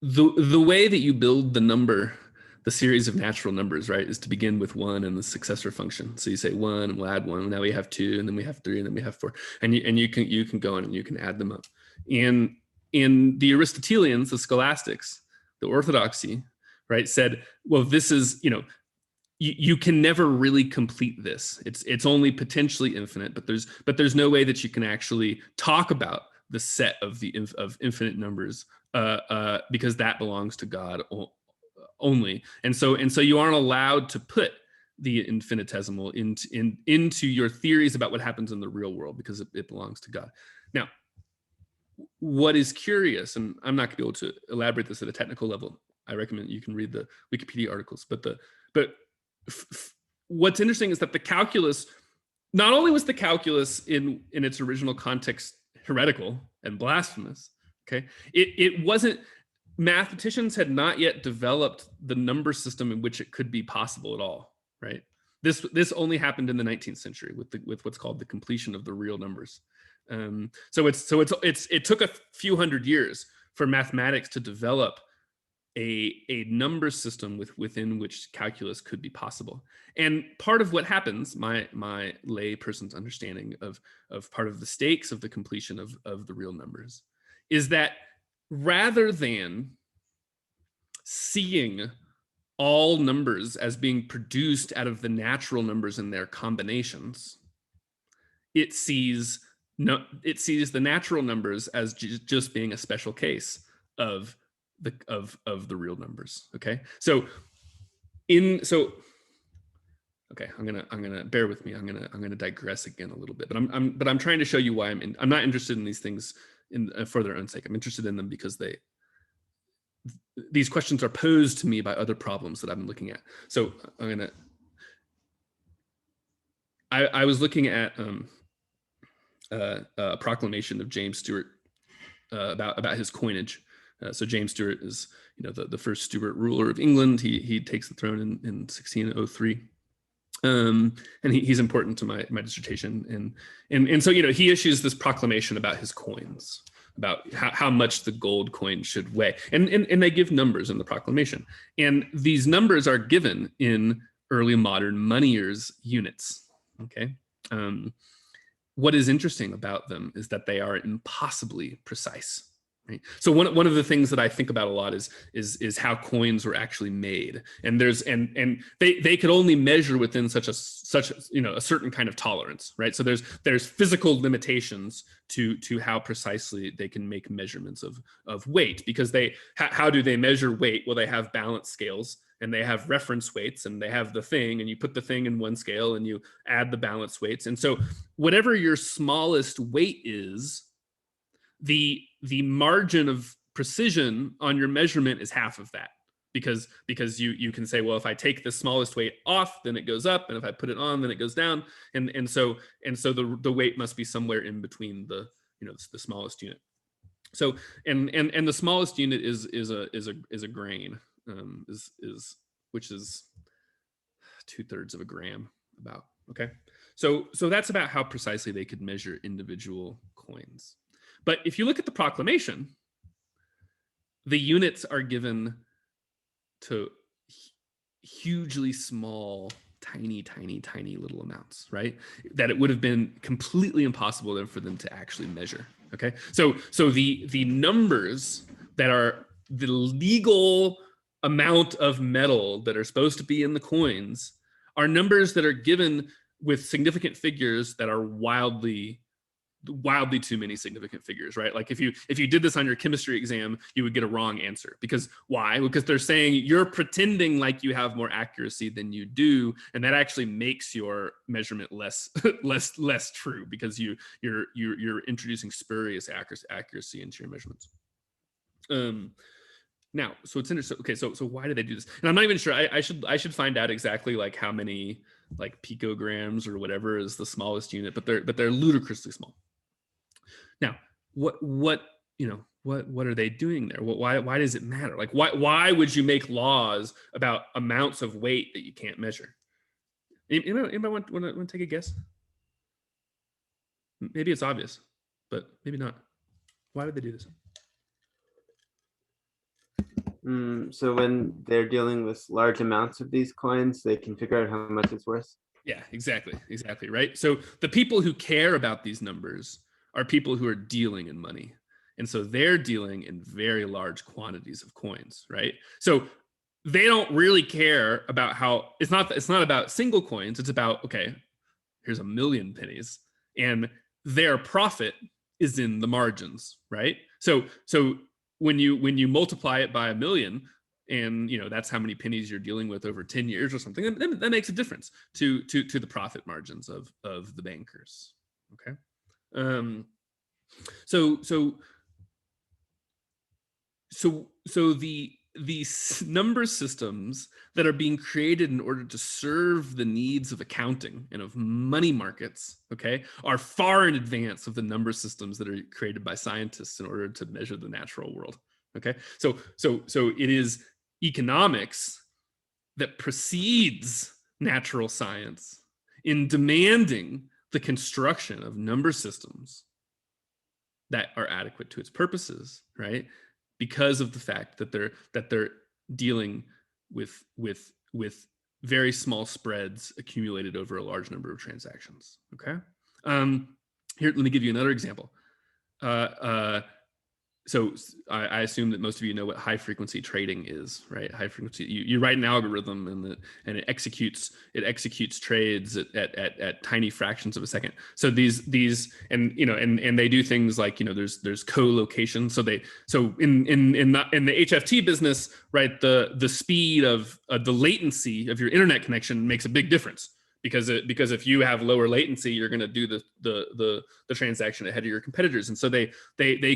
The way that you build the series of natural numbers, right, is to begin with 1 and the successor function. So you say 1, and we'll add 1. Now we have 2, and then we have 3, and then we have 4, and you can go on and you can add them up. And in the Aristotelians, the scholastics, the orthodoxy, right, said, well, this is, you can never really complete this. It's only potentially infinite, but there's no way that you can actually talk about the set of infinite numbers, because that belongs to God only. And so you aren't allowed to put the infinitesimal into your theories about what happens in the real world, because it belongs to God. Now, what is curious, and I'm not going to be able to elaborate this at a technical level. I recommend you can read the Wikipedia articles, but what's interesting is that the calculus, not only was the calculus in its original context heretical and blasphemous, okay, it wasn't, mathematicians had not yet developed the number system in which it could be possible at all, right? This only happened in the 19th century with what's called the completion of the real numbers. So it took a few hundred years for mathematics to develop a number system within which calculus could be possible. And part of what happens, my lay person's understanding of part of the stakes of the completion of the real numbers, is that rather than seeing all numbers as being produced out of the natural numbers and their combinations, it sees the natural numbers as just being a special case of the real numbers. Okay, okay, I'm gonna bear with me. I'm gonna digress again a little bit, but I'm trying to show you why I'm not interested in these things for their own sake. I'm interested in them because these questions are posed to me by other problems that I've been looking at. So I was looking at a proclamation of James Stewart about his coinage. So James Stewart is, the first Stuart ruler of England. He takes the throne in 1603, and he's important to my dissertation. And so he issues this proclamation about his coins, about how much the gold coin should weigh, and they give numbers in the proclamation, and these numbers are given in early modern moneyers units. Okay. What is interesting about them is that they are impossibly precise. Right. So one of the things that I think about a lot is how coins were actually made, and they could only measure within such a certain kind of tolerance, right? So there's physical limitations to how precisely they can make measurements of weight, because how do they measure weight? Well, they have balance scales, and they have reference weights, and they have the thing, and you put the thing in one scale and you add the balance weights, and so whatever your smallest weight is, the margin of precision on your measurement is half of that, because you can say, well, if I take the smallest weight off, then it goes up, and if I put it on, then it goes down, and so the weight must be somewhere in between the smallest unit. So and the smallest unit is a grain, which is 2/3 of a gram about. Okay, so that's about how precisely they could measure individual coins. But if you look at the proclamation, the units are given to hugely small, tiny little amounts, right? That it would have been completely impossible for them to actually measure. Okay, so the numbers that are the legal amount of metal that are supposed to be in the coins are numbers that are given with significant figures that are wildly too many significant figures, right? Like if you did this on your chemistry exam, you would get a wrong answer. Because why? Because they're saying you're pretending like you have more accuracy than you do, and that actually makes your measurement less true, because you're introducing spurious accuracy into your measurements. Now, so it's interesting. Okay, so why do they do this? And I'm not even sure. I should find out exactly like how many like picograms or whatever is the smallest unit, but they're ludicrously small. Now, what are they doing there? Why does it matter? Like why would you make laws about amounts of weight that you can't measure? Anybody want to take a guess? Maybe it's obvious, but maybe not. Why would they do this? So when they're dealing with large amounts of these coins, they can figure out how much it's worth. Yeah, exactly, right? So the people who care about these numbers are people who are dealing in money. And so they're dealing in very large quantities of coins, right? So they don't really care about how, it's not about single coins, it's about, okay, here's 1,000,000 pennies, and their profit is in the margins, right? So when you multiply it by 1,000,000, and that's how many pennies you're dealing with over 10 years or something, that makes a difference to the profit margins of the bankers. Okay. So these number systems that are being created in order to serve the needs of accounting and of money markets, okay, are far in advance of the number systems that are created by scientists in order to measure the natural world. Okay, so it is economics that precedes natural science in demanding the construction of number systems that are adequate to its purposes, right? Because of the fact that they're dealing with very small spreads accumulated over a large number of transactions. Okay. Here, let me give you another example. So I assume that most of you know what high frequency trading is, right? High frequency, you write an algorithm and it executes trades at tiny fractions of a second. So these and they do things like, there's co-location. So in the HFT business, right, the speed of the latency of your internet connection makes a big difference. Because if you have lower latency, you're going to do the transaction ahead of your competitors, and so they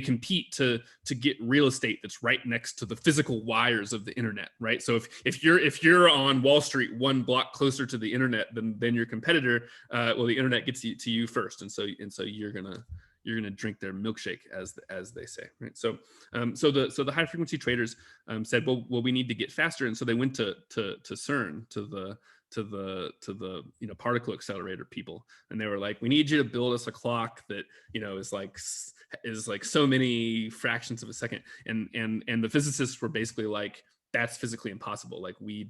compete to get real estate that's right next to the physical wires of the internet, right? So if you're on Wall Street 1 block closer to the internet than your competitor, well, the internet gets to you first, and so you're gonna drink their milkshake, as they say, right? So the high frequency traders said, well, we need to get faster, and so they went to CERN, to the particle accelerator people, and they were like, we need you to build us a clock that is like so many fractions of a second, and the physicists were basically like, that's physically impossible. Like we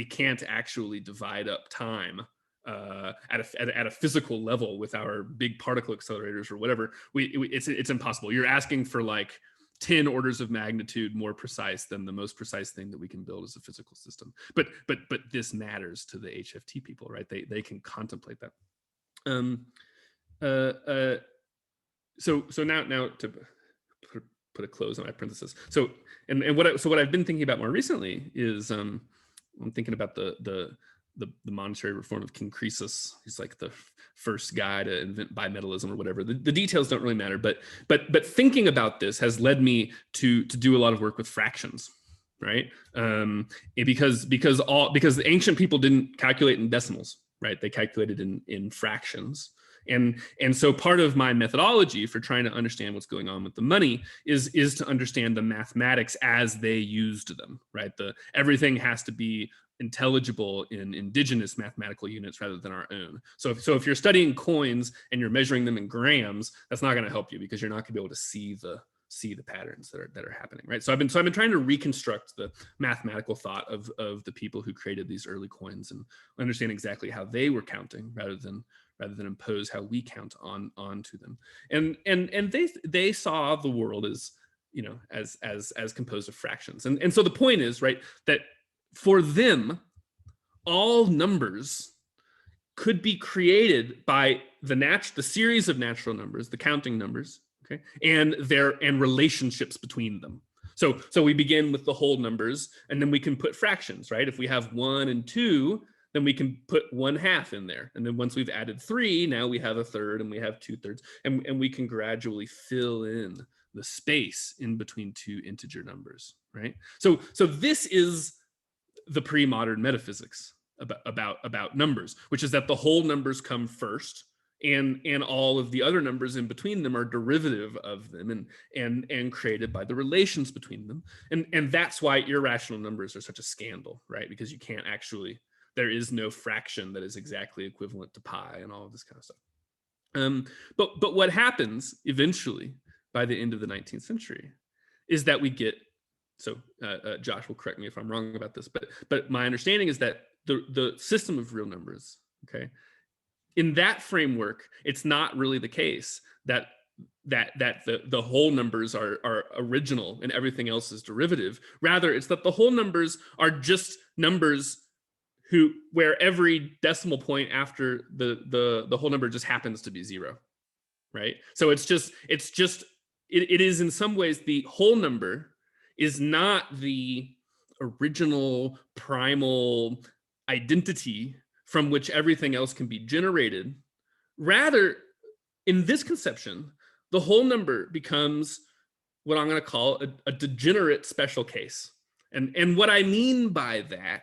can't actually divide up time at a physical level with our big particle accelerators or whatever, it's impossible. You're asking for like 10 orders of magnitude more precise than the most precise thing that we can build as a physical system. But this matters to the HFT people, right? They can contemplate that. So now to put a close on my parenthesis. So what I've been thinking about more recently is I'm thinking about the monetary reform of King Croesus. He's like the first guy to invent bimetallism or whatever. The details don't really matter, but thinking about this has led me to do a lot of work with fractions, right? Because the ancient people didn't calculate in decimals, right? They calculated in fractions. And so part of my methodology for trying to understand what's going on with the money is to understand the mathematics as they used them, right? Everything has to be intelligible in indigenous mathematical units rather than our own. So if you're studying coins and you're measuring them in grams, that's not going to help you because you're not going to be able to see the patterns that are happening, right? So I've been trying to reconstruct the mathematical thought of the people who created these early coins and understand exactly how they were counting rather than impose how we count onto them. And they saw the world as, you know, as composed of fractions. And so the point is, right, that for them, all numbers could be created by the series of natural numbers, the counting numbers, okay, and relationships between them. So we begin with the whole numbers, and then we can put fractions, right? If we have 1 and 2, then we can put 1/2 in there. And then once we've added 3, now we have 1/3 and we have 2/3, and we can gradually fill in the space in between two integer numbers, right? So this is the pre-modern metaphysics about numbers, which is that the whole numbers come first, and all of the other numbers in between them are derivative of them and created by the relations between them. And that's why irrational numbers are such a scandal, right? Because you can't actually, there is no fraction that is exactly equivalent to pi and all of this kind of stuff. But what happens eventually by the end of the 19th century is that we get, so Josh will correct me if I'm wrong about this, but my understanding is that the system of real numbers, okay, in that framework, it's not really the case that the whole numbers are original and everything else is derivative. Rather, it's that the whole numbers are just numbers where every decimal point after the whole number just happens to be 0, right? So it is in some ways the whole number is not the original primal identity from which everything else can be generated. Rather, in this conception, the whole number becomes what I'm going to call a degenerate special case. And what I mean by that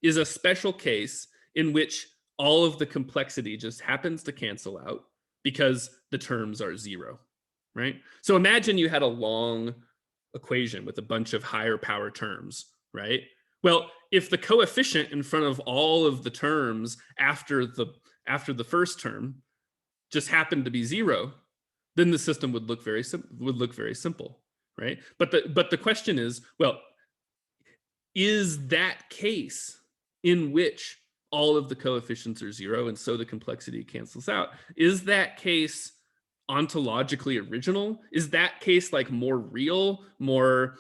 is a special case in which all of the complexity just happens to cancel out because the terms are 0, right? So imagine you had a long equation with a bunch of higher power terms, right? Well, if the coefficient in front of all of the terms after the first term just happened to be 0, then the system would look very simple, right? But the question is, well, is that case in which all of the coefficients are 0 and so the complexity cancels out, is that case ontologically original? Is that case like more real, more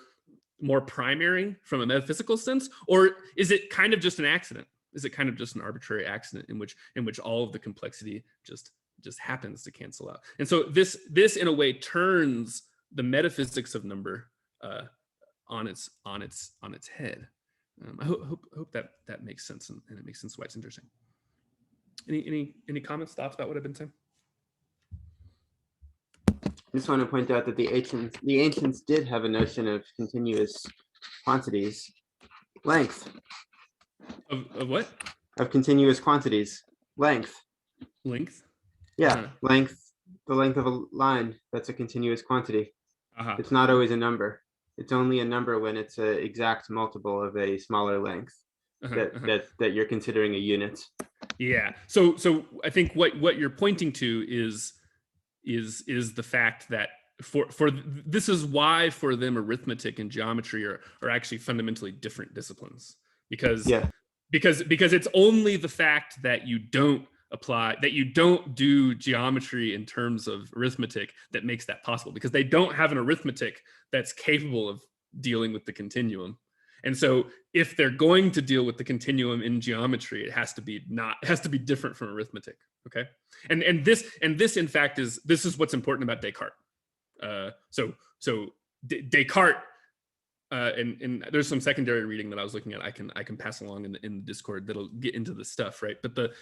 primary from a metaphysical sense, or is it kind of just an accident? Is it kind of just an arbitrary accident in which all of the complexity just happens to cancel out? And so this in a way turns the metaphysics of number on its head. I hope that makes sense, and it makes sense why it's interesting. Any comments, thoughts about what I've been saying? I just want to point out that the ancients did have a notion of continuous quantities, length. Of what? Of continuous quantities, length. Length? Yeah, length. The length of a line, that's a continuous quantity. It's not always a number. It's only a number when it's an exact multiple of a smaller length that you're considering a unit. Yeah. So I think what you're pointing to is the fact that for this is why for them arithmetic and geometry are actually fundamentally different disciplines, because because it's only the fact that you don't do geometry in terms of arithmetic that makes that possible, because they don't have an arithmetic that's capable of dealing with the continuum. And so if they're going to deal with the continuum in geometry, it has to be different from arithmetic. Okay. And this in fact this is what's important about Descartes. Descartes, and there's some secondary reading that I was looking at. I can pass along in the Discord that'll get into this stuff, right? But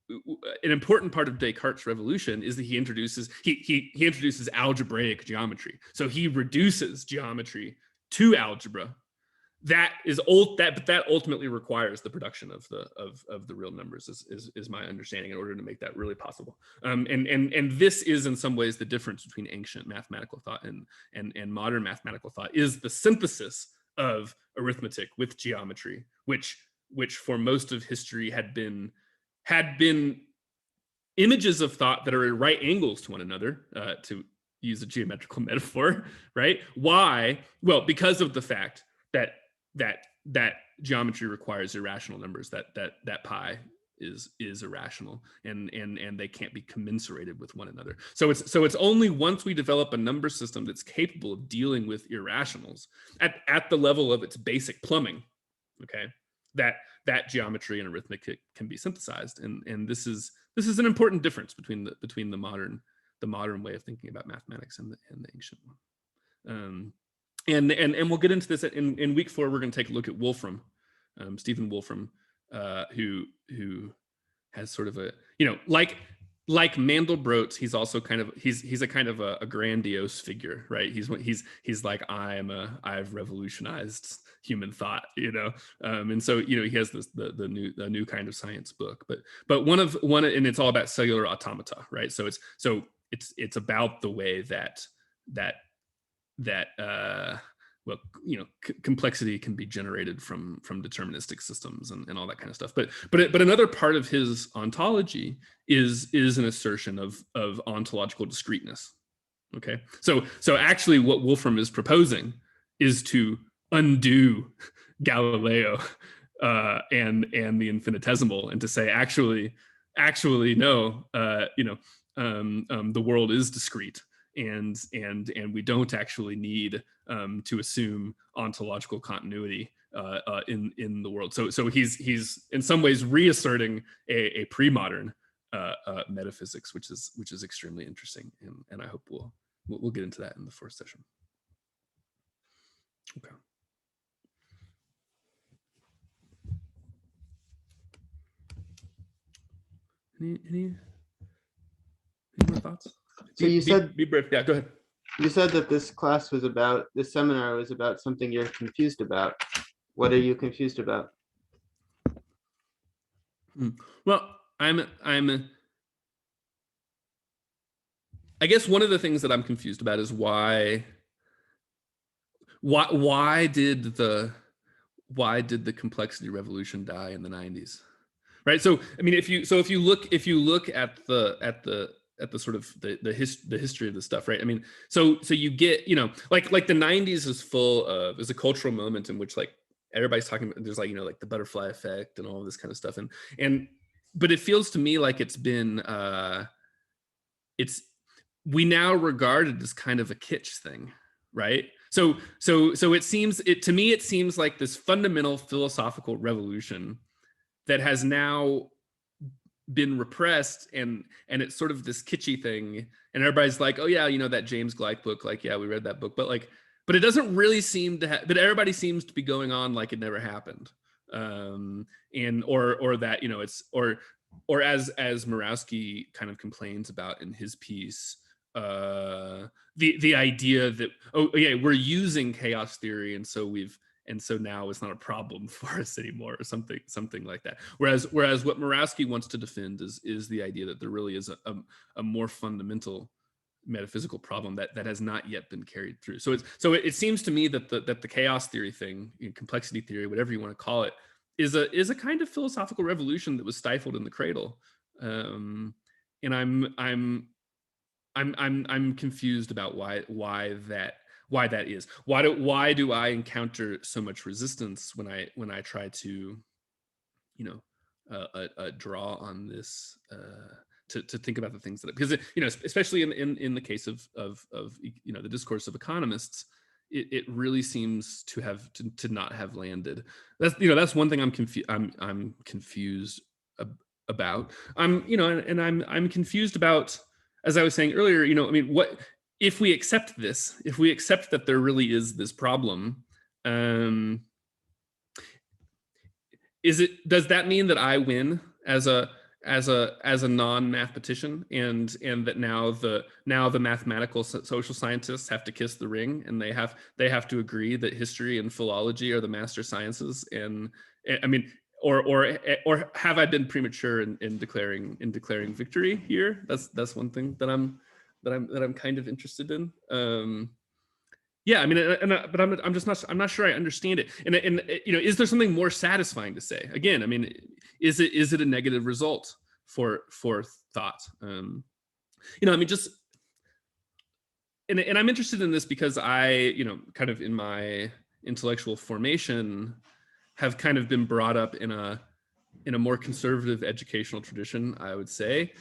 an important part of Descartes' revolution is that he introduces algebraic geometry. So he reduces geometry to algebra. That ultimately requires the production of the real numbers, is my understanding, in order to make that really possible. And this is in some ways the difference between ancient mathematical thought and modern mathematical thought, is the synthesis of arithmetic with geometry, which for most of history had been images of thought that are at right angles to one another, to use a geometrical metaphor, right? Why? Well, because of the fact that geometry requires irrational numbers, that pi is irrational, and they can't be commensurated with one another. So it's only once we develop a number system that's capable of dealing with irrationals at the level of its basic plumbing, okay, that geometry and arithmetic can be synthesized. And this is an important difference between the modern way of thinking about mathematics and the ancient one. And we'll get into this in week 4. We're going to take a look at Wolfram, Stephen Wolfram, who has sort of a, like Mandelbrot, he's also kind of he's a kind of a grandiose figure, right? He's like, I've revolutionized human thought, and so he has the new kind of science book, but one and it's all about cellular automata, right? So it's about the way that complexity can be generated from deterministic systems and all that kind of stuff. But another part of his ontology is an assertion of ontological discreteness. Okay, so actually, what Wolfram is proposing is to undo Galileo and the infinitesimal, and to say actually no, the world is discrete. And we don't actually need to assume ontological continuity in the world. So he's in some ways reasserting a pre-modern metaphysics, which is extremely interesting, and I hope we'll get into that in the first session. Okay. Any more thoughts? So you said, be brief. Yeah, go ahead. You said that this seminar was about something you're confused about. What are you confused about? Well, I guess one of the things that I'm confused about is why did the complexity revolution die in the 90s? Right. So I mean, if you look at the sort of the history of this stuff, right? I mean, so you get, like the 90s is a cultural moment in which like everybody's talking about, there's like the butterfly effect and all of this kind of stuff, but it feels to me like it's been we now regard it as kind of a kitsch thing, right? So it seems like this fundamental philosophical revolution that has now been repressed, and it's sort of this kitschy thing, and everybody's like, oh yeah, that James Gleick book, like, yeah, we read that book, but it doesn't really seem to but everybody seems to be going on like it never happened, or that it's or as Murawski kind of complains about in his piece, the idea that, oh yeah, we're using chaos theory, and so now it's not a problem for us anymore, or something like that. Whereas what Murawski wants to defend is the idea that there really is a more fundamental metaphysical problem that has not yet been carried through. So it seems to me that the chaos theory thing, complexity theory, whatever you want to call it, is a kind of philosophical revolution that was stifled in the cradle. And I'm confused about why that is. Why do I encounter so much resistance when I try to, draw on this, to think about the things that, because especially in the case of the discourse of economists, it really seems to not have landed. That's one thing I'm confused about. I'm confused about, as I was saying earlier, what if we accept this? If we accept that there really is this problem, does that mean that I win as a non-mathematician, and that now the mathematical social scientists have to kiss the ring, and they have to agree that history and philology are the master sciences? And I mean, or have I been premature in declaring victory here? That's one thing that I'm kind of interested in. Yeah, I mean, but I'm not sure I understand it. And is there something more satisfying to say? Again, I mean, is it a negative result for thought? I mean, just and I'm interested in this because I, kind of in my intellectual formation, have kind of been brought up in a more conservative educational tradition, I would say,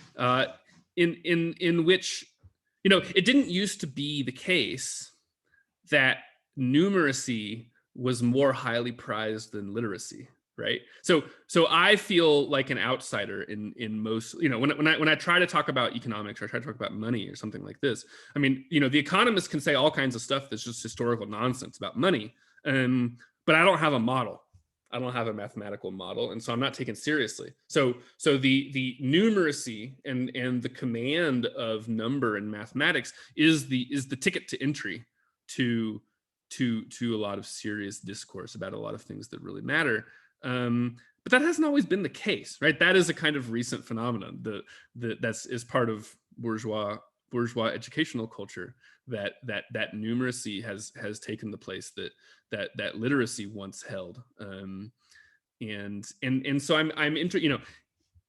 in which, it didn't used to be the case that numeracy was more highly prized than literacy, right? So I feel like an outsider in most, when I try to talk about economics, or I try to talk about money or something like this. I mean, the economists can say all kinds of stuff that's just historical nonsense about money, but I don't have a model. I don't have a mathematical model, and so I'm not taken seriously. So the numeracy and the command of number in mathematics is the ticket to entry to a lot of serious discourse about a lot of things that really matter. But that hasn't always been the case, right? That is a kind of recent phenomenon that is part of bourgeois educational culture, that numeracy has taken the place that literacy once held. And so I'm interested,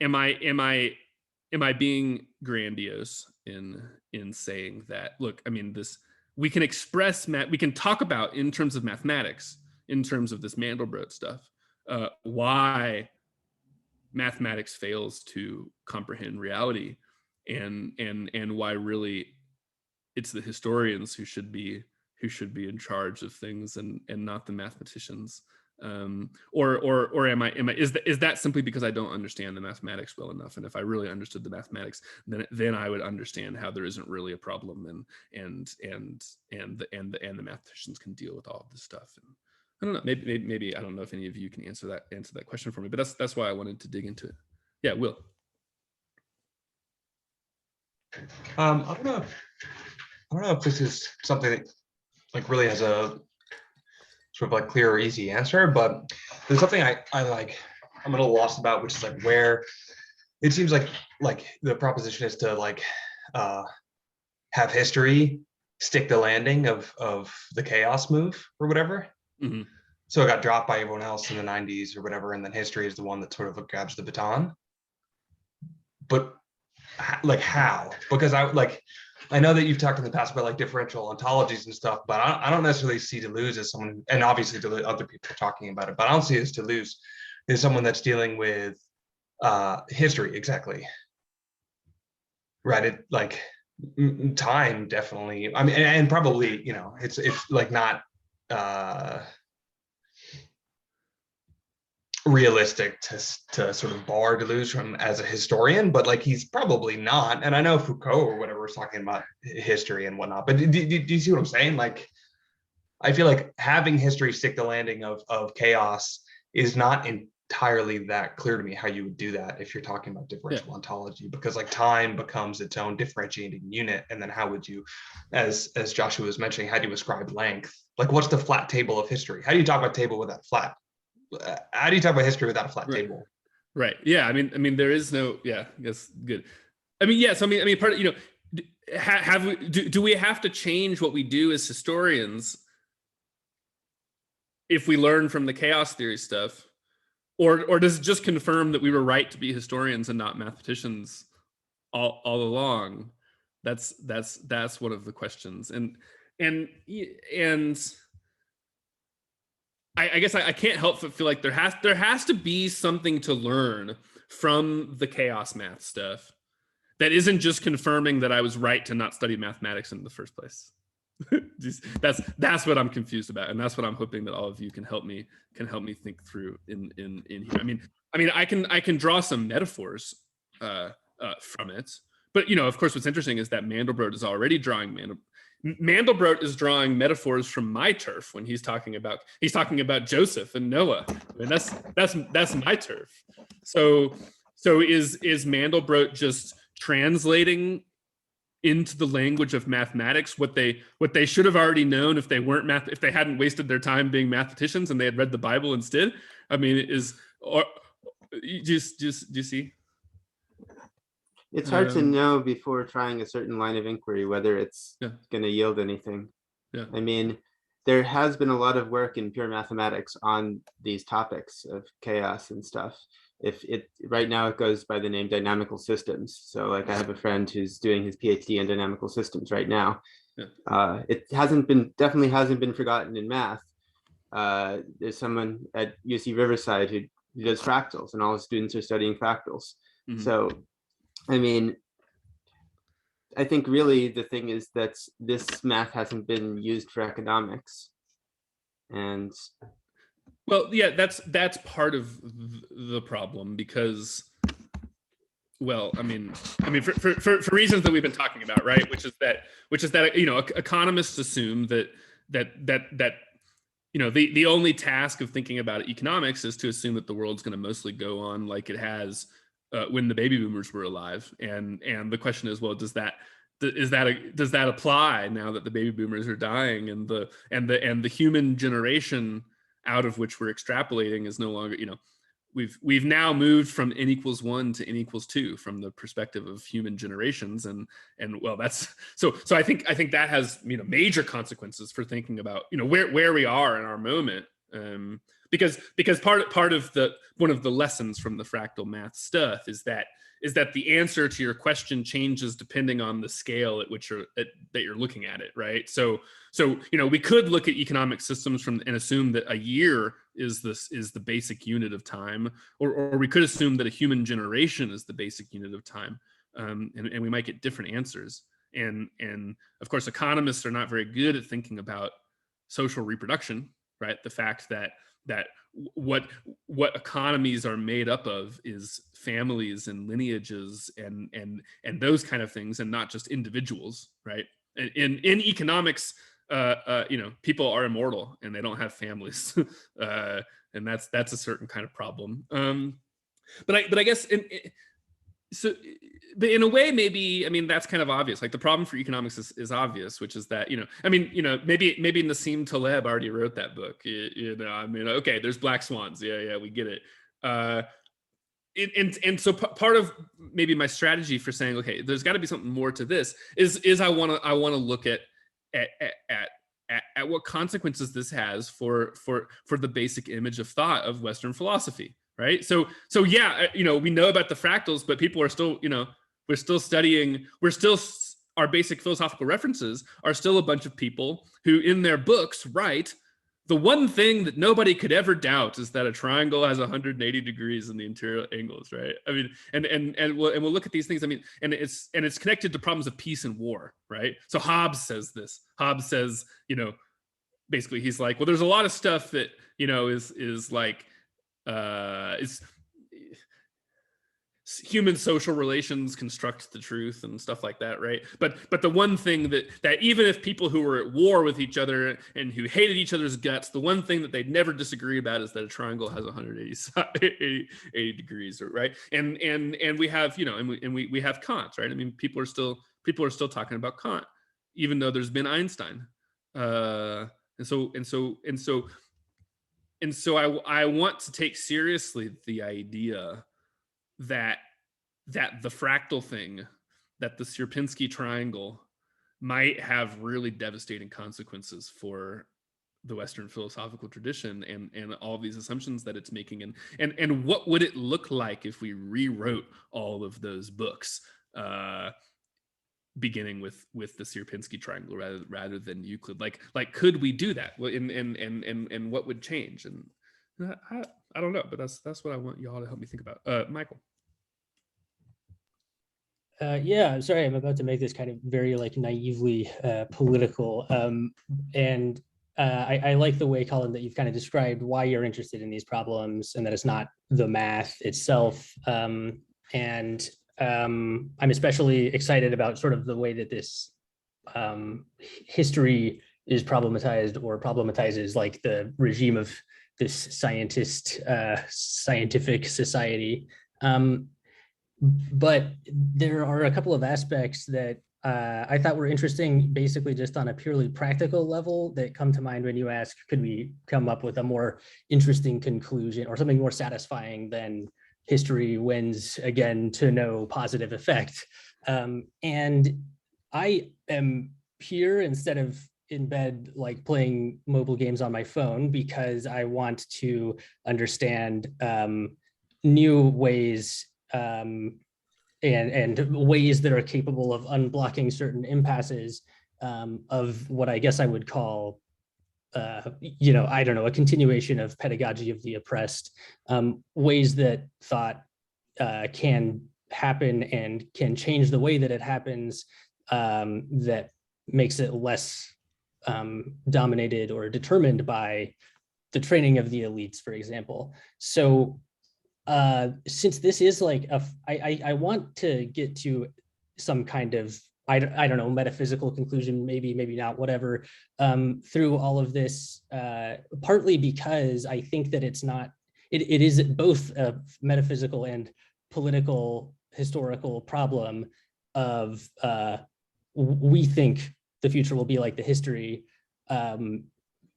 am I being grandiose in saying that, look, I mean, we can we can talk about in terms of mathematics, in terms of this Mandelbrot stuff, why mathematics fails to comprehend reality, and why really it's the historians who should be in charge of things, and not the mathematicians. Or am I is that simply because I don't understand the mathematics well enough? And if I really understood the mathematics, then I would understand how there isn't really a problem, and the mathematicians can deal with all of this stuff. And I don't know, maybe I don't know if any of you can answer that question for me, but that's why I wanted to dig into it. Yeah, Will. I don't know if this is something that like really has a sort of like clear or easy answer, but there's something I like, I'm a little lost about, which is like where it seems like the proposition is to like have history stick the landing of the chaos move or whatever. Mm-hmm. So it got dropped by everyone else in the 90s or whatever, and then history is the one that sort of grabs the baton. But like how? Because I know that you've talked in the past about like differential ontologies and stuff, but I don't necessarily see Deleuze as someone, and obviously other people are talking about it, but I don't see it as Deleuze as someone that's dealing with history exactly. Right? It like time definitely. I mean, and probably it's like not realistic to sort of bar Deleuze from as a historian, but like he's probably not. And I know Foucault or whatever was talking about history and whatnot, but do you see what I'm saying? Like I feel like having history stick the landing of chaos is not entirely that clear to me how you would do that if you're talking about differential ontology, because like time becomes its own differentiating unit, and then how would you, as Joshua was mentioning, how do you ascribe length? Like what's the flat table of history? How do you talk about table without flat? How do you talk about history without a flat table? Right. Yeah. I mean, there is no. Yeah. That's good. I mean, yes. I mean, part of do we have to change what we do as historians if we learn from the chaos theory stuff, or does it just confirm that we were right to be historians and not mathematicians all along? That's one of the questions. And and I guess I can't help but feel like there has to be something to learn from the chaos math stuff that isn't just confirming that I was right to not study mathematics in the first place. That's what I'm confused about, and that's what I'm hoping that all of you can help me think through in here. I mean, I can draw some metaphors from it, but of course, what's interesting is that Mandelbrot is already drawing Mandelbrot is drawing metaphors from my turf when he's talking about Joseph and Noah. I mean, that's my turf. So is Mandelbrot just translating into the language of mathematics what they should have already known if they hadn't wasted their time being mathematicians and they had read the Bible instead? I mean, do you see? It's hard to know before trying a certain line of inquiry whether it's going to yield anything. Yeah. I mean, there has been a lot of work in pure mathematics on these topics of chaos and stuff. Right now it goes by the name dynamical systems. So like I have a friend who's doing his PhD in dynamical systems right now. Yeah. It definitely hasn't been forgotten in math. There's someone at UC Riverside who does fractals, and all his students are studying fractals. Mm-hmm. So, I mean, I think really the thing is that this math hasn't been used for economics. And well, yeah, that's part of the problem because, well, I mean, for reasons that we've been talking about, right? Which is that economists assume that the only task of thinking about economics is to assume that the world's going to mostly go on like it has when the baby boomers were alive, and the question is, well, does that apply now that the baby boomers are dying and the human generation out of which we're extrapolating is no longer, we've now moved from n equals 1 to n equals 2 from the perspective of human generations, and well, that's so I think that has major consequences for thinking about where we are in our moment, because part of one of the lessons from the fractal math stuff is that the answer to your question changes depending on the scale at which that you're looking at it, right? So we could look at economic systems and assume that a year is the basic unit of time, or we could assume that a human generation is the basic unit of time, and we might get different answers. And of course, economists are not very good at thinking about social reproduction, right? The fact that what economies are made up of is families and lineages and those kind of things, and not just individuals, right? In economics, people are immortal and they don't have families, and that's a certain kind of problem. But I guess but in a way, maybe, that's kind of obvious. Like the problem for economics is obvious, which is that, maybe Nassim Taleb already wrote that book. Okay, there's black swans. Yeah, we get it. And so part of maybe my strategy for saying, okay, there's got to be something more to this is I want to look at what consequences this has for the basic image of thought of Western philosophy. Right. So yeah, we know about the fractals, but people are still, our basic philosophical references are still a bunch of people who in their books write, the one thing that nobody could ever doubt is that a triangle has 180 degrees in the interior angles, right? And we'll look at these things. And it's connected to problems of peace and war, right? So Hobbes says this. Hobbes says, basically he's like, well, there's a lot of stuff that, is like, it's human social relations construct the truth and stuff like that, right? But the one thing that even if people who were at war with each other and who hated each other's guts, the one thing that they'd never disagree about is that a triangle has 180 degrees, right? And we have we have Kant, right? People are still talking about Kant, even though there's been Einstein, and I want to take seriously the idea that the fractal thing, that the Sierpinski triangle might have really devastating consequences for the Western philosophical tradition and all these assumptions that it's making. And what would it look like if we rewrote all of those books? beginning with the Sierpinski triangle rather than Euclid. Like could we do that? And what would change? And I don't know, but that's what I want you all to help me think about. Michael. Yeah, I'm sorry, I'm about to make this kind of very like naively political. And I like the way, Colin, that you've kind of described why you're interested in these problems and that it's not the math itself. And I'm especially excited about sort of the way that this history is problematized or problematizes like the regime of this scientific society. But there are a couple of aspects that I thought were interesting, basically just on a purely practical level, that come to mind when you ask, could we come up with a more interesting conclusion or something more satisfying than history wins again to no positive effect? And I am here instead of in bed, like playing mobile games on my phone, because I want to understand new ways and ways that are capable of unblocking certain impasses of what I guess I would call, I don't know, a continuation of pedagogy of the oppressed, ways that thought can happen and can change the way that it happens, that makes it less dominated or determined by the training of the elites, for example. So since this is like I want to get to some kind of I don't know, metaphysical conclusion, maybe not, whatever, through all of this, partly because I think that it is both a metaphysical and political historical problem of we think the future will be like the history.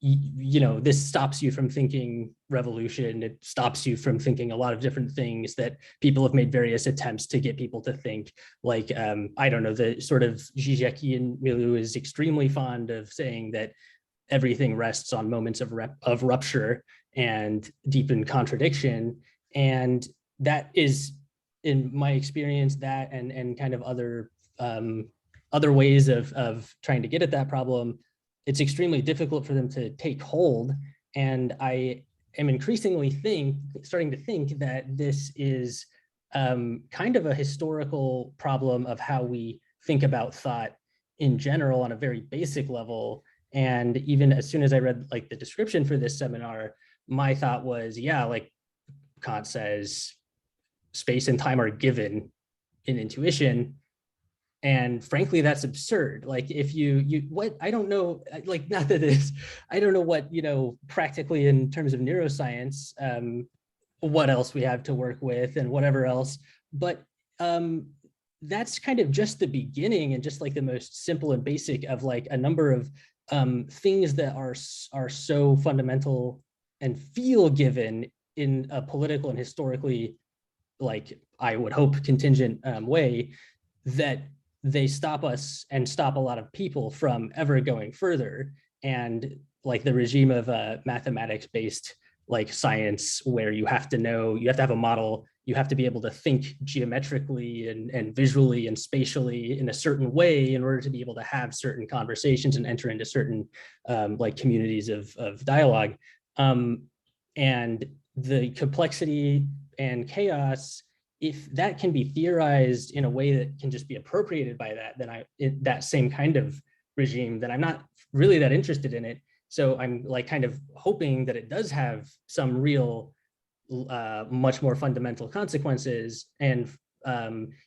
This stops you from thinking revolution. It stops you from thinking a lot of different things that people have made various attempts to get people to think. Like, I don't know, the sort of Zizek'ian milieu is extremely fond of saying that everything rests on moments of rupture and deepened contradiction. And that is, in my experience, that and kind of other ways of trying to get at that problem, it's extremely difficult for them to take hold. And I am increasingly starting to think that this is kind of a historical problem of how we think about thought in general on a very basic level. And even as soon as I read like the description for this seminar, my thought was, yeah, like Kant says, space and time are given in intuition. And frankly, that's absurd. Like if I don't know, like not that it's, I don't know what, practically in terms of neuroscience, what else we have to work with and whatever else. But that's kind of just the beginning and just like the most simple and basic of like a number of things that are so fundamental and feel given in a political and historically, like I would hope, contingent way, that they stop us and stop a lot of people from ever going further. And like the regime of mathematics-based like science, where you have to have a model, you have to be able to think geometrically and visually and spatially in a certain way in order to be able to have certain conversations and enter into certain like communities of dialogue. And the complexity and chaos, if that can be theorized in a way that can just be appropriated by that, then that same kind of regime, then I'm not really that interested in it. So I'm like kind of hoping that it does have some real, much more fundamental consequences. And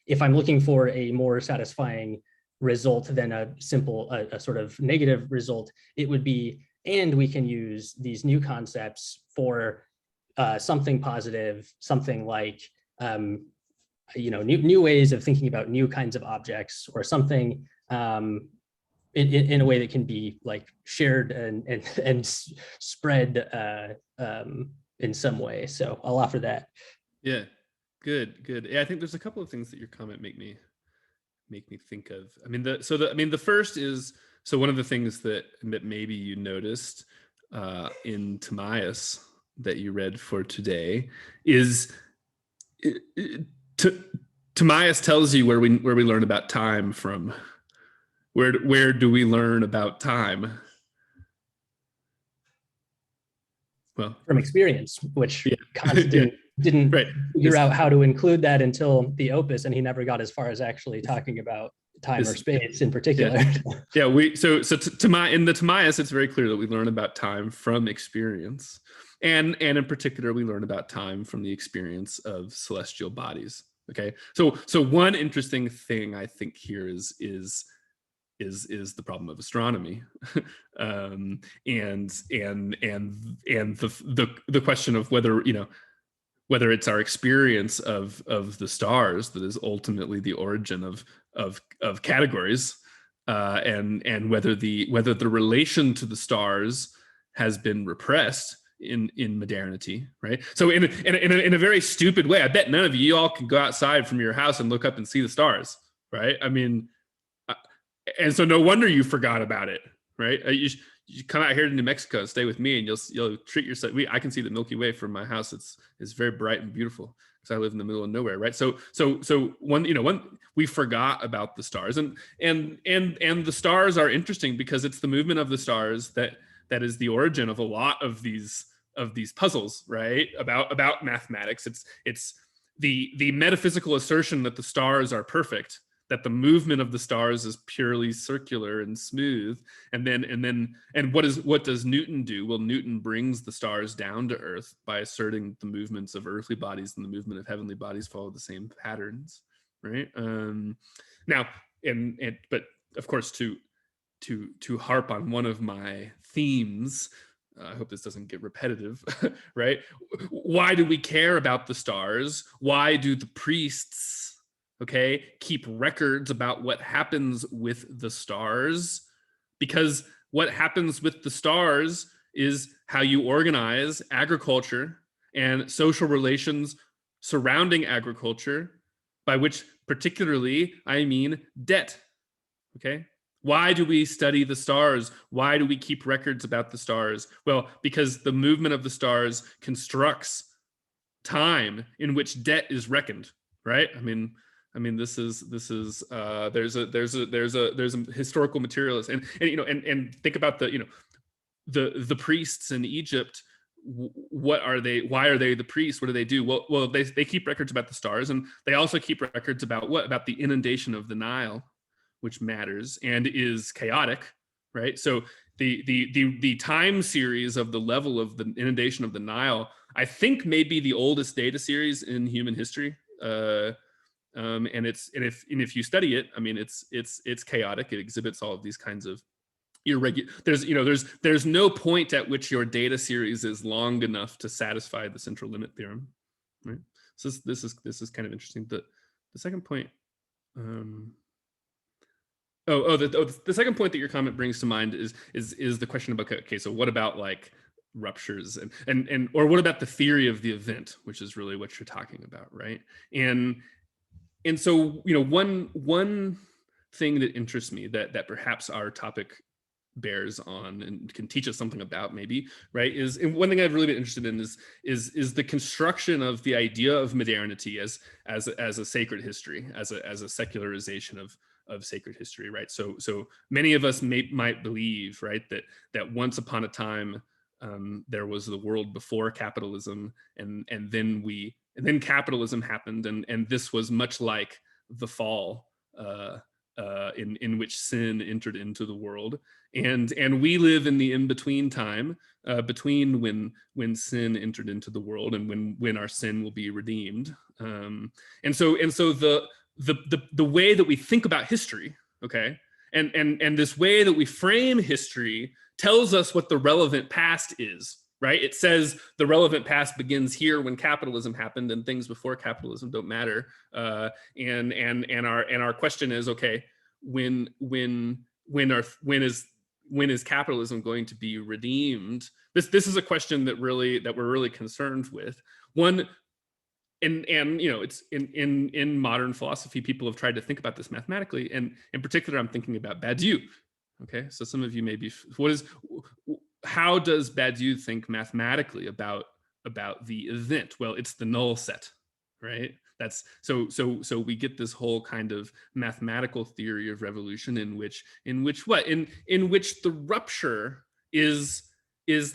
if I'm looking for a more satisfying result than a simple, a sort of negative result, it would be, and we can use these new concepts for something positive, something like, new ways of thinking about new kinds of objects, or something in a way that can be like shared and spread in some way. So I'll offer that. Yeah, good. Yeah, I think there's a couple of things that your comment make me think of. I mean, the first is, so one of the things that maybe you noticed in Timaeus that you read for today is Timaeus tells you where we learn about time from where do we learn about time? Well, from experience, which yeah. Kant Yeah. didn't Right. figure out how to include that until the Opus, and he never got as far as actually talking about time or space in particular. Yeah, in the Timaeus, it's very clear that we learn about time from experience, and in particular, we learn about time from the experience of celestial bodies. Okay, so one interesting thing I think here is the problem of astronomy, and the question of whether it's our experience of the stars that is ultimately the origin of categories, and whether the relation to the stars has been repressed in modernity, right? So in a very stupid way, I bet none of you all can go outside from your house and look up and see the stars, right? I mean, and so no wonder you forgot about it, right? You come out here to New Mexico and stay with me, and you'll treat yourself. I can see the Milky Way from my house. It's very bright and beautiful because I live in the middle of nowhere, right? So one we forgot about the stars, and the stars are interesting because it's the movement of the stars that is the origin of a lot of these puzzles, right? About mathematics. It's the metaphysical assertion that the stars are perfect, that the movement of the stars is purely circular and smooth, and what does Newton do? Well, Newton brings the stars down to Earth by asserting the movements of earthly bodies and the movement of heavenly bodies follow the same patterns, right? Now, but of course, to harp on one of my themes, I hope this doesn't get repetitive, right? Why do we care about the stars? Why do the priests, keep records about what happens with the stars? Because what happens with the stars is how you organize agriculture and social relations surrounding agriculture, by which particularly I mean debt, okay? Why do we study the stars? Why do we keep records about the stars? Well, because the movement of the stars constructs time in which debt is reckoned, right? I mean, this is there's a historical materialist, and think about the priests in Egypt. What are they? Why are they the priests? What do they do? Well, they keep records about the stars, and they also keep records about the inundation of the Nile, which matters and is chaotic, right? So the time series of the level of the inundation of the Nile, I think, may be the oldest data series in human history. And if you study it, I mean, it's chaotic. It exhibits all of these kinds of irregular. There's no point at which your data series is long enough to satisfy the central limit theorem, right? So this is kind of interesting. The second point. The second point that your comment brings to mind is the question about, okay, so what about like ruptures and or what about the theory of the event, which is really what you're talking about, right? And so one thing that interests me that perhaps our topic bears on and can teach us something about, maybe, right, is, and one thing I've really been interested in is the construction of the idea of modernity as a sacred history, as a secularization of sacred history, right? So many of us might believe, right, that once upon a time there was the world before capitalism, and then capitalism happened, and this was much like the fall in which sin entered into the world, and we live in the in-between time between when sin entered into the world and when our sin will be redeemed, and so the way that we think about history, okay, and this way that we frame history tells us what the relevant past is, right? It says the relevant past begins here when capitalism happened, and things before capitalism don't matter. And our question is, okay, when is capitalism going to be redeemed? This is a question that we're really concerned with. One. And it's in modern philosophy, people have tried to think about this mathematically, and in particular, I'm thinking about Badiou. Okay, so some of you may be, how does Badiou think mathematically about the event? Well, it's the null set, right? That's so we get this whole kind of mathematical theory of revolution in which the rupture is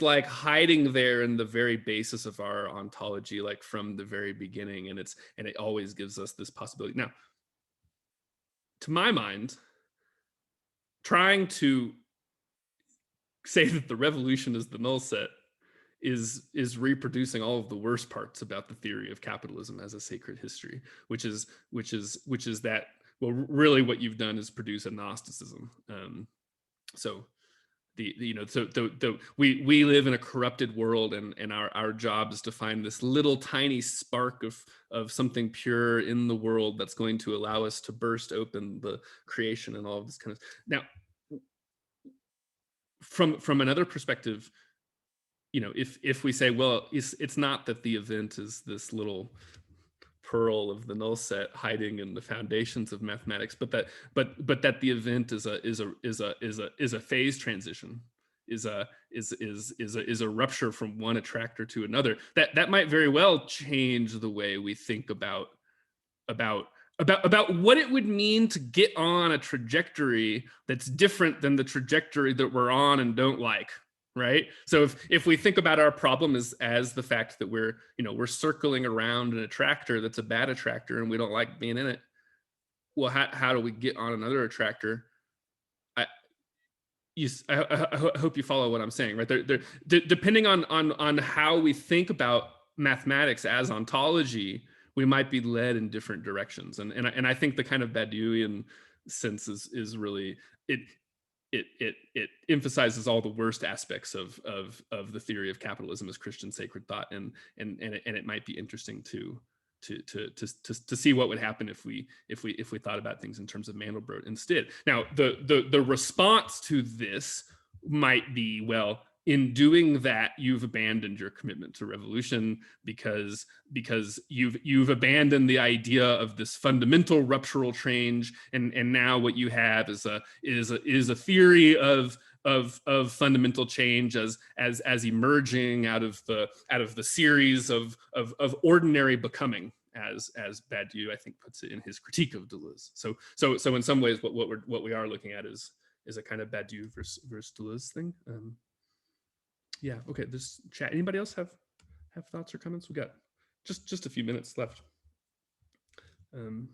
like hiding there in the very basis of our ontology, like from the very beginning, and it always gives us this possibility. Now, to my mind, trying to say that the revolution is the null set is reproducing all of the worst parts about the theory of capitalism as a sacred history, which is that, well, really what you've done is produce a Gnosticism. So we live in a corrupted world, and our job is to find this little tiny spark of something pure in the world that's going to allow us to burst open the creation and all of this kind of. Now, from another perspective, if we say, well, it's not that the event is this little pearl of the null set hiding in the foundations of mathematics, but that the event is a phase transition, is a rupture from one attractor to another, that might very well change the way we think about what it would mean to get on a trajectory that's different than the trajectory that we're on and don't like. Right. So if we think about our problem as the fact that we're circling around an attractor that's a bad attractor and we don't like being in it, well, how do we get on another attractor? I hope you follow what I'm saying, right? Depending on how we think about mathematics as ontology, we might be led in different directions, and I think the kind of Badiouian sense is really it emphasizes all the worst aspects of the theory of capitalism as Christian sacred thought, and it might be interesting to see what would happen if we thought about things in terms of Mandelbrot instead. Now, the response to this might be, well, in doing that, you've abandoned your commitment to revolution because you've abandoned the idea of this fundamental ruptural change, and now what you have is a theory of fundamental change as emerging out of the series of ordinary becoming, as Badiou, I think, puts it in his critique of Deleuze. So in some ways, what we are looking at is a kind of Badiou versus Deleuze thing. Yeah. Okay. This chat. Anybody else have thoughts or comments? We got just a few minutes left. Okay.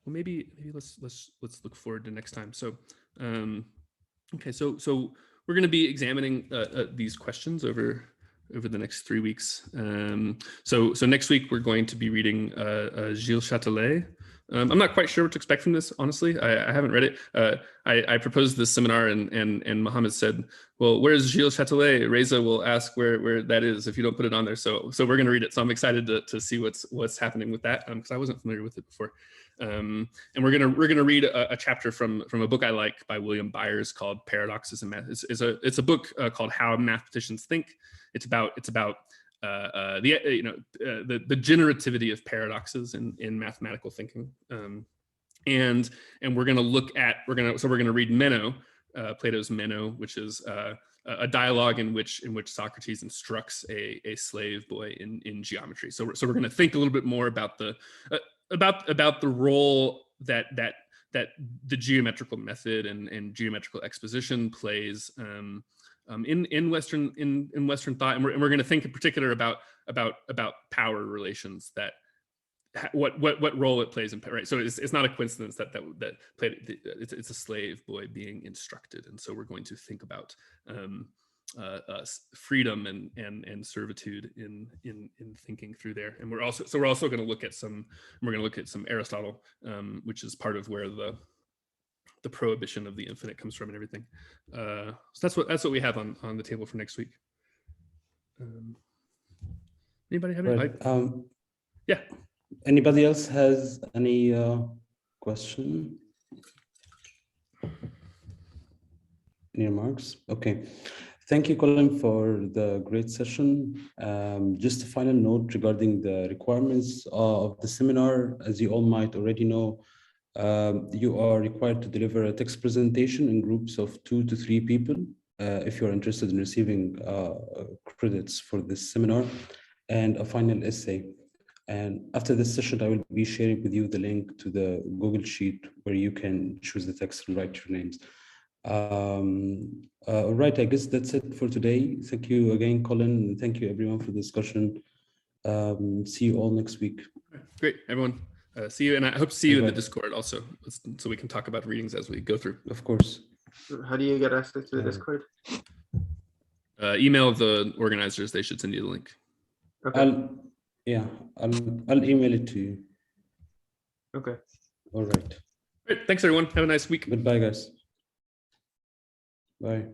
Well, maybe let's look forward to next time. So, okay. So we're going to be examining these questions over the next 3 weeks. So next week we're going to be reading Gilles Chattelet. I'm not quite sure what to expect from this, honestly. I haven't read it. I proposed this seminar, and Mohammed said, well, where's Gilles Chattelet? Reza will ask where that is if you don't put it on there. So we're going to read it. So I'm excited to see what's happening with that, because I wasn't familiar with it before. And we're gonna read a chapter from a book I like by William Byers called Paradoxes in Math. It's a book called How Mathematicians Think. It's about the generativity of paradoxes in mathematical thinking, and we're going to read Meno, Plato's Meno, which is a dialogue in which Socrates instructs a slave boy in geometry. So we're going to think a little bit more about the role that the geometrical method and geometrical exposition plays in Western thought, and we're going to think in particular about power relations, that what role it plays in, right? So it's not a coincidence that Plato, it's a slave boy being instructed, and so we're going to think about freedom and servitude in thinking through there, and we're also going to look at some Aristotle, which is part of where the prohibition of the infinite comes from and everything. So that's what we have on the table for next week. Anybody have any? Right. Yeah. Anybody else has any question? Any remarks? Okay. Thank you, Colin, for the great session. Just a final note regarding the requirements of the seminar. As you all might already know, you are required to deliver a text presentation in groups of 2 to 3 people if you're interested in receiving credits for this seminar. and a final essay. And after this session, I will be sharing with you the link to the Google Sheet where you can choose the text and write your names. All right, I guess that's it for today. Thank you again, Colin. Thank you everyone for the discussion. See you all next week. Great, everyone. See you, and I hope to see you in the Bye-bye. Discord also, so we can talk about readings as we go through. Of course. How do you get access to the Discord? Email the organizers; they should send you the link. Okay. I'll email it to you. Okay. All right. Great, thanks everyone. Have a nice week. Goodbye, guys. Bye.